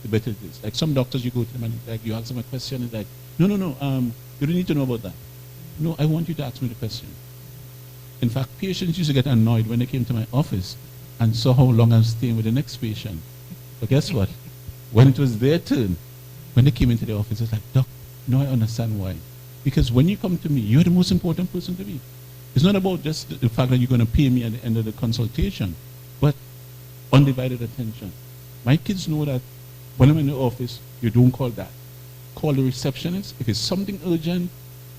the better it is. Like some doctors, you go to them and you ask them a question, it's like, no, you don't need to know about that. No, I want you to ask me the question. In fact, patients used to get annoyed when they came to my office and saw how long I'm staying with the next patient. But guess what? When it was their turn, when they came into the office, it's like, Doc, now I understand why. Because when you come to me, you're the most important person to me. It's not about just the fact that you're going to pay me at the end of the consultation, but undivided attention. My kids know that when I'm in the office, you don't call that. Call the receptionist. If it's something urgent,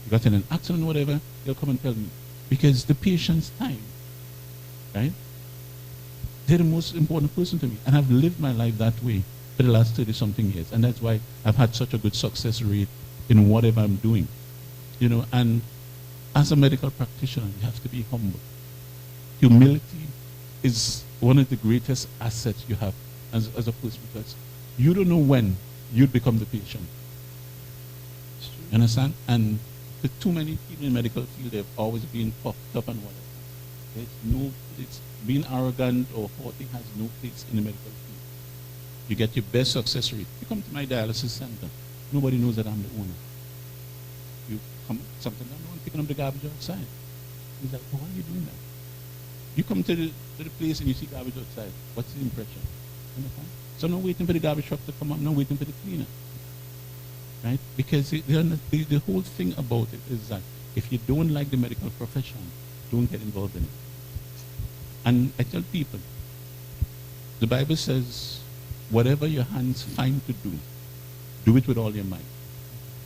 you got in an accident or whatever, they'll come and tell me. Because the patient's time, right? They're the most important person to me. And I've lived my life that way for the last 30-something years. And that's why I've had such a good success rate in whatever I'm doing. You know, and as a medical practitioner, you have to be humble. Humility is one of the greatest assets you have as a person, because you don't know when you'd become the patient. You understand? And the too many people in medical field, they've always been puffed up and whatever. It's being arrogant or haughty has no place in the medical field. You get your best success rate. You come to my dialysis center. Nobody knows that I'm the owner. You come, sometimes I'm the one picking up the garbage outside. He's like, why are you doing that? You come to the place and you see garbage outside. What's the impression? Understand? So I'm not waiting for the garbage truck to come up. I'm not waiting for the cleaner. Right? Because the whole thing about it is that if you don't like the medical profession, don't get involved in it. And I tell people, the Bible says, whatever your hands find to do it with all your might.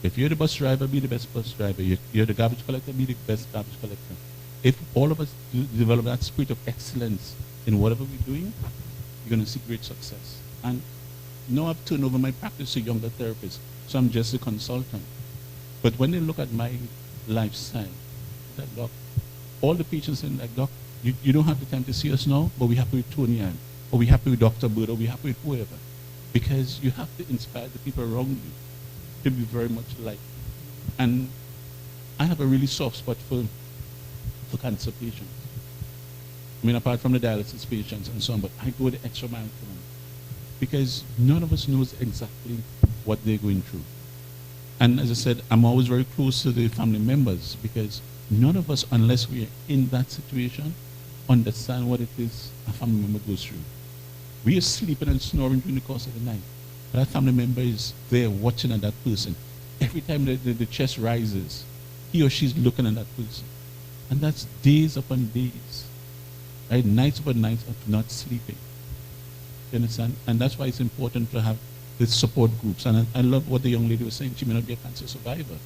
If you're the bus driver, be the best bus driver. You're the garbage collector, be the best garbage collector. If all of us develop that spirit of excellence in whatever we're doing, you're going to see great success. And now I've turned over my practice to younger therapists, so I'm just a consultant. But when they look at my lifestyle, that doc, all the patients in like, doc, you don't have the time to see us now, but we're happy with Tony Ann, or we're happy with Dr. Bird, or we're happy with whoever. Because you have to inspire the people around you to be very much like. And I have a really soft spot for cancer patients. I mean, apart from the dialysis patients and so on, but I go the extra mile for them. Because none of us knows exactly what they're going through. And as I said, I'm always very close to the family members, because none of us, unless we're in that situation, understand what it is a family member goes through. We are sleeping and snoring during the course of the night. But that family member is there watching at that person. Every time the chest rises, he or she's looking at that person. And that's days upon days. Right? Nights upon nights of not sleeping. You understand? And that's why it's important to have the support groups. And I love what the young lady was saying. She may not be a cancer survivor,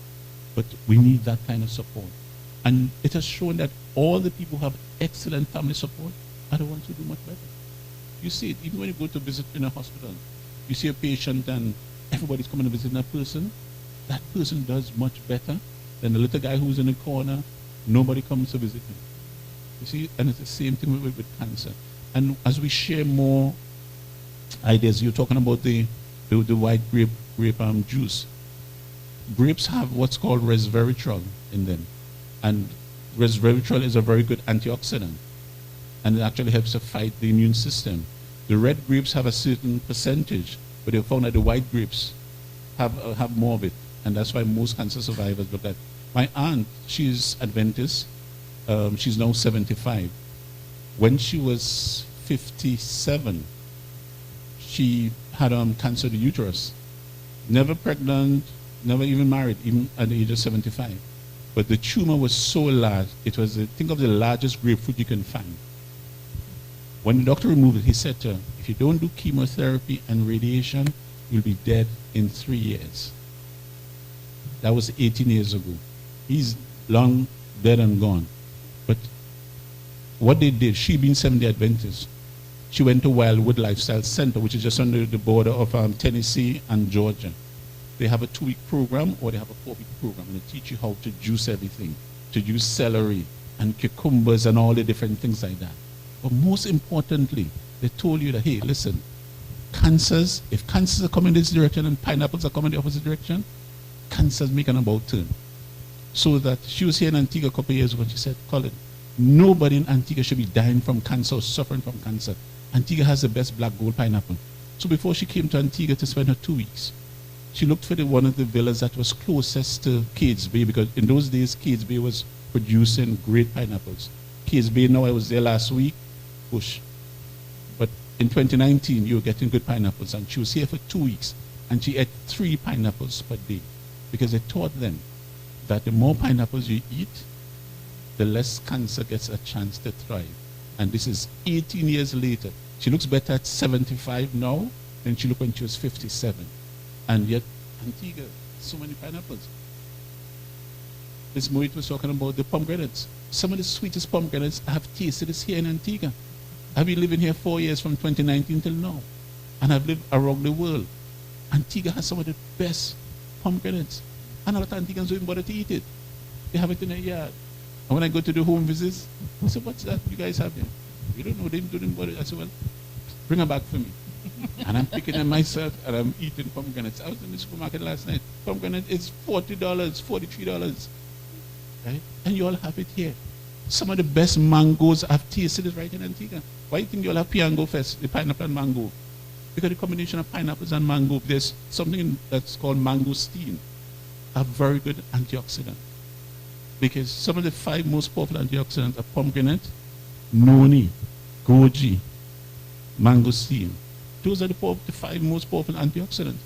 but we need that kind of support. And it has shown that all the people who have excellent family support are the ones who do much better. You see it, even when you go to visit in a hospital, you see a patient and everybody's coming to visit that person does much better than the little guy who's in the corner, nobody comes to visit him. You see, and it's the same thing with cancer. And as we share more ideas, you're talking about the white grape juice. Grapes have what's called resveratrol in them. And resveratrol is a very good antioxidant. And it actually helps to fight the immune system. The red grapes have a certain percentage, but they found that the white grapes have more of it. And that's why most cancer survivors look at. My aunt, she's Adventist. She's now 75. When she was 57, she had cancer of the uterus. Never pregnant, never even married, even at the age of 75. But the tumor was so large, it was, think of the largest grapefruit you can find. When the doctor removed it, he said to her, if you don't do chemotherapy and radiation, you'll be dead in 3 years. That was 18 years ago. He's long dead and gone. But what they did, she being 70 Adventist, she went to Wildwood Lifestyle Center, which is just on the border of Tennessee and Georgia. They have a 2-week program or they have a 4-week program, and they teach you how to juice everything, to juice celery and cucumbers and all the different things like that. But most importantly, they told you that, hey, listen, if cancers are coming this direction and pineapples are coming the opposite direction, cancers make an about turn. So that she was here in Antigua a couple of years ago, and she said, Colin, nobody in Antigua should be dying from cancer or suffering from cancer. Antigua has the best black gold pineapple. So before she came to Antigua to spend her 2 weeks, she looked for one of the villas that was closest to Cades Bay, because in those days, Cades Bay was producing great pineapples. Cades Bay, now I was there last week, push. But in 2019, you were getting good pineapples, and she was here for 2 weeks, and she ate 3 pineapples per day, because they taught them that the more pineapples you eat, the less cancer gets a chance to thrive. And this is 18 years later. She looks better at 75 now than she looked when she was 57. And yet, Antigua, so many pineapples. This Moitt was talking about the pomegranates. Some of the sweetest pomegranates I have tasted is here in Antigua. I've been living here 4 years from 2019 till now. And I've lived around the world. Antigua has some of the best pomegranates. And a lot of Antigans don't even bother to eat it. They have it in a yard. And when I go to the home visits, I said, what's that you guys have here? You don't know, they didn't bother. I said, well, bring them back for me. And I'm picking them myself, and I'm eating pomegranates. I was in the supermarket last night. Pomegranate is $40, $43. Right? And you all have it here. Some of the best mangoes I've tasted is right in Antigua. Why do you think you all have Piango Fest, the pineapple and mango? Because the combination of pineapples and mango, there's something that's called mangosteen, a very good antioxidant. Because some of the 5 most powerful antioxidants are pomegranate, noni, goji, mangosteen. Those are the 5 most powerful antioxidants.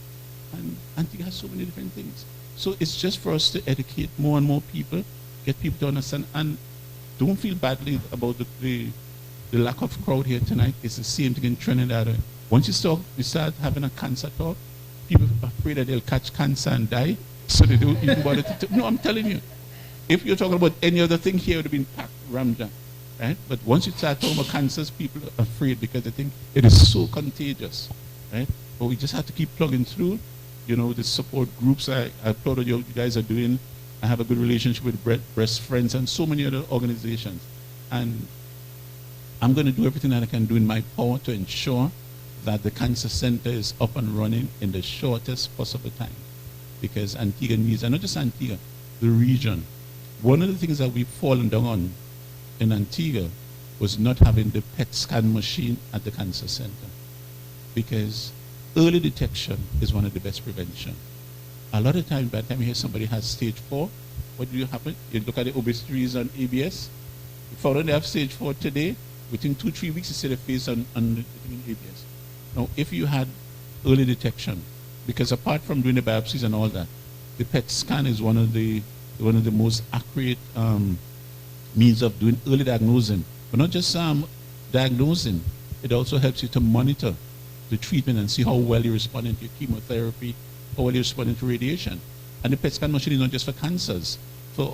And Antigua has so many different things. So it's just for us to educate more and more people, get people to understand, and don't feel badly about the lack of crowd here tonight. It's the same thing in Trinidad. Once you start having a cancer talk, people are afraid that they'll catch cancer and die, so they don't even bother to talk. No, I'm telling you. If you're talking about any other thing here, it would have been packed ramjam, right? But once you start talking about cancers, people are afraid because they think it is so contagious, right? But we just have to keep plugging through. You know, the support groups I applaud what you guys are doing. I have a good relationship with Breast Friends and so many other organizations. And I'm going to do everything that I can do in my power to ensure that the cancer center is up and running in the shortest possible time. Because Antigua needs, and not just Antigua, the region. One of the things that we've fallen down on in Antigua was not having the PET scan machine at the cancer center. Because early detection is one of the best prevention. A lot of times, by the time you hear somebody has stage 4, what do you happen? You look at the obituaries on ABS. You found out they have stage 4 today. Within 2-3 weeks, you see the face on ABS. Now, if you had early detection, because apart from doing the biopsies and all that, the PET scan is one of the most accurate means of doing early diagnosing. But not just diagnosing, it also helps you to monitor the treatment and see how well you're responding to your chemotherapy, how well you're responding to radiation. And the PET scan machine is not just for cancers, for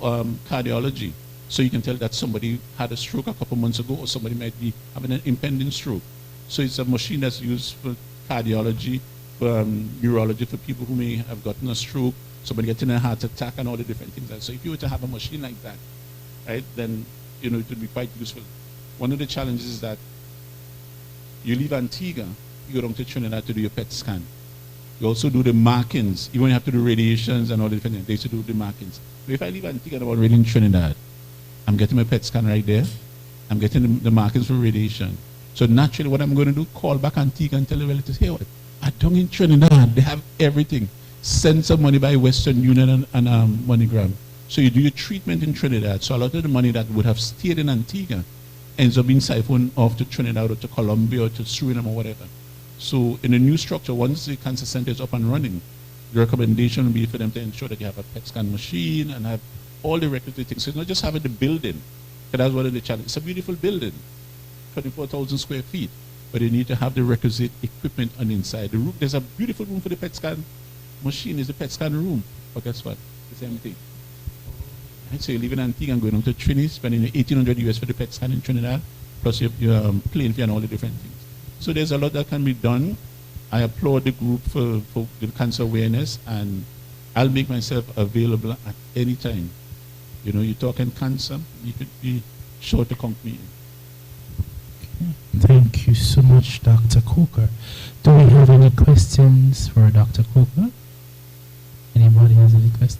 cardiology. So you can tell that somebody had a stroke a couple months ago, or somebody might be having an impending stroke. So it's a machine that's used for cardiology, for neurology, for people who may have gotten a stroke, somebody getting a heart attack, and all the different things. So if you were to have a machine like that, right, then it would be quite useful. One of the challenges is that you leave Antigua, you go down to Trinidad to do your PET scan. You also do the markings. Even when you have to do radiations and all the different things, they used to do the markings. But if I leave Antigua and I'm already in Trinidad, I'm getting my PET scan right there. I'm getting the markings for radiation. So naturally, what I'm going to do, call back Antigua and tell the relatives, hey, I'm down in Trinidad. They have everything. Send some money by Western Union and MoneyGram. So you do your treatment in Trinidad. So a lot of the money that would have stayed in Antigua ends up being siphoned off to Trinidad or to Colombia or to Suriname or whatever. So in a new structure, once the cancer center is up and running, the recommendation will be for them to ensure that you have a PET scan machine and have all the requisite things. So it's not just having the building, because that's one of the challenges. It's a beautiful building, 24,000 square feet, but you need to have the requisite equipment on the inside. The room, there's a beautiful room for the PET scan machine, is the PET scan room. But guess what? It's empty. Right? So you live in Antigua and going on to Trinity, spending $1,800 for the PET scan in Trinidad, plus your plane fee and all the different things. So there's a lot that can be done. I applaud the group for the cancer awareness, and I'll make myself available at any time. You know, you're talking cancer, you could be sure to come to me. Thank you so much, Dr. Coker. Do we have any questions for Dr. Coker? Anybody has any questions?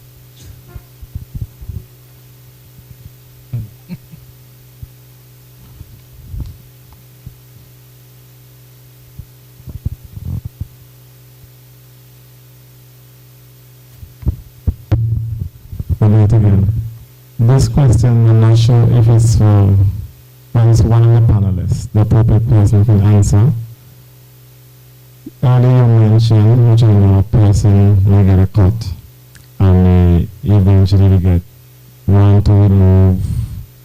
Again. This question, I'm not sure if it's for one of the panelists, the appropriate person can answer. Earlier you mentioned, which I know a person may get a cut and they eventually get one to remove,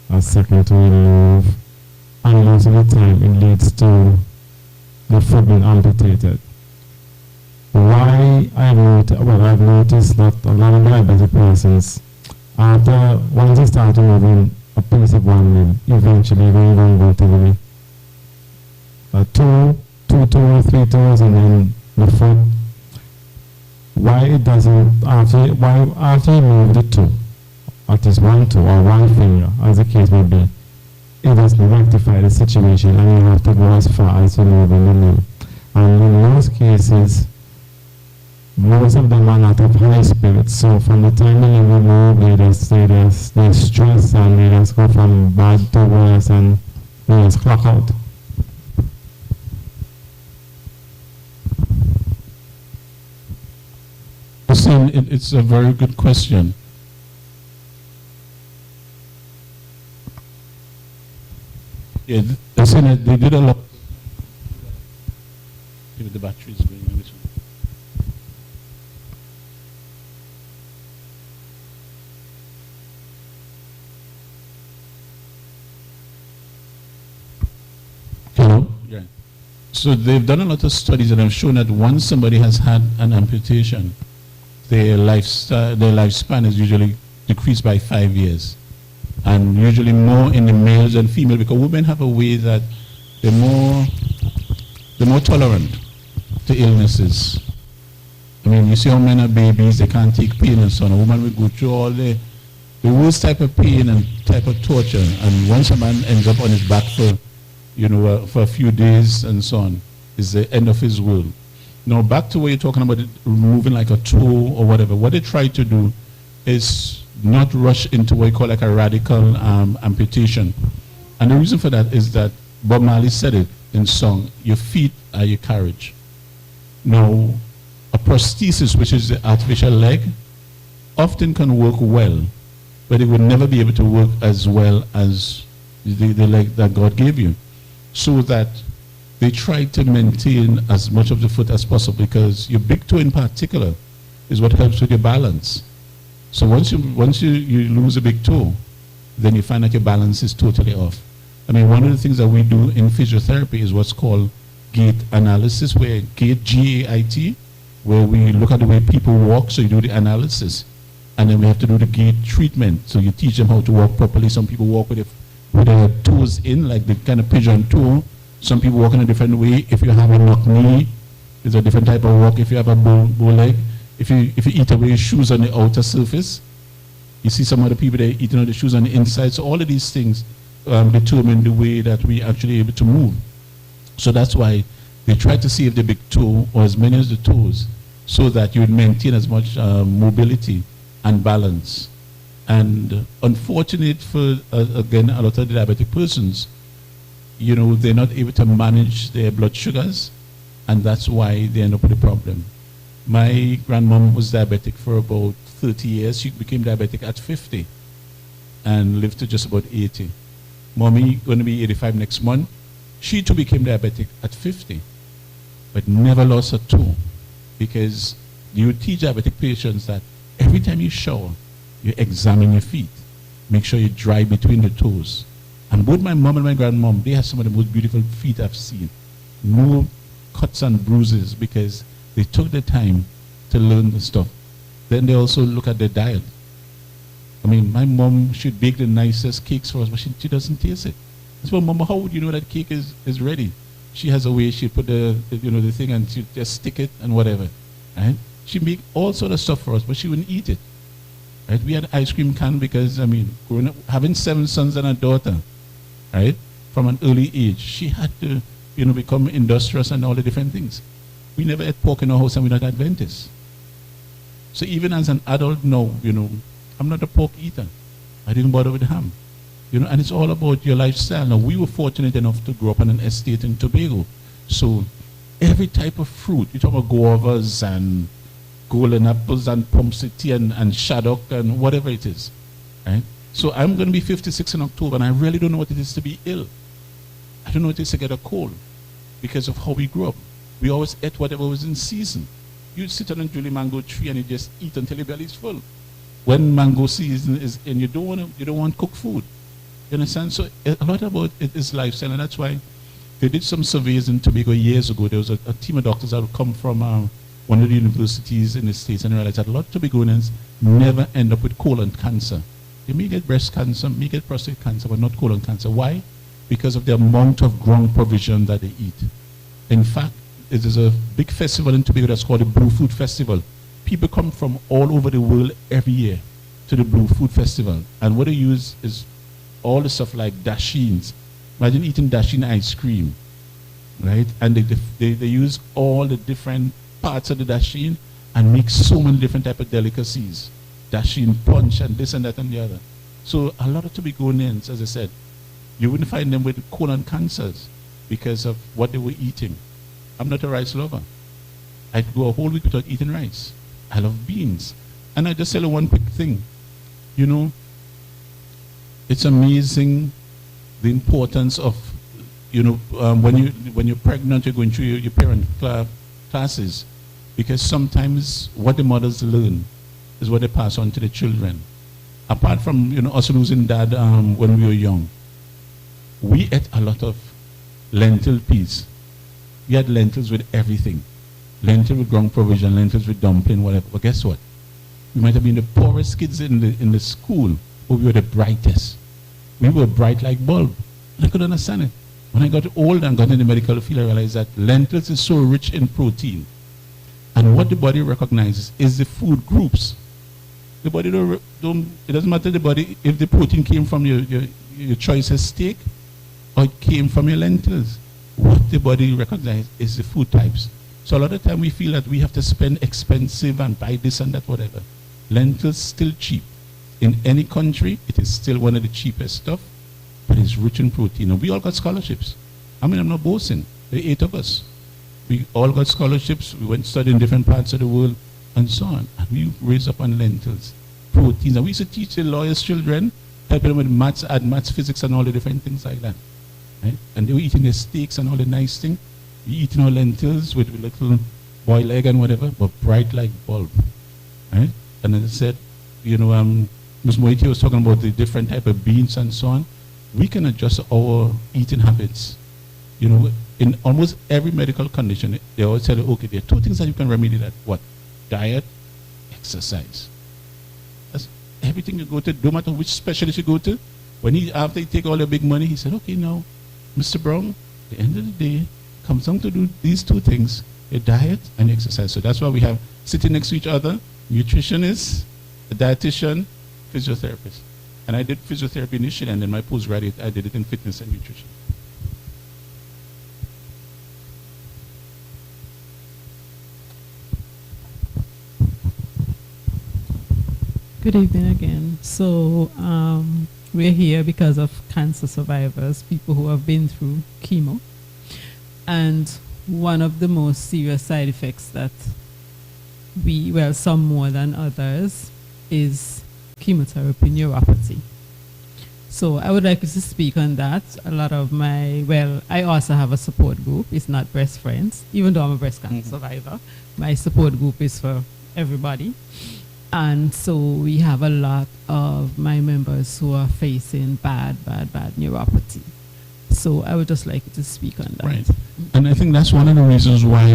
a second to remove, and most of the time it leads to the foot being amputated. Why I've noticed that a lot of diabetic persons, after once they start removing a piece of one limb, eventually they even go to the two or 3 toes, and then the foot. Why it doesn't after you move the 2 at least one toe or one finger, as the case may be, it doesn't rectify the situation, and you have to go as far as removing the limb. And in most cases, most of them are not of high spirits, so from the time they remove, they just say they stress and they just go from bad to worse and they just clock out. Listen, it's a very good question. Yeah, listen, they did a lot. Maybe the battery is going on this one. Hello? Yeah. So they've done a lot of studies and have shown that once somebody has had an amputation, their lifespan is usually decreased by 5 years. And usually more in the males than females, because women have a way that they're more tolerant to illnesses. I mean, you see how men are babies, they can't take pain and so on. A woman will go through all the worst type of pain and type of torture. And once a man ends up on his back for a few days and so on, is the end of his world. Now, back to what you're talking about, removing like a toe or whatever. What they try to do is not rush into what you call like a radical amputation. And the reason for that is that Bob Marley said it in song, your feet are your carriage. Now, a prosthesis, which is the artificial leg, often can work well, but it would never be able to work as well as the leg that God gave you. So that they try to maintain as much of the foot as possible, because your big toe in particular is what helps with your balance. So once you lose a big toe, then you find that your balance is totally off. I mean, one of the things that we do in physiotherapy is what's called gait analysis, where gait, G-A-I-T, where we look at the way people walk, so you do the analysis. And then we have to do the gait treatment. So you teach them how to walk properly. Some people walk with their toes in, like the kind of pigeon toe. Some people walk in a different way. If you have a knock knee, it's a different type of walk. If you have a bow leg, if you eat away your shoes on the outer surface, you see some other people, they're eating all the shoes on the inside. So all of these things determine the way that we actually able to move. So that's why they try to save the big toe or as many as the toes, so that you would maintain as much mobility and balance. And unfortunate for, again, a lot of diabetic persons, you know, they're not able to manage their blood sugars, and that's why they end up with a problem. My grandmom was diabetic for about 30 years. She became diabetic at 50 and lived to just about 80. Mommy going to be 85 next month. She too became diabetic at 50, but never lost a toe, because you teach diabetic patients that every time you shower, you examine your feet. Make sure you dry between the toes. And both my mom and my grandmom, they have some of the most beautiful feet I've seen. No cuts and bruises, because they took the time to learn the stuff. Then they also look at their diet. I mean, my mom should bake the nicest cakes for us, but she doesn't taste it. I said, Mama, how would you know that cake is ready? She has a way, she put the thing and she just stick it and whatever. Right? She make all sort of stuff for us, but she wouldn't eat it. Right? We had an ice cream can because, I mean, growing up, having 7 sons and a daughter, right, from an early age, she had to, become industrious and all the different things. We never ate pork in our house, and we're not Adventists. So even as an adult now, I'm not a pork eater. I didn't bother with ham. And it's all about your lifestyle. Now, we were fortunate enough to grow up on an estate in Tobago. So every type of fruit, you talk about guavas and golden apples and pomsity and shaddock and whatever it is, right? So I'm going to be 56 in October, and I really don't know what it is to be ill. I don't know what it is to get a cold because of how we grew up. We always ate whatever was in season. You'd sit on a Julie mango tree and you just eat until your belly's full. When mango season is in, you don't want cooked food. You understand? So a lot about it is lifestyle, and that's why they did some surveys in Tobago years ago. There was a team of doctors that would come from one of the universities in the States, and realized that a lot of Tobagonians never end up with colon cancer. They may get breast cancer, may get prostate cancer, but not colon cancer. Why? Because of the amount of ground provision that they eat. In fact, it is a big festival in Tobago that's called the Blue Food Festival. People come from all over the world every year. to the Blue Food Festival, and what they use is all the stuff like dashins. Imagine eating dashin ice cream, right? And they use all the different parts of the dashin and make so many different type of delicacies. Dashin punch and this and that and the other. So a lot of Tobagonians, as I said, you wouldn't find them with colon cancers because of what they were eating. I'm not a rice lover. I'd go a whole week without eating rice. I love beans. And I just tell you one quick thing. You know, it's amazing the importance of, you know, when you're pregnant, you're going through your parent classes, because sometimes what the mothers learn is what they pass on to the children. Apart from, you know, us losing dad when we were young, we ate a lot of lentil peas. We had lentils with everything. Lentil with ground provision, lentils with dumpling, whatever. But guess what? We might have been the poorest kids in the school, but we were the brightest. We were bright like bulb. And I couldn't understand it. When I got old and got in the medical field, I realized that lentils is so rich in protein. And what the body recognizes is the food groups. The body don't it doesn't matter the body if the protein came from your choice of steak or it came from your lentils. What the body recognizes is the food types. So a lot of time we feel that we have to spend expensive and buy this and that, whatever. Lentils still cheap. In any country, it is still one of the cheapest stuff, but it's rich in protein. And we all got scholarships. I mean, I'm not boasting. There are 8 of us. We all got scholarships. We went to study in different parts of the world and so on. And we raised up on lentils, proteins. And we used to teach the lawyers' children, helping them with maths, add maths, physics, and all the different things like that. Right? And they were eating their steaks and all the nice things. We eating our lentils with little boiled egg and whatever, but bright like bulb. Right? And as I said, you know, Ms. Moitt was talking about the different type of beans and so on. We can adjust our eating habits. You know, in almost every medical condition, they always tell you, okay, there are 2 things that you can remedy that. What? Diet, exercise. That's everything you go to, no matter which specialist you go to. After he take all the big money, he said, okay, now, Mr. Brown, at the end of the day, comes down to do these 2 things, your diet and exercise. So that's why we have sitting next to each other, nutritionist, a dietitian, physiotherapist. And I did physiotherapy initially, and then my postgraduate, I did it in fitness and nutrition. Good evening again. So we're here because of cancer survivors, people who have been through chemo. And one of the most serious side effects that some more than others, is chemotherapy neuropathy. So I would like you to speak on that. A lot of I also have a support group. It's not breast friends, even though I'm a breast cancer survivor. My support group is for everybody. And so we have a lot of my members who are facing bad neuropathy. So I would just like you to speak on that. Right. And I think that's one of the reasons why,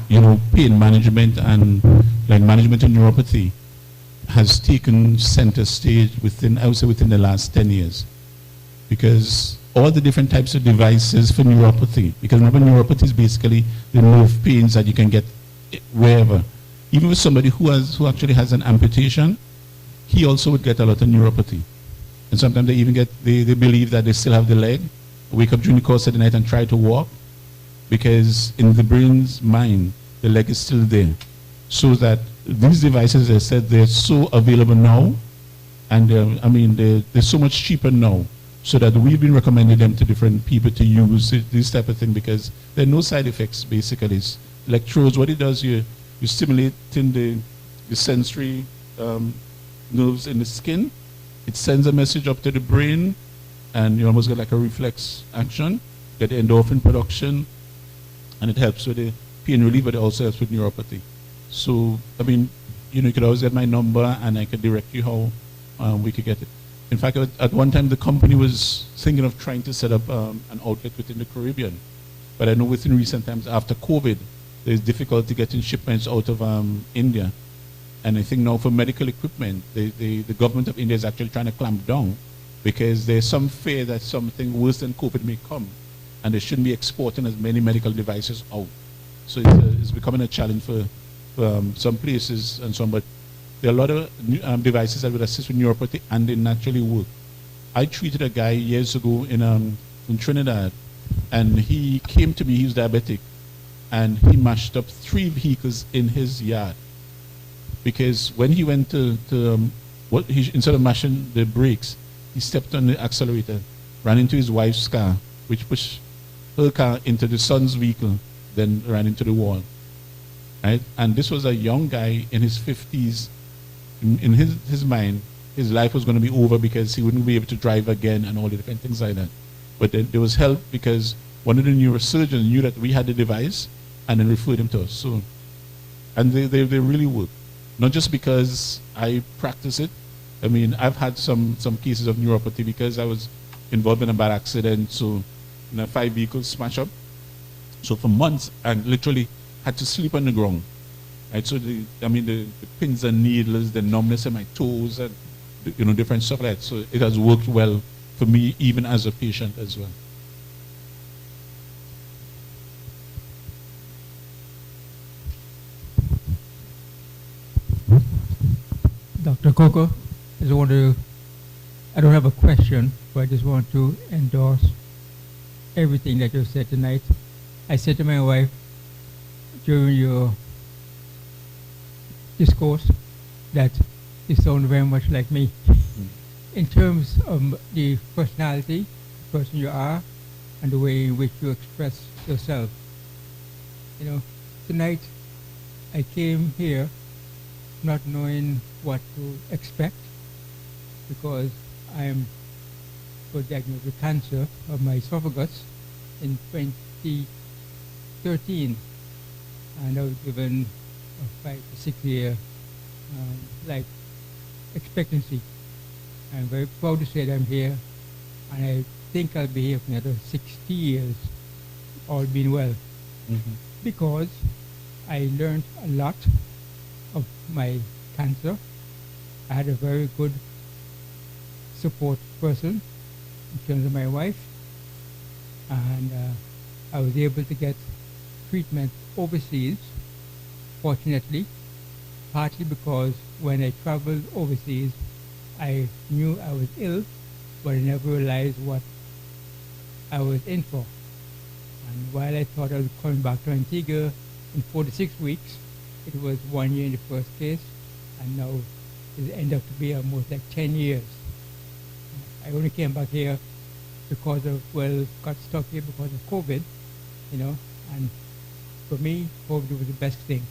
you know, pain management and like management of neuropathy has taken center stage within the last 10 years. Because all the different types of devices for neuropathy, because remember, neuropathy is basically the nerve pains that you can get wherever. Even with somebody who actually has an amputation, he also would get a lot of neuropathy. And sometimes they even they believe that they still have the leg, wake up during the course of the night and try to walk, because in the brain's mind, the leg is still there. So that these devices, as I said, they're so available now, and they're so much cheaper now, so that we've been recommending them to different people to use this type of thing, because there are no side effects, basically. It's electrodes, what it does, you're stimulating the sensory nerves in the skin. It sends a message up to the brain, and you almost get like a reflex action, get the endorphin production, and it helps with the pain relief, but it also helps with neuropathy. So, you could always get my number, and I could direct you how we could get it. In fact, at one time, the company was thinking of trying to set up an outlet within the Caribbean. But I know within recent times, after COVID, there's difficulty getting shipments out of India. And I think now for medical equipment, the government of India is actually trying to clamp down, because there's some fear that something worse than COVID may come, and they shouldn't be exporting as many medical devices out. So it's becoming a challenge for some places and some, but there are a lot of devices that would assist with neuropathy, and they naturally work. I treated a guy years ago in Trinidad, and he came to me, he was diabetic, and he mashed up 3 vehicles in his yard. Because when he went instead of mashing the brakes, he stepped on the accelerator, ran into his wife's car, which pushed her car into the son's vehicle, then ran into the wall. Right? And this was a young guy in his 50s. In his mind, his life was going to be over because he wouldn't be able to drive again and all the different things like that. But then there was help because one of the neurosurgeons knew that we had the device and then referred him to us. So, and they really work. Not just because I practice it. I mean, I've had some cases of neuropathy because I was involved in a bad accident. So, 5 vehicles smash up. So for months, I literally had to sleep on the ground. Right? So the pins and needles, the numbness in my toes, and different stuff like that. So it has worked well for me, even as a patient as well. Dr. Coco, I don't have a question, but I just want to endorse everything that you said tonight. I said to my wife during your discourse that you sound very much like me. In terms of the personality, the person you are, and the way in which you express yourself. Tonight I came here not knowing what to expect because I was diagnosed with cancer of my esophagus in 2013, and I was given a 5 to 6 year life expectancy. I'm very proud to say that I'm here, and I think I'll be here for another 60 years, all being well, because I learned a lot of my cancer. I had a very good support person in terms of my wife, and I was able to get treatment overseas, fortunately, partly because when I traveled overseas, I knew I was ill, but I never realized what I was in for. And while I thought I was coming back to Antigua in 4 to 6 weeks, it was 1 year in the first case, and now it ended up to be almost like 10 years. I only came back here because of, got stuck here because of COVID, and for me, COVID was the best thing,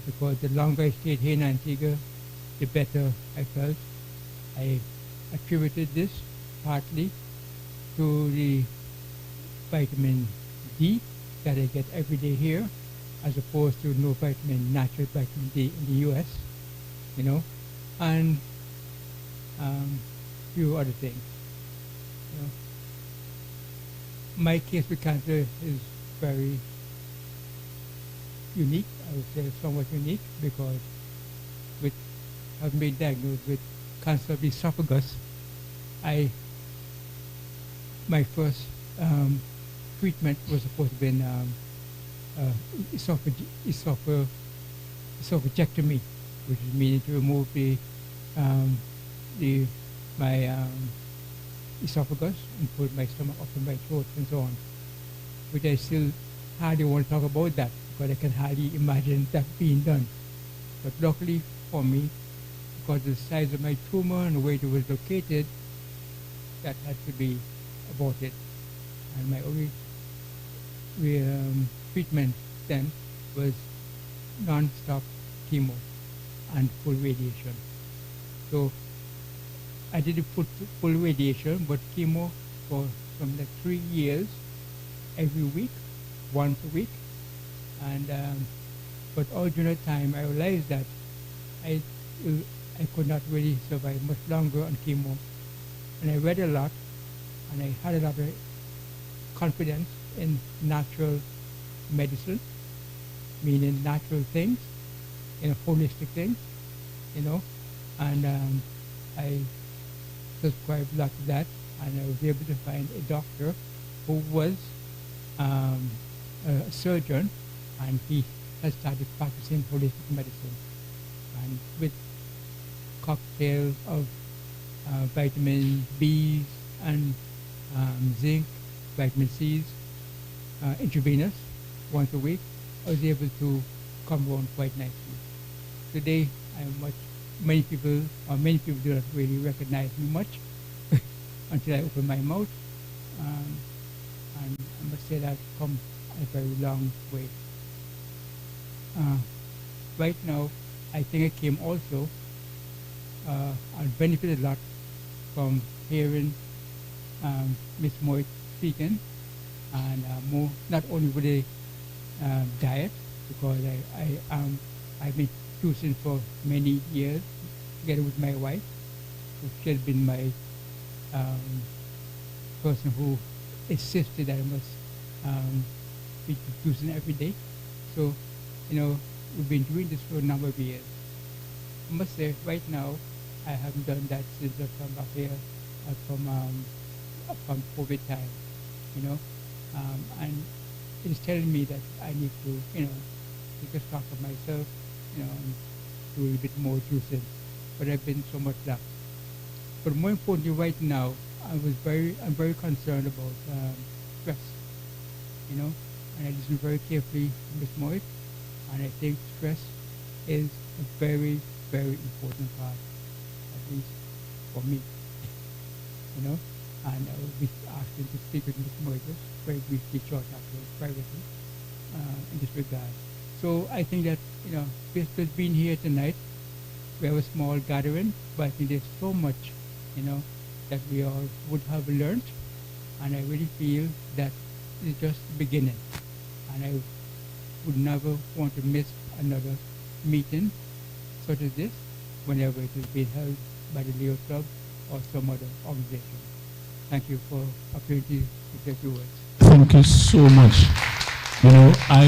because the longer I stayed here in Antigua, the better I felt. I attributed this partly to the vitamin D that I get every day here, as opposed to no natural vitamin D in the US, and few other things. My case with cancer is very unique. I would say somewhat unique because with having been diagnosed with cancer of the esophagus, my first treatment was supposed to be esophagectomy, which is meaning to remove my esophagus and put my stomach up in my throat and so on. Which I still hardly want to talk about that because I can hardly imagine that being done. But luckily for me, because of the size of my tumor and the way it was located, that had to be aborted. And my only treatment then was non-stop chemo and full radiation. So I did a full radiation, but chemo for some 3 years, every week, once a week. And but all during that time, I realized that I could not really survive much longer on chemo. And I read a lot, and I had a lot of confidence in natural medicine, meaning natural things, holistic things, and I subscribed a lot to that, and I was able to find a doctor who was a surgeon, and he has started practicing holistic medicine. And with cocktail of vitamin B's and zinc, vitamin C's, intravenous once a week, I was able to come around quite nicely. Today, many people do not really recognize me much until I open my mouth. And I must say that I've come a very long way. Right now, I think I came also, I benefited a lot from hearing Miss Moitt speaking, and more not only with the diet, because I've been juicing for many years together with my wife, who has been my person who insisted that I must be juicing every day. So, we've been doing this for a number of years. I must say, right now, I haven't done that since I've come back here from COVID time, and it's telling me that I need to, take a stock of myself, and do a little bit more juicing. But I've been so much lax. But more importantly, right now, I'm very concerned about stress, and I listen very carefully to Ms. Moitt, and I think stress is a very, very important part, at least for me, and I will be asking to speak with Ms. Moitt very briefly, short afterwards, privately, in this regard. So I think that, just being here tonight, we have a small gathering, but I think there's so much, that we all would have learned, and I really feel that it's just the beginning, and I would never want to miss another meeting such as this whenever it is being held by the Leo Club or some other organization. Thank you for the opportunity to say a few words. Thank you so much. I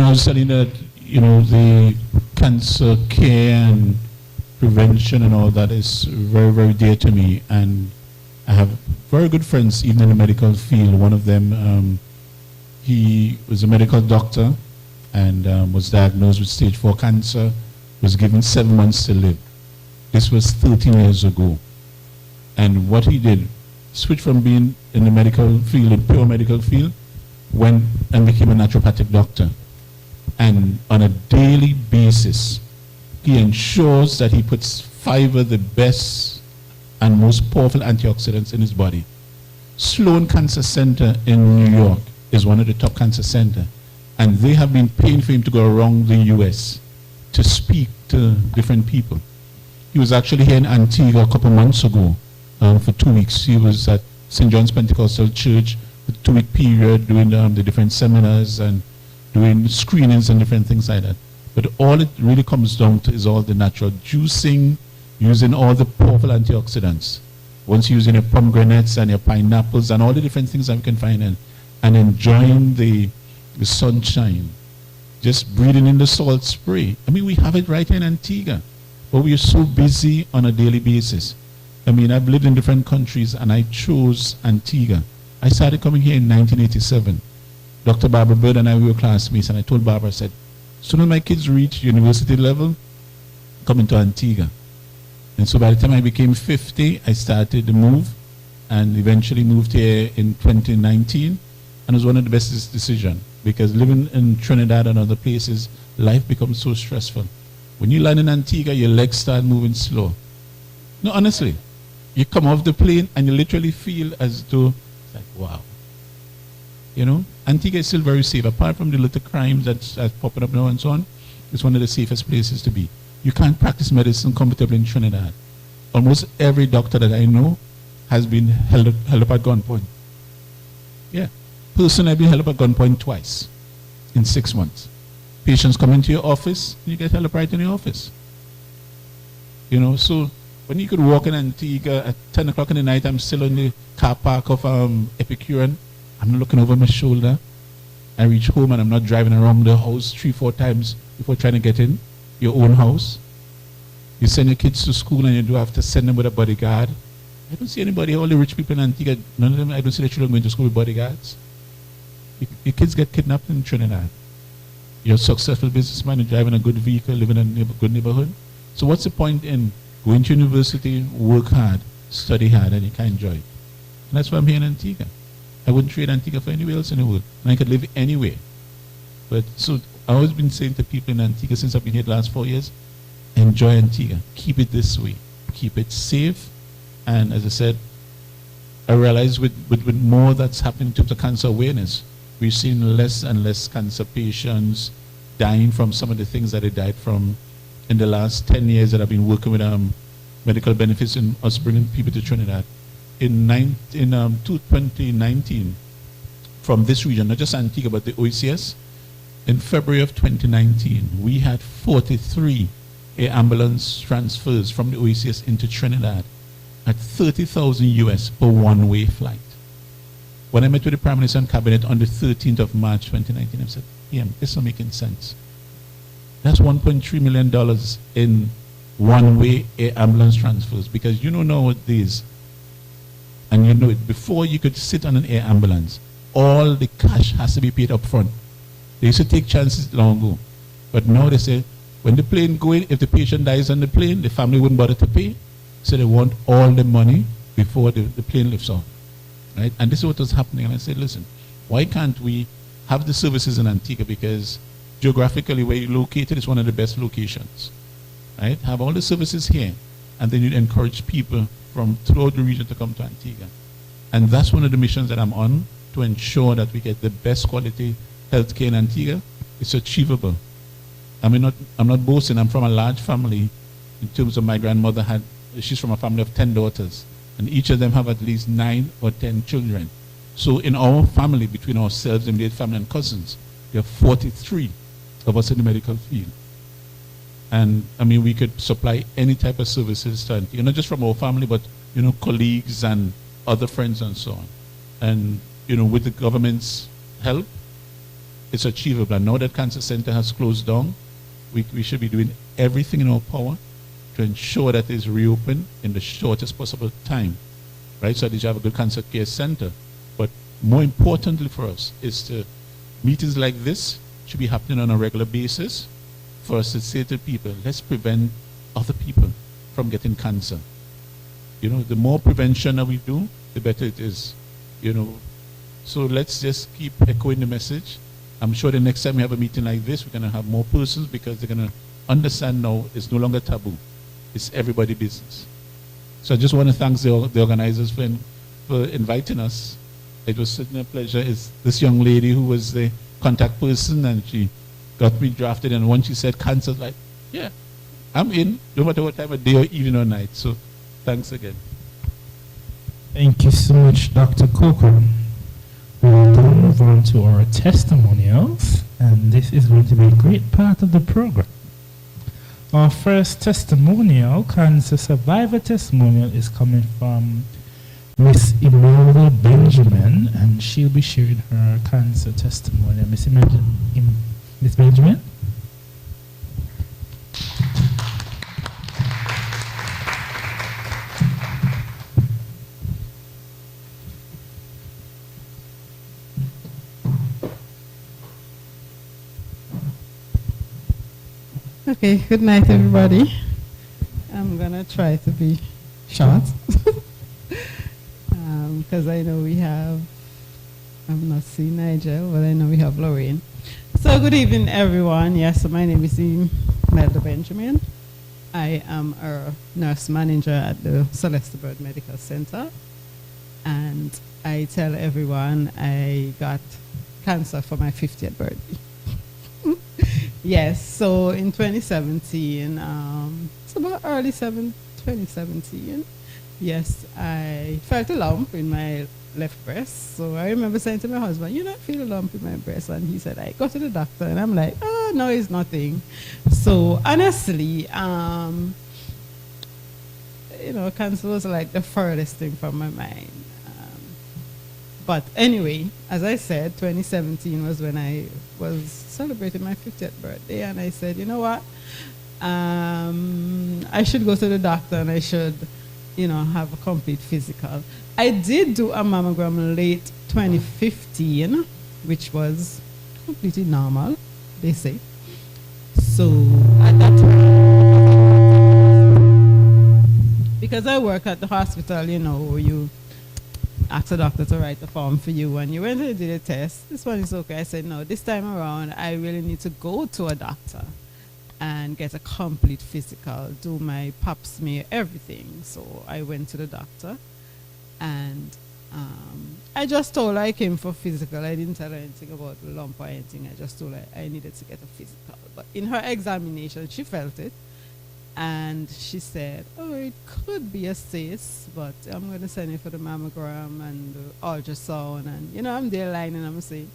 was telling that, the cancer care and prevention and all that is very, very dear to me. And I have very good friends, even in the medical field. One of them, he was a medical doctor and was diagnosed with stage 4 cancer, was given 7 months to live. This was 13 years ago. And what he did, switched from being in the medical field, in pure medical field, went and became a naturopathic doctor. And on a daily basis, he ensures that he puts 5 of the best and most powerful antioxidants in his body. Sloan Cancer Center in New York is one of the top cancer centers. And they have been paying for him to go around the US to speak to different people. He was actually here in Antigua a couple months ago for 2 weeks. He was at St. John's Pentecostal Church for a 2-week period doing the different seminars and doing screenings and different things like that. But all it really comes down to is all the natural juicing, using all the powerful antioxidants. Once using your pomegranates and your pineapples and all the different things that we can find in, and enjoying the sunshine, just breathing in the salt spray. I mean, we have it right here in Antigua, but we are so busy on a daily basis. I mean, I've lived in different countries and I chose Antigua. I started coming here in 1987. Dr. Barbara Bird and I were classmates, and I told Barbara, I said, as soon as my kids reach university level, come into Antigua. And so by the time I became 50, I started the move and eventually moved here in 2019. And it was one of the best decisions, because living in Trinidad and other places, life becomes so stressful. When you land in Antigua, your legs start moving slow. No, honestly, you come off the plane and you literally feel as though, it's like, wow. Antigua is still very safe. Apart from the little crimes that's popping up now and so on, it's one of the safest places to be. You can't practice medicine comfortably in Trinidad. Almost every doctor that I know has been held up at gunpoint. Yeah. Personally, I've been held up at gunpoint twice in 6 months. Patients come into your office, and you get held up right in your office. So when you could walk in Antigua at 10 o'clock in the night, I'm still in the car park of Epicurean. I'm not looking over my shoulder. I reach home and I'm not driving around the house 3-4 times before trying to get in your own house. You send your kids to school and you do have to send them with a bodyguard. I don't see anybody, all the rich people in Antigua, none of them, I don't see the children going to school with bodyguards. Your kids get kidnapped in Trinidad. You're a successful businessman, you're driving a good vehicle, living in a good neighborhood. So what's the point in going to university, work hard, study hard, and you can't enjoy it? And that's why I'm here in Antigua. I wouldn't trade Antigua for anywhere else in the world. And I could live anywhere. But so I've always been saying to people in Antigua since I've been here the last 4 years, enjoy Antigua. Keep it this way. Keep it safe. And as I said, I realize with more that's happening in terms of cancer awareness, we're seeing less and less cancer patients dying from some of the things that they died from in the last 10 years that I've been working with medical benefits and us bringing people to Trinidad. In 2019, from this region, not just Antigua, but the OECS, in February of 2019, we had 43 air ambulance transfers from the OECS into Trinidad at 30,000 US per one-way flight. When I met with the Prime Minister and Cabinet on the 13th of March 2019, I said, PM, this is not making sense. That's $1.3 million in one-way air ambulance transfers, because you know nowadays, and you know it, before you could sit on an air ambulance, all the cash has to be paid up front. They used to take chances long ago. But now they say, when the plane going, if the patient dies on the plane, the family wouldn't bother to pay. So they want all the money before the plane lifts off. Right? And this is what was happening. And I said, listen, why can't we have the services in Antigua? Because geographically where you're located is one of the best locations. Right? Have all the services here. And then you encourage people from throughout the region to come to Antigua. And that's one of the missions that I'm on, to ensure that we get the best quality healthcare in Antigua. It's achievable. I'm not boasting. I'm from a large family in terms of my grandmother she's from a family of 10 daughters. And each of them have at least 9 or 10 children. So in our family, between ourselves, immediate family and cousins, there are 43 of us in the medical field. And I mean, we could supply any type of services to Antigua, not just from our family, but colleagues and other friends and so on. And with the government's help, it's achievable. And now that Cancer Center has closed down, we should be doing everything in our power to ensure that it's reopened in the shortest possible time, right? So that you have a good cancer care center. But more importantly for us is to meetings like this should be happening on a regular basis for us to say to people, let's prevent other people from getting cancer. The more prevention that we do, the better it is. So let's just keep echoing the message. I'm sure the next time we have a meeting like this, we're going to have more persons, because they're going to understand now it's no longer taboo. It's everybody's business. So I just want to thank the organizers for inviting us. It was such a pleasure. It's this young lady who was the contact person, and she got me drafted. And once she said cancer, like, yeah, I'm in, no matter what time of day or evening or night. So thanks again. Thank you so much, Dr. Coco. We will now move on to our testimonials, and this is going to be a great part of the program. Our first testimonial, cancer survivor testimonial, is coming from Miss Imelda Benjamin, and she'll be sharing her cancer testimony. Miss Benjamin? Okay, good night, everybody. I'm going to try to be short because I know I'm not seeing Nigel, but I know we have Lorraine. So good evening, everyone. Yes, my name is Imelda Benjamin. I am a nurse manager at the Celeste Bird Medical Center. And I tell everyone I got cancer for my 50th birthday. Yes, so in 2017, it's about early 2017, yes, I felt a lump in my left breast. So I remember saying to my husband, I feel a lump in my breast. And he said, I go to the doctor. And I'm like, oh, no, it's nothing. So honestly, cancer was like the furthest thing from my mind. But anyway, as I said, 2017 was when I was celebrating my 50th birthday, and I said, you know what, I should go to the doctor and I should, have a complete physical. I did do a mammogram late 2015, which was completely normal, they say. So at that time, because I work at the hospital, you know, you ask the doctor to write a form for you, and you went and did a test. This one is okay. I said, no, this time around, I really need to go to a doctor and get a complete physical, do my pap smear, everything. So I went to the doctor, and I just told her I came for physical. I didn't tell her anything about the lump or anything. I just told her I needed to get a physical. But in her examination, she felt it. And she said, oh, it could be a cyst, but I'm going to send you for the mammogram and the ultrasound. And, you know, I'm there lying and I'm saying,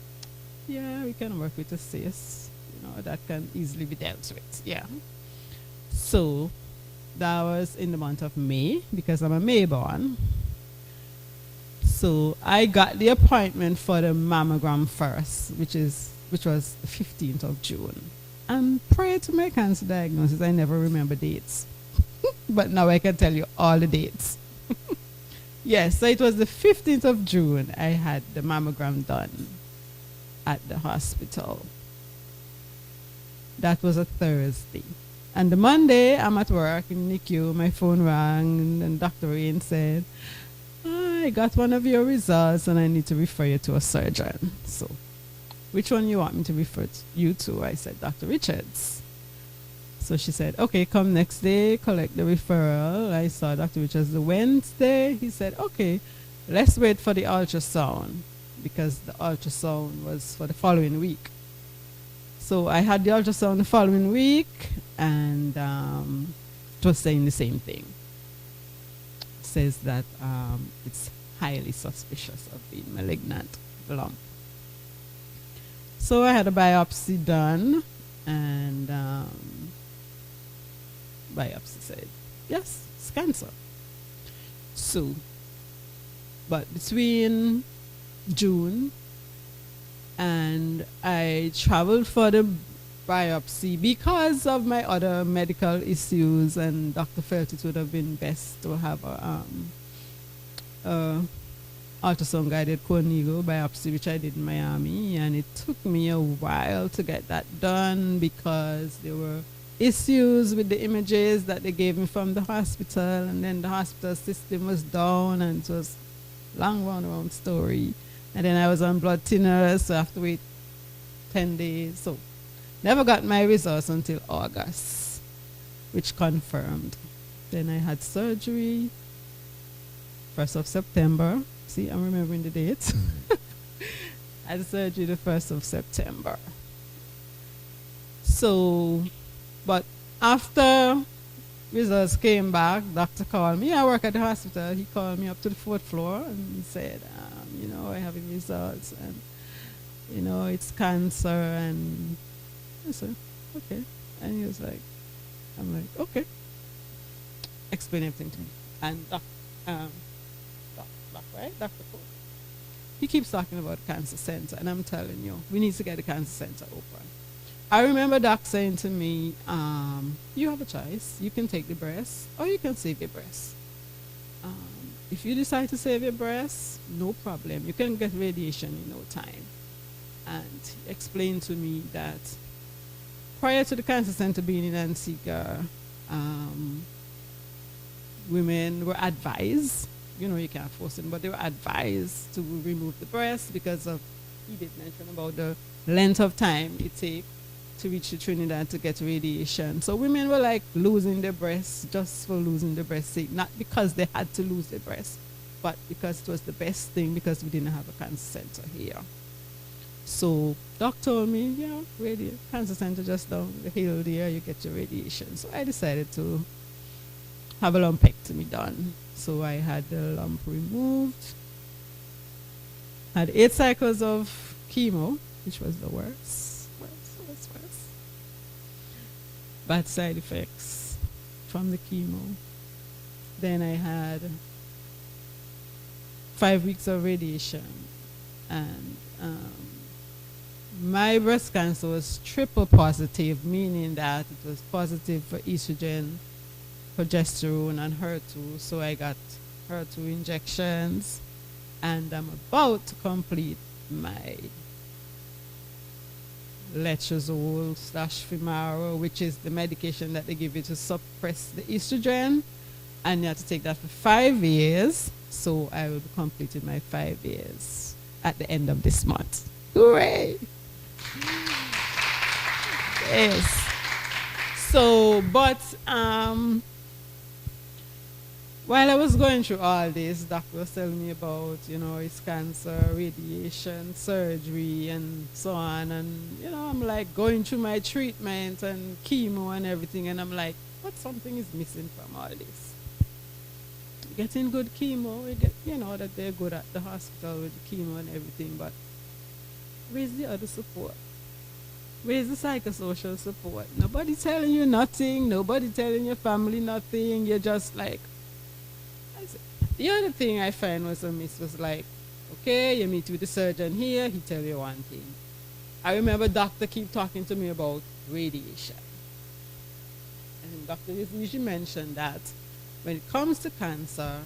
yeah, we can work with a cyst. You know, that can easily be dealt with. Yeah. So that was in the month of May, because I'm a May born. So I got the appointment for the mammogram first, which was the 15th of June. And prior to my cancer diagnosis, I never remember dates. But now I can tell you all the dates. Yes, so it was the 15th of June I had the mammogram done at the hospital. That was a Thursday. And the Monday, I'm at work in NICU, my phone rang, and Dr. Rain said, I got one of your results and I need to refer you to a surgeon. So, which one you want me to refer you to? I said, Dr. Richards. So she said, okay, come next day, collect the referral. I saw Dr. Richards the Wednesday. He said, okay, let's wait for the ultrasound, because the ultrasound was for the following week. So I had the ultrasound the following week, and it was saying the same thing. It says that it's highly suspicious of being malignant lump. So I had a biopsy done, and biopsy said, yes, it's cancer. So, but between June and I traveled for the biopsy because of my other medical issues, and doctor felt it would have been best to have a ultrasound guided core-needle biopsy, which I did in Miami, and it took me a while to get that done because there were issues with the images that they gave me from the hospital, and then the hospital system was down, and it was long round story. And then I was on blood thinners, so I have to wait 10 days. So never got my results until August, which confirmed. Then I had surgery 1st of September. See, I'm remembering the dates. I had surgery the 1st of September. So, but after results came back, doctor called me. I work at the hospital. He called me up to the 4th floor and he said, you know, I have results, and, you know, it's cancer. And I said, okay. And he was like, I'm like, okay. Explain everything to me. And right? Dr. Cole. He keeps talking about cancer center, and I'm telling you, we need to get the cancer center open. I remember Doc saying to me, you have a choice. You can take the breast, or you can save your breast. If you decide to save your breast, no problem. You can get radiation in no time. And he explained to me that prior to the cancer center being in Antigua, women were advised, you know, you can't force them, but they were advised to remove the breast because of, he did mention about the length of time it takes to reach the Trinidad to get radiation. So women were like losing their breasts just for losing their breast sake, not because they had to lose their breast, but because it was the best thing because we didn't have a cancer center here. So doc told me, yeah, cancer center just down the hill there, you get your radiation. So I decided to have a lumpectomy done. So I had the lump removed, had 8 cycles of chemo, which was the worst. Bad side effects from the chemo. Then I had 5 weeks of radiation, and my breast cancer was triple positive, meaning that it was positive for estrogen, progesterone, and HER2. So I got HER2 injections, and I'm about to complete my letrozole/Femara, which is the medication that they give you to suppress the estrogen. And you have to take that for 5 years. So I will be completing my 5 years at the end of this month. Hooray! Yes. So, but while I was going through all this, doctor was telling me about, it's cancer, radiation, surgery, and so on. And, I'm like going through my treatment and chemo and everything. And I'm like, but something is missing from all this. Getting good chemo, we get, that they're good at the hospital with the chemo and everything. But where's the other support? Where's the psychosocial support? Nobody telling you nothing. Nobody telling your family nothing. You're just like, the other thing I find was amiss was like, okay, you meet with the surgeon here, he tell you one thing. I remember doctor keep talking to me about radiation. And doctor usually mentioned that when it comes to cancer,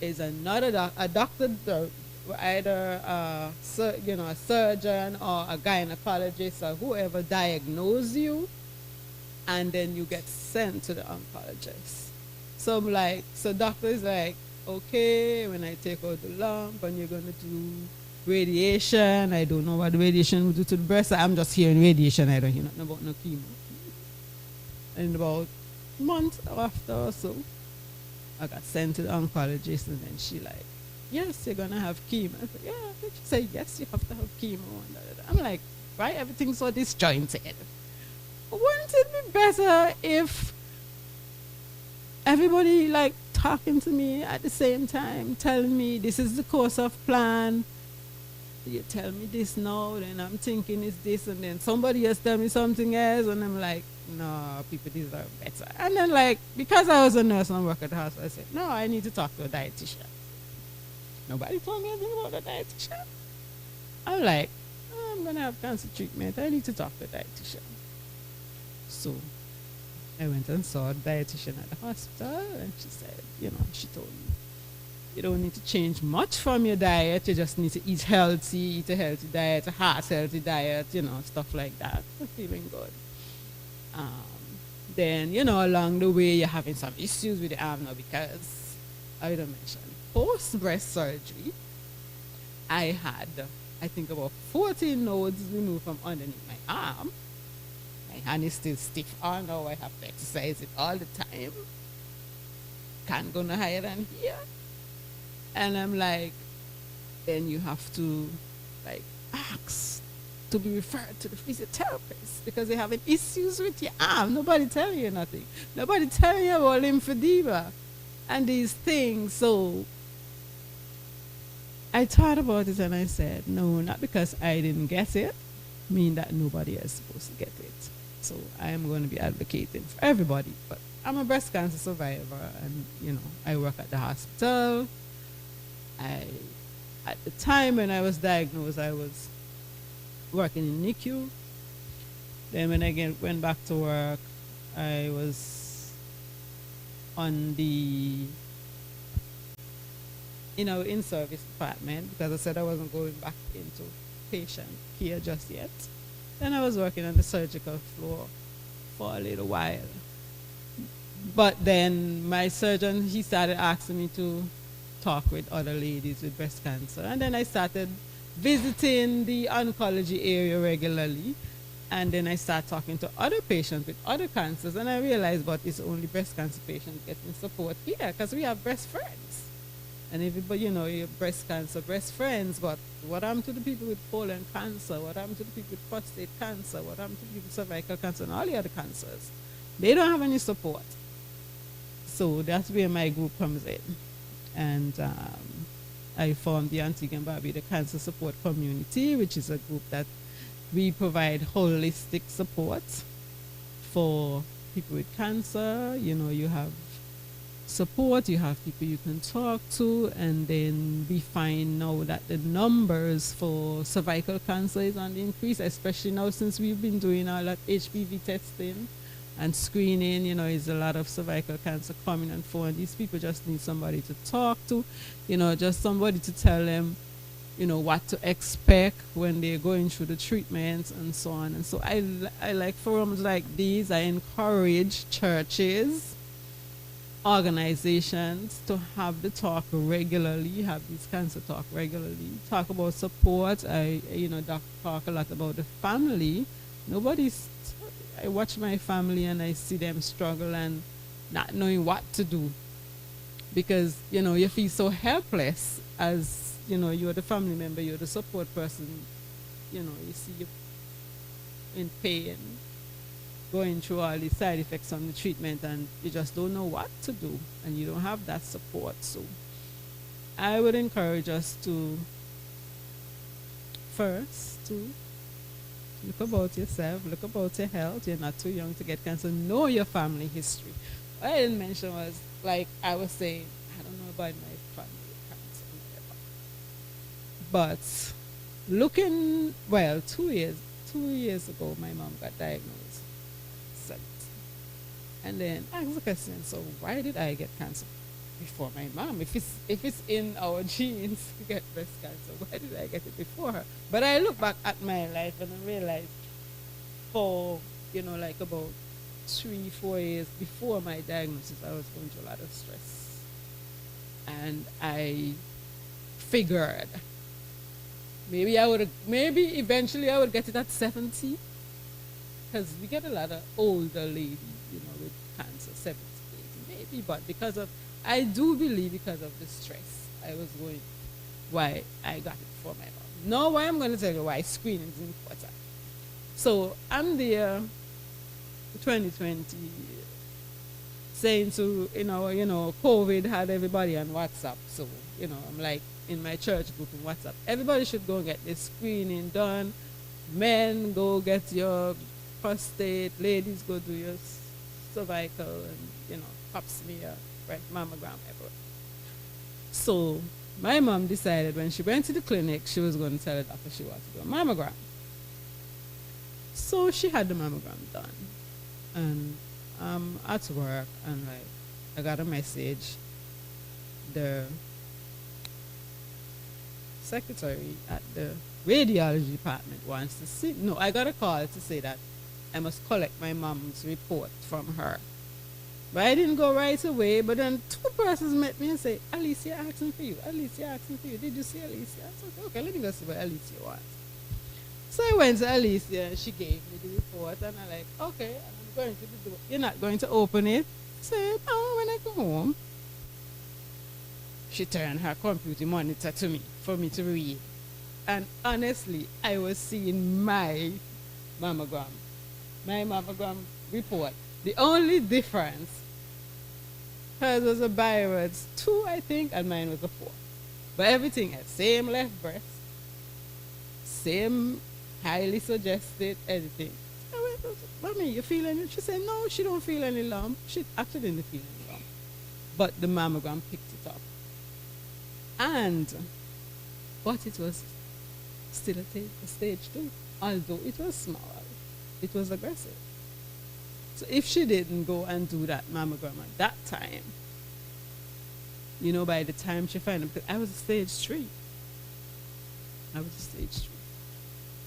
is another a doctor, either a surgeon or a gynecologist or whoever diagnose you, and then you get sent to the oncologist. So doctor is like, okay, when I take out the lump and you're going to do radiation, I don't know what the radiation will do to the breast. I'm just hearing radiation. I don't hear nothing about no chemo. And about a month after or so, I got sent to the oncologist, and then she like, yes, you're going to have chemo. I said, yeah. And she said, yes, you have to have chemo. And I'm like, why everything's so disjointed? Wouldn't it be better if everybody like talking to me at the same time, telling me this is the course of plan? You tell me this now, then I'm thinking it's this, and then somebody else tell me something else, and I'm like, no, people deserve better. And then like, because I was a nurse and I work at the hospital, I said, no, I need to talk to a dietitian. Nobody told me anything about a dietitian. I'm like, oh, I'm gonna have cancer treatment, I need to talk to a dietitian. So I went and saw a dietitian at the hospital, and she said, she told me, you don't need to change much from your diet. You just need to eat healthy, eat a healthy diet, a heart-healthy diet, stuff like that. So feeling good. Then, along the way, you're having some issues with the arm now because, I don't mention, post-breast surgery, I had, I think, about 14 nodes removed from underneath my arm. My hand is still stiff. Oh no, I have to exercise it all the time. Can't go no higher than here. And I'm like, then you have to like ask to be referred to the physiotherapist because they're having issues with your arm. Nobody telling you nothing. Nobody telling you about lymphedema and these things. So I thought about it and I said, no, not because I didn't get it, mean that nobody else is supposed to get it. So I am going to be advocating for everybody. But I'm a breast cancer survivor, and I work at the hospital. At the time when I was diagnosed, I was working in NICU. Then when I went back to work, I was on the in-service department because I said I wasn't going back into patient care just yet. Then I was working on the surgical floor for a little while. But then my surgeon, he started asking me to talk with other ladies with breast cancer. And then I started visiting the oncology area regularly. And then I started talking to other patients with other cancers. And I realized, but it's only breast cancer patients getting support here because we have breast friends. And everybody, your breast cancer, breast friends, but what happened to the people with colon cancer? What happened to the people with prostate cancer? What happened to the people with cervical cancer and all the other cancers? They don't have any support. So that's where my group comes in. And I formed the Antigua and Barbuda Cancer Support Community, which is a group that we provide holistic support for people with cancer. You have support, you have people you can talk to, and then we find now that the numbers for cervical cancer is on the increase, especially now since we've been doing all that HPV testing and screening. Is a lot of cervical cancer coming and forward. These people just need somebody to talk to, just somebody to tell them, what to expect when they're going through the treatments and so on. And so I like forums like these. I encourage churches organizations to have the talk regularly, have these cancer talk regularly, talk about support. Doc talk a lot about the family. I watch my family and I see them struggle and not knowing what to do, because you feel so helpless as you're the family member, you're the support person. You see you in pain, going through all the side effects on the treatment, and you just don't know what to do, and you don't have that support. So I would encourage us to first to look about yourself, look about your health. You're not too young to get cancer. Know your family history. What I didn't mention was, like I was saying, I don't know about my family cancer, whatever. But looking, 2 years ago, my mom got diagnosed. And then I asked the question, so why did I get cancer before my mom? If it's in our genes to get breast cancer, why did I get it before her? But I look back at my life and I realized for, like about 3-4 years before my diagnosis, I was going through a lot of stress. And I figured maybe eventually I would get it at 70, because we get a lot of older ladies, with cancer, 70, 80 maybe, but I do believe because of the stress I was going, why I got it before my mom. Now why I'm going to tell you why screening is important. So I'm there 2020 saying to, COVID had everybody on WhatsApp. So, I'm like in my church group in WhatsApp, everybody should go and get this screening done. Men, go get your prostate. Ladies, go do your cervical and, pap smear, right, mammogram, everywhere. So my mom decided when she went to the clinic, she was going to tell the doctor she wanted to do a mammogram. So she had the mammogram done. And I'm at work, and I got a message. The secretary at the radiology department wants to see. No, I got a call to say that I must collect my mom's report from her. But I didn't go right away. But then 2 persons met me and say, Alicia asking for you. Alicia asking for you. Did you see Alicia? I said, okay, let me go see what Alicia wants. So I went to Alicia and she gave me the report, and I'm like, okay, and I'm going to the door. You're not going to open it? I said, no, when I come home. She turned her computer monitor to me for me to read. And honestly, I was seeing my mammogram report. The only difference, hers was a Byrod's 2, I think, and mine was a 4. But everything had same left breast, same highly suggested, everything. So I went, Mommy, you feel any? She said, no, she don't feel any lump. She actually didn't feel any lump. But the mammogram picked it up. But it was still a stage 2. Although it was small, it was aggressive. So if she didn't go and do that mammogram at that time, by the time she found it, I was a stage 3.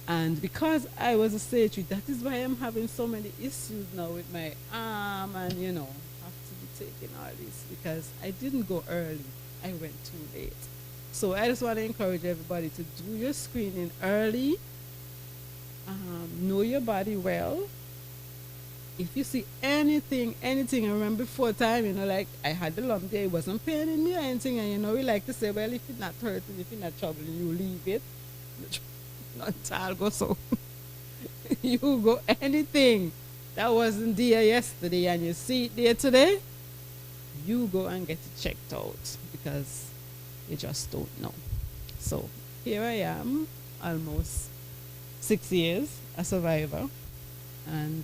And because I was a stage 3, that is why I'm having so many issues now with my arm, and, have to be taking all this, because I didn't go early. I went too late. So I just want to encourage everybody to do your screening early. Know your body well. If you see anything, I remember before time, like I had the lump there, it wasn't paining me or anything, and we like to say, well, if it's not hurting, if it's not troubling, you leave it. Not I'll go so. You go anything that wasn't there yesterday and you see it there today, you go and get it checked out, because you just don't know. So here I am, almost 6 years, a survivor. And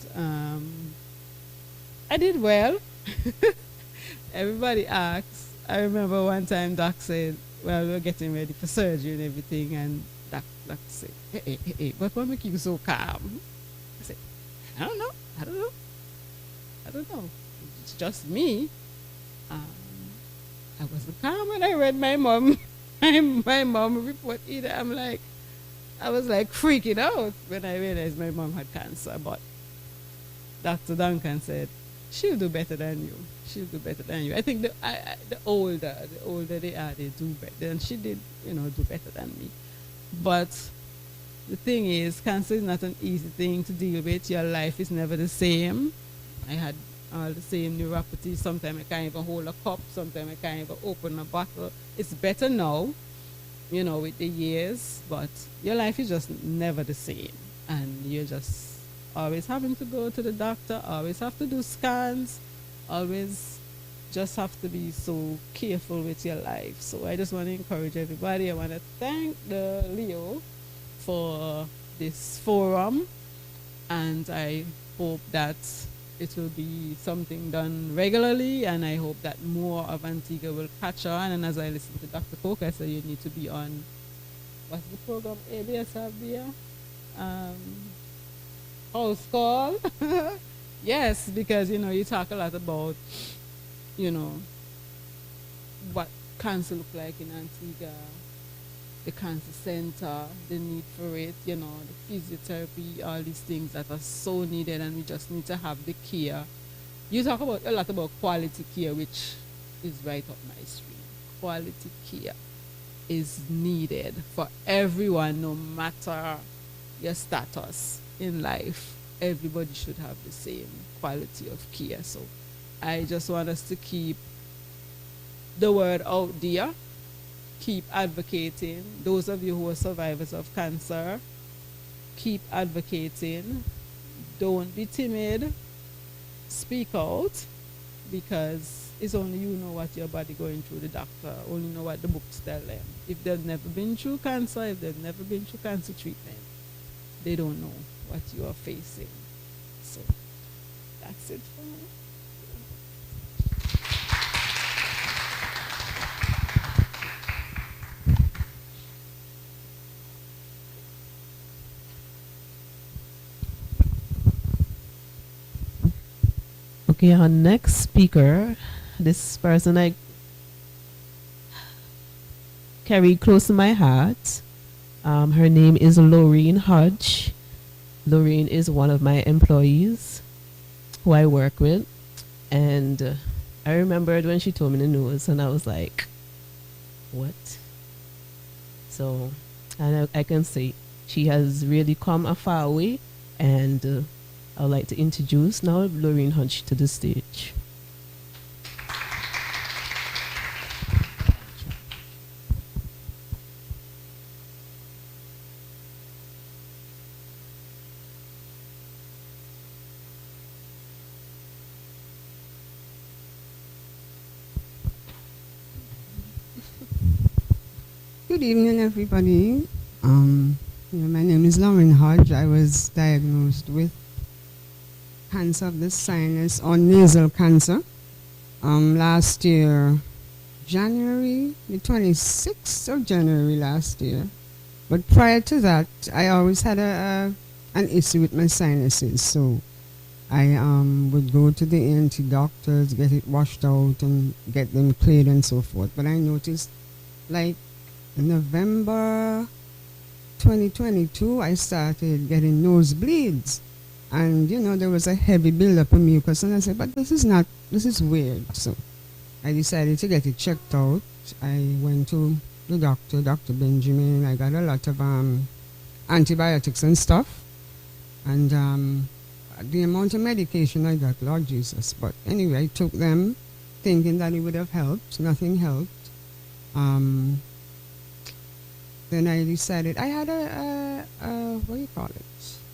I did well. Everybody asks. I remember one time Doc said, well, we're getting ready for surgery and everything, and Doc said, hey, what make you so calm? I said, I don't know. It's just me. I wasn't calm when I read my mom report either. I was like freaking out when I realized my mom had cancer. But Dr. Duncan said, she'll do better than you. She'll do better than you. I think the older they are, they do better. And she did, do better than me. But the thing is, cancer is not an easy thing to deal with. Your life is never the same. I had all the same neuropathy. Sometimes I can't even hold a cup. Sometimes I can't even open a bottle. It's better now, with the years. But your life is just never the same. And you're just always having to go to the doctor, always have to do scans, always just have to be so careful with your life. So I just want to encourage everybody. I want to thank the Leo for this forum, and I hope that it will be something done regularly, and I hope that more of Antigua will catch on. And as I listen to Dr. Cook, I said you need to be on, what's the program ABS have there? House call. Yes, because you talk a lot about what cancer look like in Antigua, the cancer center, the need for it, the physiotherapy, all these things that are so needed, and we just need to have the care. You talk about a lot about quality care, which is right up my street. Quality care is needed for everyone, no matter your status in life. Everybody should have the same quality of care. So I just want us to keep the word out there, keep advocating. Those of you who are survivors of cancer, keep advocating. Don't be timid. Speak out, because it's only you know what your body going through. The doctor only know what the books tell them. If they've never been through cancer, if they've never been through cancer treatment, they don't know what you are facing. So that's it for me. Okay, our next speaker, this person I carry close to my heart. Her name is Lorraine Hodge. Lorraine is one of my employees who I work with. And I remembered when she told me the news, and I was like, what? So, and I can say she has really come a far way, and I would like to introduce now Lorraine Hodge to the stage. Good evening, everybody. My name is Lauren Hodge. I was diagnosed with cancer of the sinus, or nasal cancer, last year, January, the 26th of January last year. But prior to that, I always had an issue with my sinuses. So I would go to the ENT doctors, get it washed out and get them cleared and so forth. But I noticed, like, November 2022, I started getting nosebleeds. And, there was a heavy buildup of mucus. And I said, but this is weird. So I decided to get it checked out. I went to the doctor, Dr. Benjamin. I got a lot of antibiotics and stuff. And the amount of medication I got, Lord Jesus. But anyway, I took them thinking that it would have helped. Nothing helped. Then I decided I had a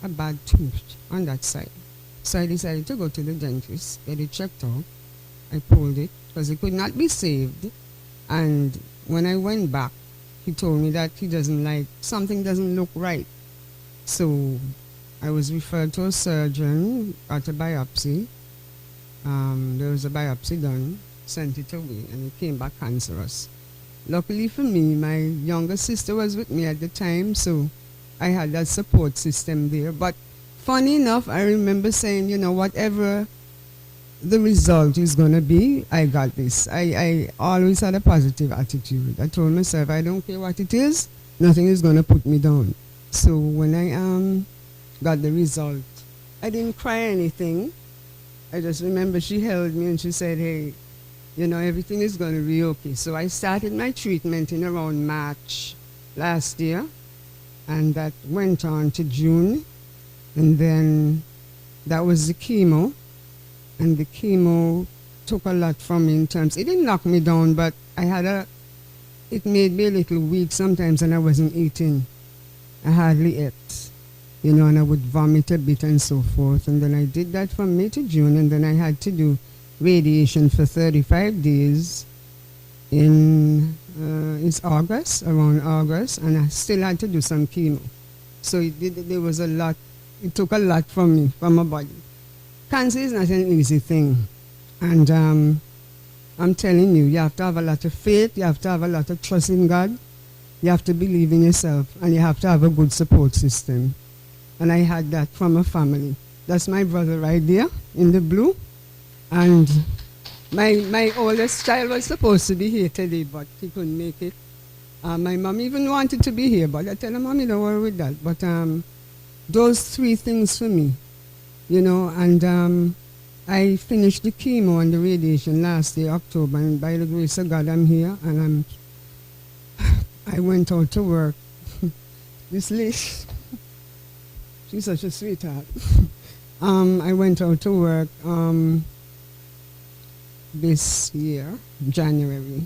bad tooth on that side. So I decided to go to the dentist, get it checked out. I pulled it because it could not be saved. And when I went back, he told me that something doesn't look right. So I was referred to a surgeon, got a biopsy. There was a biopsy done, sent it away, and it came back cancerous. Luckily for me, my younger sister was with me at the time, so I had that support system there. But funny enough, I remember saying, whatever the result is going to be, I got this. I always had a positive attitude. I told myself, I don't care what it is, nothing is going to put me down. So when I got the result, I didn't cry anything. I just remember she held me and she said, hey, you know, everything is going to be okay. So I started my treatment in around March last year, and that went on to June, and then that was the chemo, and the chemo took a lot from me in terms, it didn't knock me down, but it made me a little weak sometimes, and I wasn't eating. I hardly ate, you know, and I would vomit a bit and so forth. And then I did that from May to June, and then I had to do radiation for 35 days it's August, around August, and I still had to do some chemo. So there was a lot, it took a lot from me, from my body. Cancer is not an easy thing. And I'm telling you, you have to have a lot of faith, you have to have a lot of trust in God, you have to believe in yourself, and you have to have a good support system. And I had that from my family. That's my brother right there in the blue. And my oldest child was supposed to be here today, but he couldn't make it. My mom even wanted to be here, but I tell her, Mommy, don't worry with that. But those three things for me, you know, and I finished the chemo and the radiation last year, October, and by the grace of God, I'm here, and I went out to work. This lady, she's such a sweetheart. I went out to work this year, January,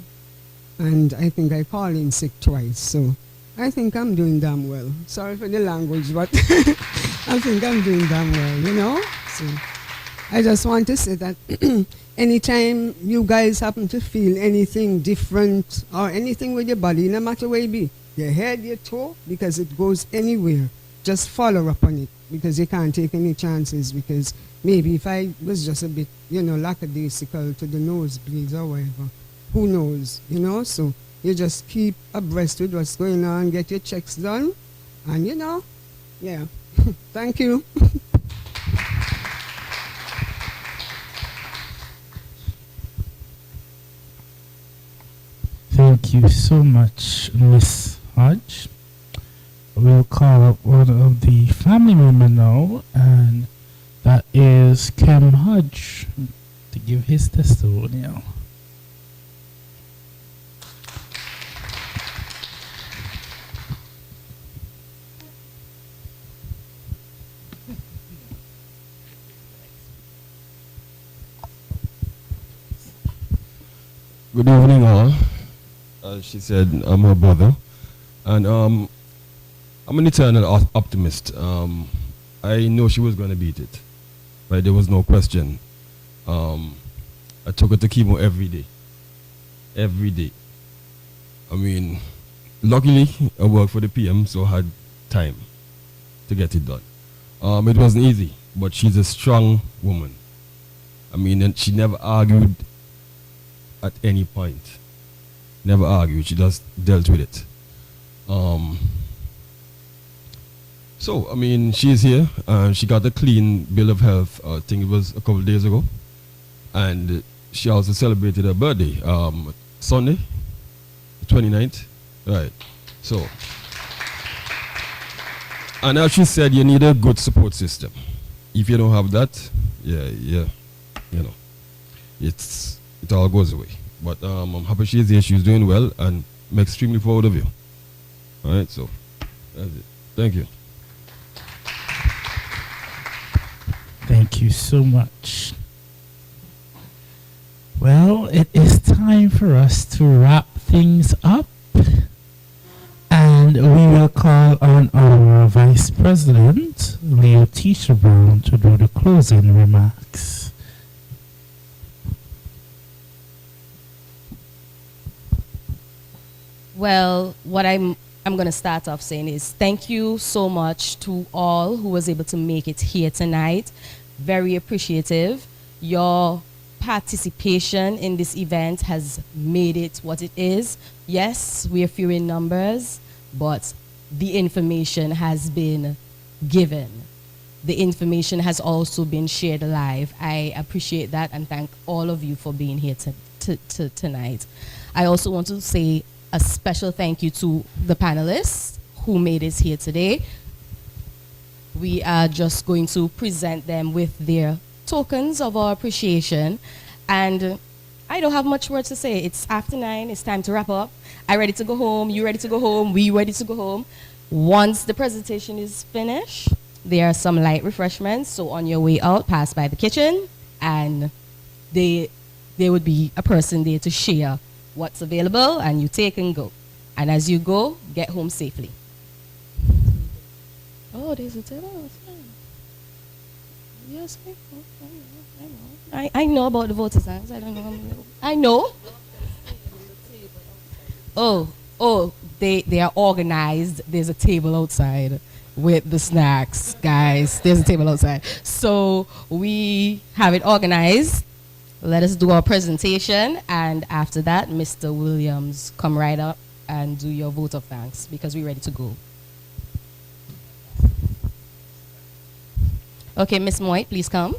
and I think I called in sick twice, so I think I'm doing damn well. Sorry for the language, but I think I'm doing damn well, you know? So I just want to say that anytime you guys happen to feel anything different or anything with your body, no matter where you be, your head, your toe, because it goes anywhere, just follow up on it, because you can't take any chances, because maybe if I was just a bit, you know, lackadaisical to the nosebleeds or whatever, who knows, you know? So you just keep abreast with what's going on, get your checks done, and you know, yeah. Thank you. Thank you so much, Miss Hodge. We'll call up one of the family members now, and that is Kem Hodge, to give his testimonial. Good evening, all. As she said, I'm her brother, and I'm an eternal optimist. I know she was going to beat it, right? There was no question. I took her to chemo every day. Every day. I mean, luckily, I worked for the PM, so I had time to get it done. It wasn't easy, but she's a strong woman. I mean, and she never argued at any point. Never argued, she just dealt with it. So, I mean, she's here. She got a clean bill of health, I think it was a couple of days ago. And she also celebrated her birthday, Sunday, the 29th. Right. So, and as she said, you need a good support system. If you don't have that, yeah, you know, it all goes away. But I'm happy she's here, she's doing well, and I'm extremely proud of you. All right, so that's it. Thank you. Thank you so much. Well, it is time for us to wrap things up, and we will call on our Vice President, Leo Tisha Brown, to do the closing remarks. Well, what I'm going to start off saying is thank you so much to all who was able to make it here tonight. Very appreciative. Your participation in this event has made it what it is. Yes, we are few in numbers, but the information has been given. The information has also been shared live. I appreciate that and thank all of you for being here tonight. I also want to say a special thank you to the panelists who made us here today. We are just going to present them with their tokens of our appreciation. And I don't have much words to say. It's after 9. It's time to wrap up. I ready to go home. You ready to go home. We ready to go home. Once the presentation is finished, there are some light refreshments. So on your way out, pass by the kitchen, and there would be a person there to share what's available, and you take and go. And as you go, get home safely. Oh, there's a table outside. Yes, I know. I know about the voter signs. I don't know. I know. Oh, they are organized. There's a table outside with the snacks, guys. There's a table outside. So we have it organized. Let us do our presentation, and after that, Mr. Williams, come right up and do your vote of thanks, because we're ready to go. Okay, Miss Moitt, please come.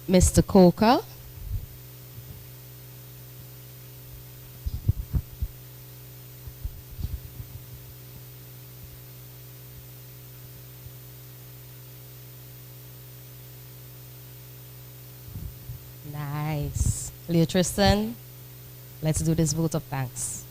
Mr. Coker. Nice. Leah Tristan, let's do this vote of thanks.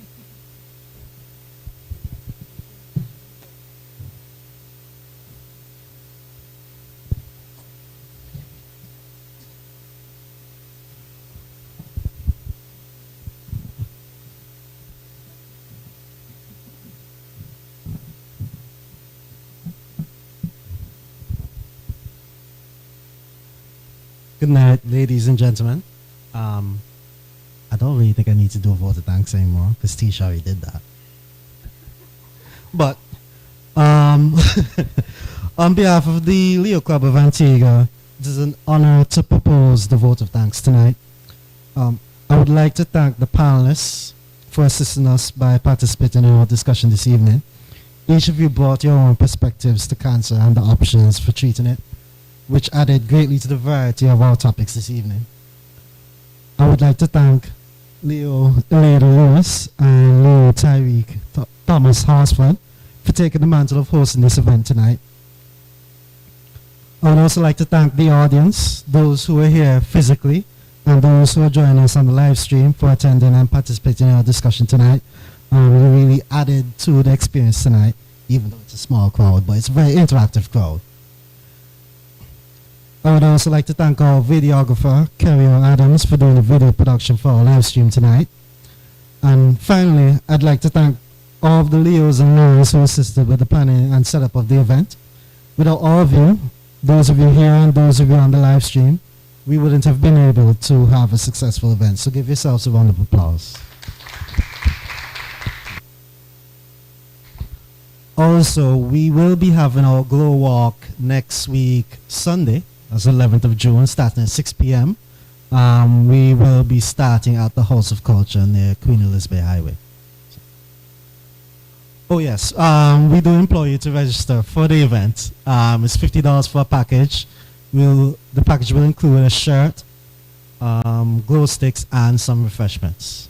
Good night, ladies and gentlemen. I don't really think I need to do a vote of thanks anymore because Tisha already did that. But on behalf of the Leo Club of Antigua, it is an honor to propose the vote of thanks tonight. I would like to thank the panelists for assisting us by participating in our discussion this evening. Each of you brought your own perspectives to cancer and the options for treating it, which added greatly to the variety of our topics this evening. I would like to thank Leo Lewis and Leo Tyreek Thomas Harsford for taking the mantle of hosting this event tonight. I would also like to thank the audience, those who are here physically, and those who are joining us on the live stream for attending and participating in our discussion tonight. It really added to the experience tonight, even though it's a small crowd, but it's a very interactive crowd. I would also like to thank our videographer, Kerry Adams, for doing the video production for our live stream tonight. And finally, I'd like to thank all of the Leos and Laurens who assisted with the planning and setup of the event. Without all of you, those of you here and those of you on the live stream, we wouldn't have been able to have a successful event. So give yourselves a round of applause. Also, we will be having our Glow Walk next week, Sunday. That's 11th of June, starting at 6 p.m. We will be starting at the House of Culture near Queen Elizabeth Highway. Oh yes, we do implore you to register for the event. It's $50 for a package. The package will include a shirt, glow sticks, and some refreshments.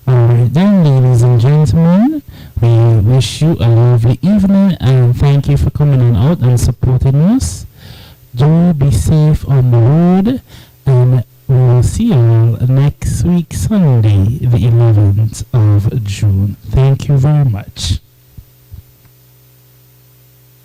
Alright then, ladies and gentlemen, we wish you a lovely evening and thank you for coming on out and supporting us. Do be safe on the road, and we will see you all next week, Sunday, the 11th of June. Thank you very much.